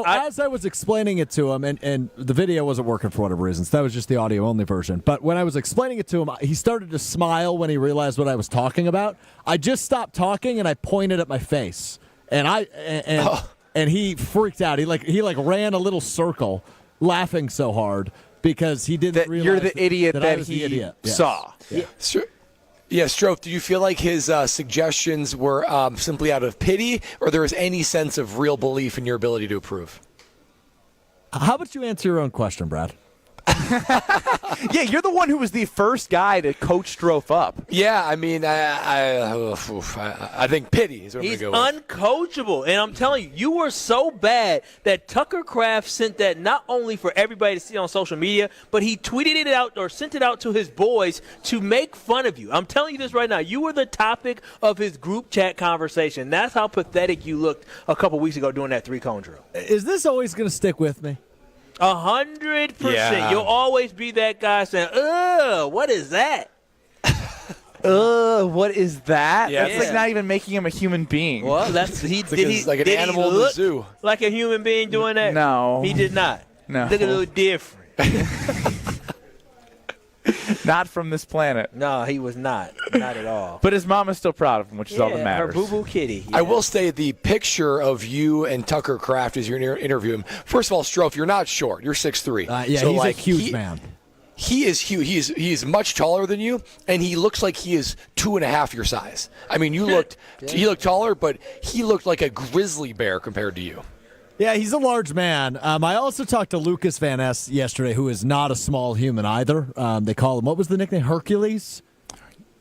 As I was explaining it to him, and the video wasn't working for whatever reasons. That was just the audio only version. But when I was explaining it to him, he started to smile when he realized what I was talking about. I just stopped talking and I pointed at my face, and he freaked out. He ran a little circle, laughing so hard. Because he didn't realize you're the idiot that he saw. Yeah. Strofe, do you feel like his suggestions were simply out of pity, or there was any sense of real belief in your ability to approve? How about you answer your own question, Brad? Yeah, you're the one who was the first guy to coach Strofe up. Yeah, I mean, I think pity is what He's I'm going to go with. uncoachable. And I'm telling you, you were so bad that Tucker Kraft sent that not only for everybody to see on social media, but he tweeted it out or sent it out to his boys to make fun of you. I'm telling you this right now. You were the topic of his group chat conversation. That's how pathetic you looked a couple weeks ago doing that 3-cone drill. Is this always going to stick with me? 100%. Yeah. You'll always be that guy saying, ugh, what is that? What is that? Yeah, That's like not even making him a human being. Well, that's like an animal in the zoo. Like a human being doing that? No. He did not. No. Look a little different. Not from this planet. No, he was not. Not at all. But his mom is still proud of him, which is all that matters. Her boo-boo kitty. Yeah. I will say the picture of you and Tucker Kraft as you're interviewing him. First of all, Strofe, you're not short. You're 6'3". Yeah, so he's a huge man. He is huge. He is much taller than you, and he looks like he is 2.5 your size. I mean, he looked taller, but he looked like a grizzly bear compared to you. Yeah, he's a large man. I also talked to Lucas Van Ness yesterday, who is not a small human either. They call him, what was the nickname, Hercules?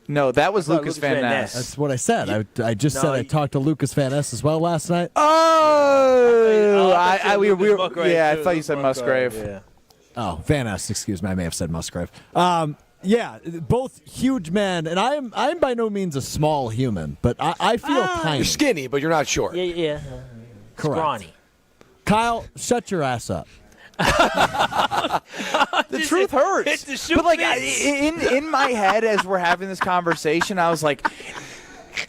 No, that was Lucas Van Ness. That's what I said. I just said I talked to Lucas Van Ness as well last night. Oh! I thought you said Musgrave. Yeah. Oh, Van Ness, excuse me. I may have said Musgrave. Yeah, both huge men, and I'm by no means a small human, but I feel tiny. You're skinny, but you're not short. Yeah. Correct. Scrawny. Kyle, shut your ass up. The truth hurts. But like in my head, as we're having this conversation, I was like,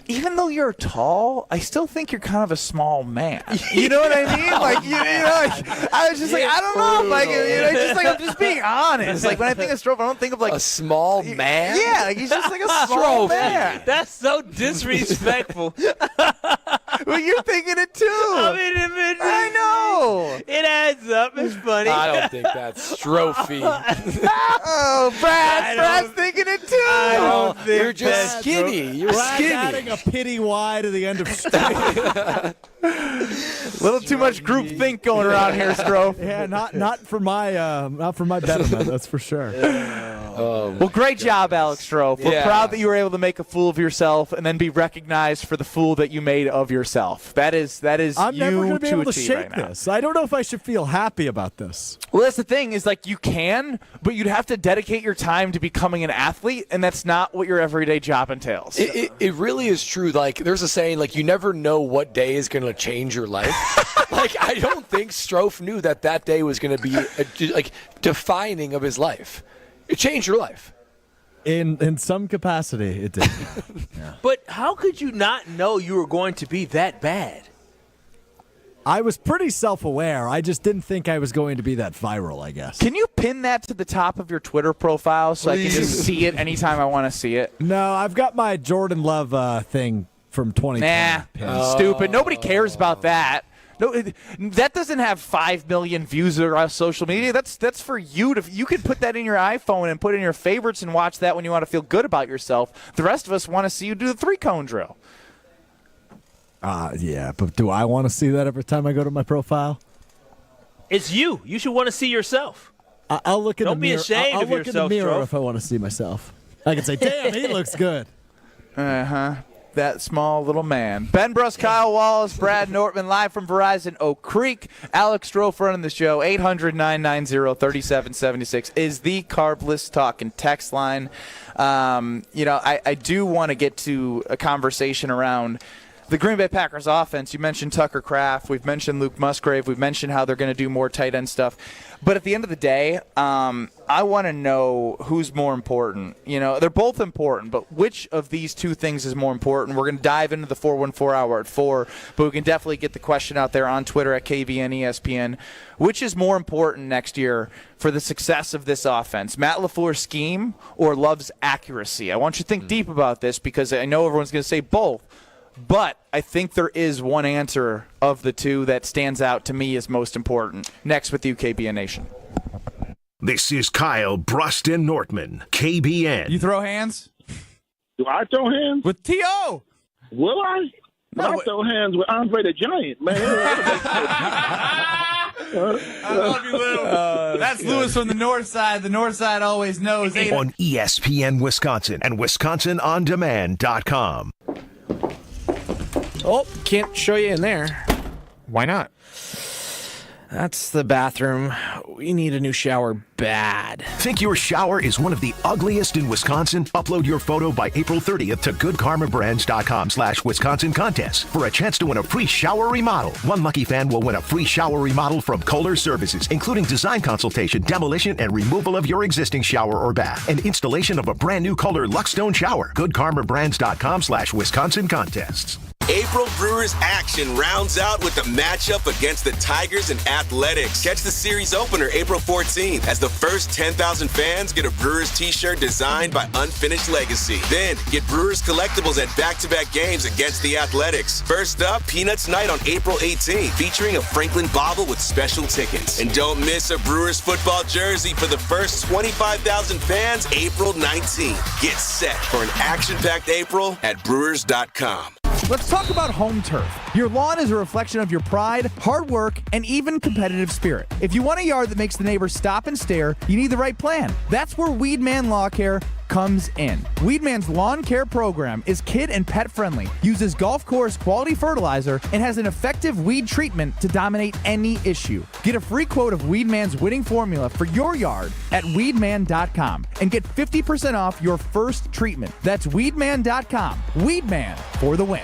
even though you're tall, I still think you're kind of a small man. You know what I mean? Like, I was just like, I don't know. Like, I'm just being honest. Like, when I think of Strofe, I don't think of like a small man. Yeah, like he's just like a small man. That's so disrespectful. Well, you're thinking it too. I know. It adds up. It's funny. I don't think that's Strophy. Oh, Brad's thinking it too. I don't think you're just skinny. You're skinny. Adding a pity Y to the end of Strofe. Little too much group think going around here, Strofe. Yeah, not for my betterment. That's for sure. Well, great job, Alex Strofe. We're proud that you were able to make a fool of yourself and then be recognized for the fool that you made of yourself. That is I'm never going to be able to achieve shake right this. I don't know if I should feel happy about this. Well, that's the thing is like you can, but you'd have to dedicate your time to becoming an athlete, and that's not what your everyday job entails. It really is true. Like, there's a saying, like, you never know what day is going to change your life. Like, I don't think Strofe knew that day was going to be like defining of his life. It changed your life. In some capacity, it did. Yeah. But how could you not know you were going to be that bad? I was pretty self-aware. I just didn't think I was going to be that viral, I guess. Can you pin that to the top of your Twitter profile so I can just see it anytime I want to see it? No, I've got my Jordan Love thing from 2020. Nah, stupid. Nobody cares about that. No, that doesn't have 5 million views on social media. That's for you to. You can put that in your iPhone and put it in your favorites and watch that when you want to feel good about yourself. The rest of us want to see you do the 3-cone drill. Yeah, but do I want to see that every time I go to my profile? It's you. You should want to see yourself. I'll look in the mirror. Don't be ashamed I'll of look yourself, in the mirror Strofe. if I want to see myself. I can say, "Damn, he looks good." That small little man. Ben Bruss, Kyle Wallace, Brad Nortman, live from Verizon Oak Creek. Alex Strofe running the show. 800-990-3776 is the Carbless Talk and text line. I do want to get to a conversation around the Green Bay Packers offense. You mentioned Tucker Kraft. We've mentioned Luke Musgrave. We've mentioned how they're going to do more tight end stuff. But at the end of the day, I want to know who's more important. They're both important, but which of these two things is more important? We're going to dive into the 414 hour at 4, but we can definitely get the question out there on Twitter at KBN ESPN. Which is more important next year for the success of this offense? Matt LaFleur's scheme or Love's accuracy? I want you to think deep about this because I know everyone's going to say both. But I think there is one answer of the two that stands out to me as most important. Next with you, KBN Nation. This is Kyle Bruston Nortman, KBN. You throw hands? Do I throw hands? With T.O. Will I? I throw hands with Andre the Giant, man. I love you, Lou. That's Lewis from the north side. The north side always knows. On ESPN Wisconsin and WisconsinOnDemand.com. Oh, can't show you in there. Why not? That's the bathroom. We need a new shower bad. Think your shower is one of the ugliest in Wisconsin? Upload your photo by April 30th to goodkarmabrands.com/Wisconsin contest for a chance to win a free shower remodel. One lucky fan will win a free shower remodel from Kohler Services, including design consultation, demolition, and removal of your existing shower or bath, and installation of a brand new Kohler Luxstone shower. goodkarmabrands.com/Wisconsin contests. April Brewers action rounds out with the matchup against the Tigers and Athletics. Catch the series opener April 14th as the first 10,000 fans get a Brewers t-shirt designed by Unfinished Legacy. Then get Brewers collectibles at back-to-back games against the Athletics. First up, Peanuts Night on April 18th, featuring a Franklin bobble with special tickets. And don't miss a Brewers football jersey for the first 25,000 fans April 19th. Get set for an action-packed April at Brewers.com. Let's talk about home turf. Your lawn is a reflection of your pride, hard work, and even competitive spirit. If you want a yard that makes the neighbors stop and stare, you need the right plan. That's where Weedman Lawn Care comes in. Weedman's lawn care program is kid and pet friendly, uses golf course quality fertilizer, and has an effective weed treatment to dominate any issue. Get a free quote of Weedman's winning formula for your yard at weedman.com and get 50% off your first treatment. That's weedman.com. Weedman for the win.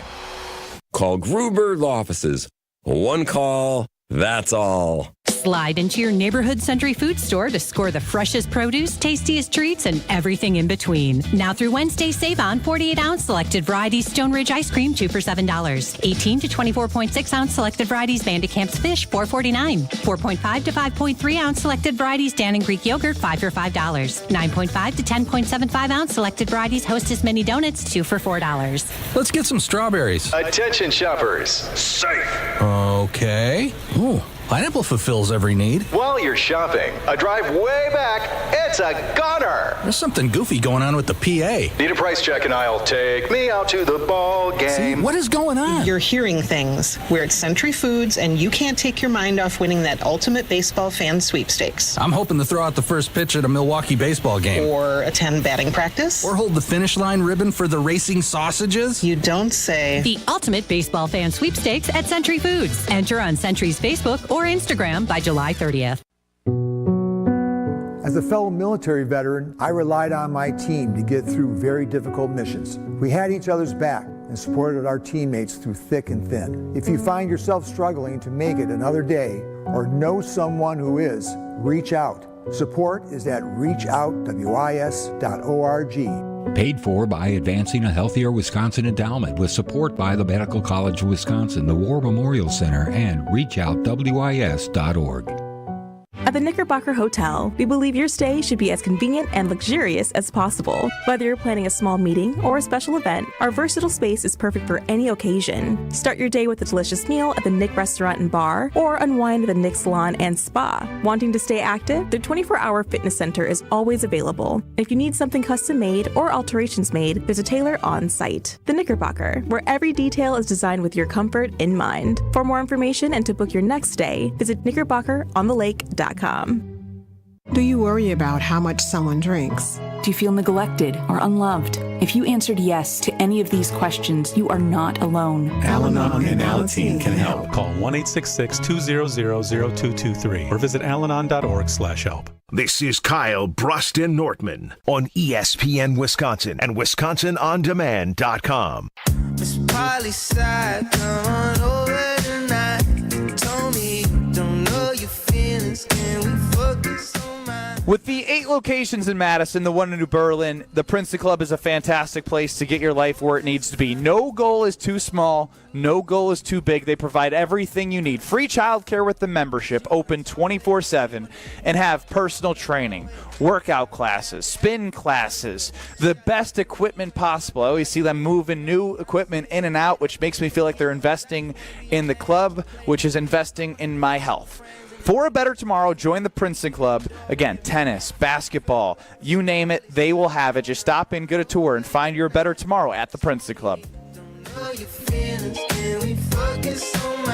Call Gruber Law Offices. One call, that's all. Slide into your neighborhood Century Food Store to score the freshest produce, tastiest treats, and everything in between. Now through Wednesday, save on 48-ounce selected varieties Stone Ridge ice cream, 2 for $7. 18 to 24.6-ounce selected varieties Vandecamp's fish, $4.49. 4.5 to 5.3-ounce selected varieties Dan and Greek yogurt, 5 for $5. 9.5 to 10.75-ounce selected varieties Hostess mini donuts, 2 for $4. Let's get some strawberries. Attention shoppers. Safe. Okay. Ooh. Pineapple fulfills every need. While you're shopping, a drive way back, it's a gunner. There's something goofy going on with the PA. Need a price check and I'll take me out to the ball game. See, what is going on? You're hearing things. We're at Century Foods, and you can't take your mind off winning that ultimate baseball fan sweepstakes. I'm hoping to throw out the first pitch at a Milwaukee baseball game. Or attend batting practice. Or hold the finish line ribbon for the racing sausages. You don't say. The ultimate baseball fan sweepstakes at Century Foods. Enter on Century's Facebook or Instagram by July 30th. As a fellow military veteran, I relied on my team to get through very difficult missions. We had each other's back and supported our teammates through thick and thin. If you find yourself struggling to make it another day or know someone who is, reach out. Support is at reachoutwis.org. Paid for by Advancing a Healthier Wisconsin Endowment with support by the Medical College of Wisconsin, the War Memorial Center, and reachoutwis.org. At the Knickerbocker Hotel, we believe your stay should be as convenient and luxurious as possible. Whether you're planning a small meeting or a special event, our versatile space is perfect for any occasion. Start your day with a delicious meal at the Nick Restaurant and Bar, or unwind at the Nick Salon and Spa. Wanting to stay active? Their 24-hour fitness center is always available. If you need something custom made or alterations made, there's a tailor on site. The Knickerbocker, where every detail is designed with your comfort in mind. For more information and to book your next stay, visit knickerbockerontheLake.com. Do you worry about how much someone drinks? Do you feel neglected or unloved? If you answered yes to any of these questions, you are not alone. Al-Anon and Alateen can help. Call 1-866-200-0223 or visit alanon.org/help. This is Kyle Bruston Nortman on ESPN Wisconsin and WisconsinOnDemand.com. Miss Polly side, come on over tonight. Told me you don't know your feelings, can we focus on mine? With the 8 locations in Madison, the one in New Berlin, the Princeton Club is a fantastic place to get your life where it needs to be. No goal is too small. No goal is too big. They provide everything you need. Free childcare with the membership, open 24/7, and have personal training, workout classes, spin classes, the best equipment possible. I always see them moving new equipment in and out, which makes me feel like they're investing in the club, which is investing in my health. For a better tomorrow, join the Princeton Club. Again, tennis, basketball, you name it, they will have it. Just stop in, get a tour, and find your better tomorrow at the Princeton Club.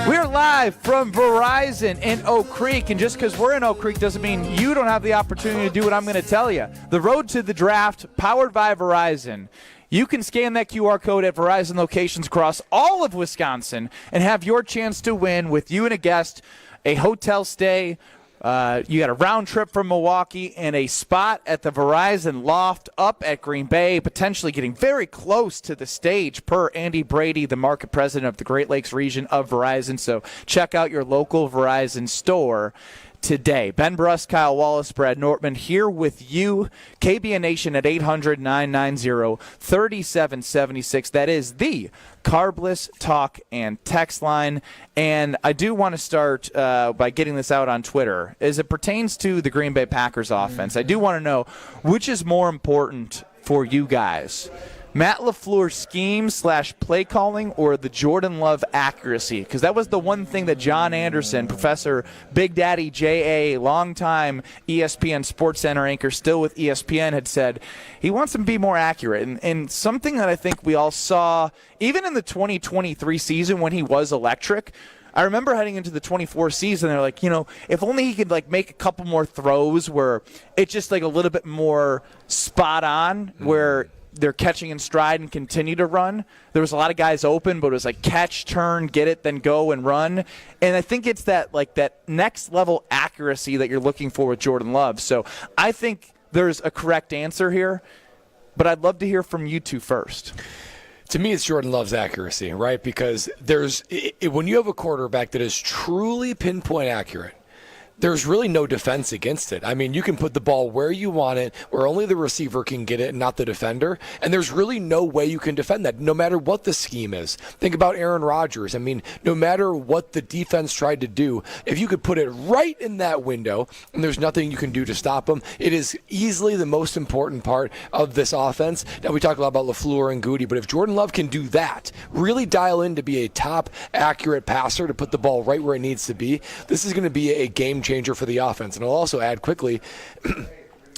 We are live from Verizon in Oak Creek. And just because we're in Oak Creek doesn't mean you don't have the opportunity to do what I'm going to tell you. The Road to the Draft, powered by Verizon. You can scan that QR code at Verizon locations across all of Wisconsin and have your chance to win with you and a guest, a hotel stay. You got a round trip from Milwaukee and a spot at the Verizon Loft up at Green Bay, potentially getting very close to the stage per Andy Brady, the market president of the Great Lakes region of Verizon. So check out your local Verizon store today. Ben Bruss, Kyle Wallace, Brad Nortman here with you. KBN Nation at 800-990-3776. That is the Carbless talk and text line. And I do want to start by getting this out on Twitter. As it pertains to the Green Bay Packers offense, I do want to know which is more important for you guys. Matt LaFleur's scheme / play calling or the Jordan Love accuracy? Because that was the one thing that John Anderson, Professor Big Daddy J.A., longtime ESPN SportsCenter anchor, still with ESPN, had said he wants him to be more accurate. And something that I think we all saw, even in the 2023 season when he was electric, I remember heading into the 24 season, they're like, if only he could make a couple more throws where it's just a little bit more spot on, where they're catching in stride and continue to run. There was a lot of guys open, but it was catch, turn, get it, then go and run. And I think it's that next level accuracy that you're looking for with Jordan Love. So I think there's a correct answer here, but I'd love to hear from you two first. To me, it's Jordan Love's accuracy, right? Because when you have a quarterback that is truly pinpoint accurate, there's really no defense against it. I mean, you can put the ball where you want it, where only the receiver can get it and not the defender, and there's really no way you can defend that, no matter what the scheme is. Think about Aaron Rodgers. I mean, no matter what the defense tried to do, if you could put it right in that window and there's nothing you can do to stop him, it is easily the most important part of this offense. Now, we talk a lot about LaFleur and Goody, but if Jordan Love can do that, really dial in to be a top accurate passer, to put the ball right where it needs to be, this is going to be a game changer for the offense. And I'll also add quickly,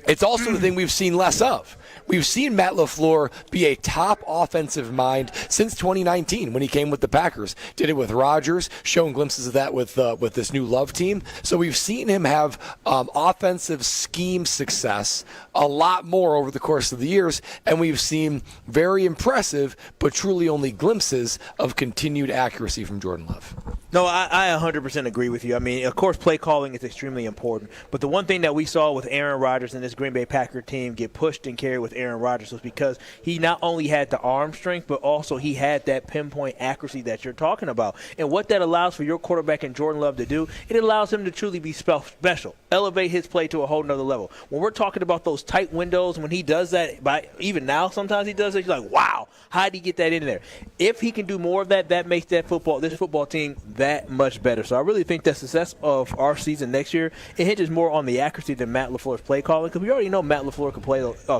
it's also the thing we've seen less of. We've seen Matt LaFleur be a top offensive mind since 2019 when he came with the Packers. Did it with Rodgers, showing glimpses of that with this new Love team. So we've seen him have offensive scheme success a lot more over the course of the years, and we've seen very impressive but truly only glimpses of continued accuracy from Jordan Love. No, I 100% agree with you. I mean, of course, play calling is extremely important. But the one thing that we saw with Aaron Rodgers and this Green Bay Packer team get pushed and carried with Aaron Rodgers was because he not only had the arm strength, but also he had that pinpoint accuracy that you're talking about. And what that allows for your quarterback and Jordan Love to do, it allows him to truly be special, elevate his play to a whole nother level. When we're talking about those tight windows, when he does that, even now sometimes he does it, you're like, wow, how did he get that in there? If he can do more of that, that makes this football team that much better. So I really think the success of our season next year, it hinges more on the accuracy than Matt LaFleur's play calling, because we already know Matt LaFleur can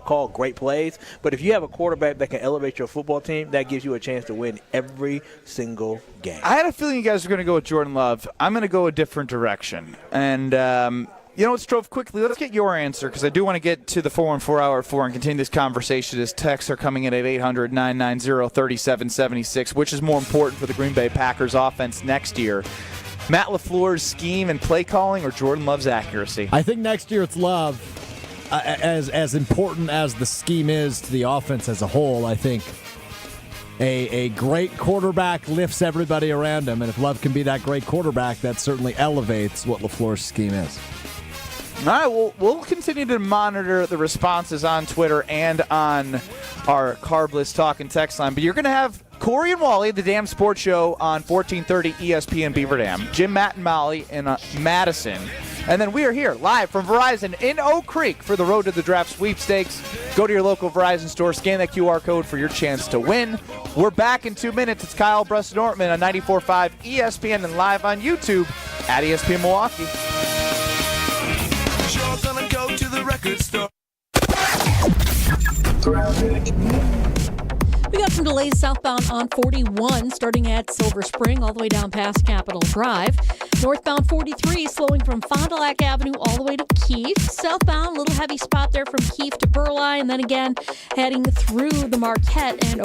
call great plays, but if you have a quarterback that can elevate your football team, that gives you a chance to win every single game. I had a feeling you guys were going to go with Jordan Love. I'm going to go a different direction. And let's drove quickly. Let's get your answer, because I do want to get to the 414 Hour at 4 and continue this conversation as texts are coming in at 800-990-3776. Which is more important for the Green Bay Packers offense next year? Matt LaFleur's scheme and play calling or Jordan Love's accuracy? I think next year it's Love. As important as the scheme is to the offense as a whole, I think a great quarterback lifts everybody around him, and if Love can be that great quarterback, that certainly elevates what LaFleur's scheme is. All right, we'll continue to monitor the responses on Twitter and on our Carbless Talk and text line. But you're going to have Corey and Wally, the Damn Sports Show, on 1430 ESPN Beaver Dam. Jim, Matt, and Molly in Madison. And then we are here live from Verizon in Oak Creek for the Road to the Draft sweepstakes. Go to your local Verizon store, scan that QR code for your chance to win. We're back in 2 minutes. It's Kyle Bruss Nortman on 94.5 ESPN and live on YouTube at ESPN Milwaukee. You're gonna go to the record store. We got some delays southbound on 41, starting at Silver Spring all the way down past Capitol Drive. Northbound 43 slowing from Fond du Lac Avenue all the way to Keefe. Southbound, a little heavy spot there from Keefe to Burleigh, and then again heading through the Marquette and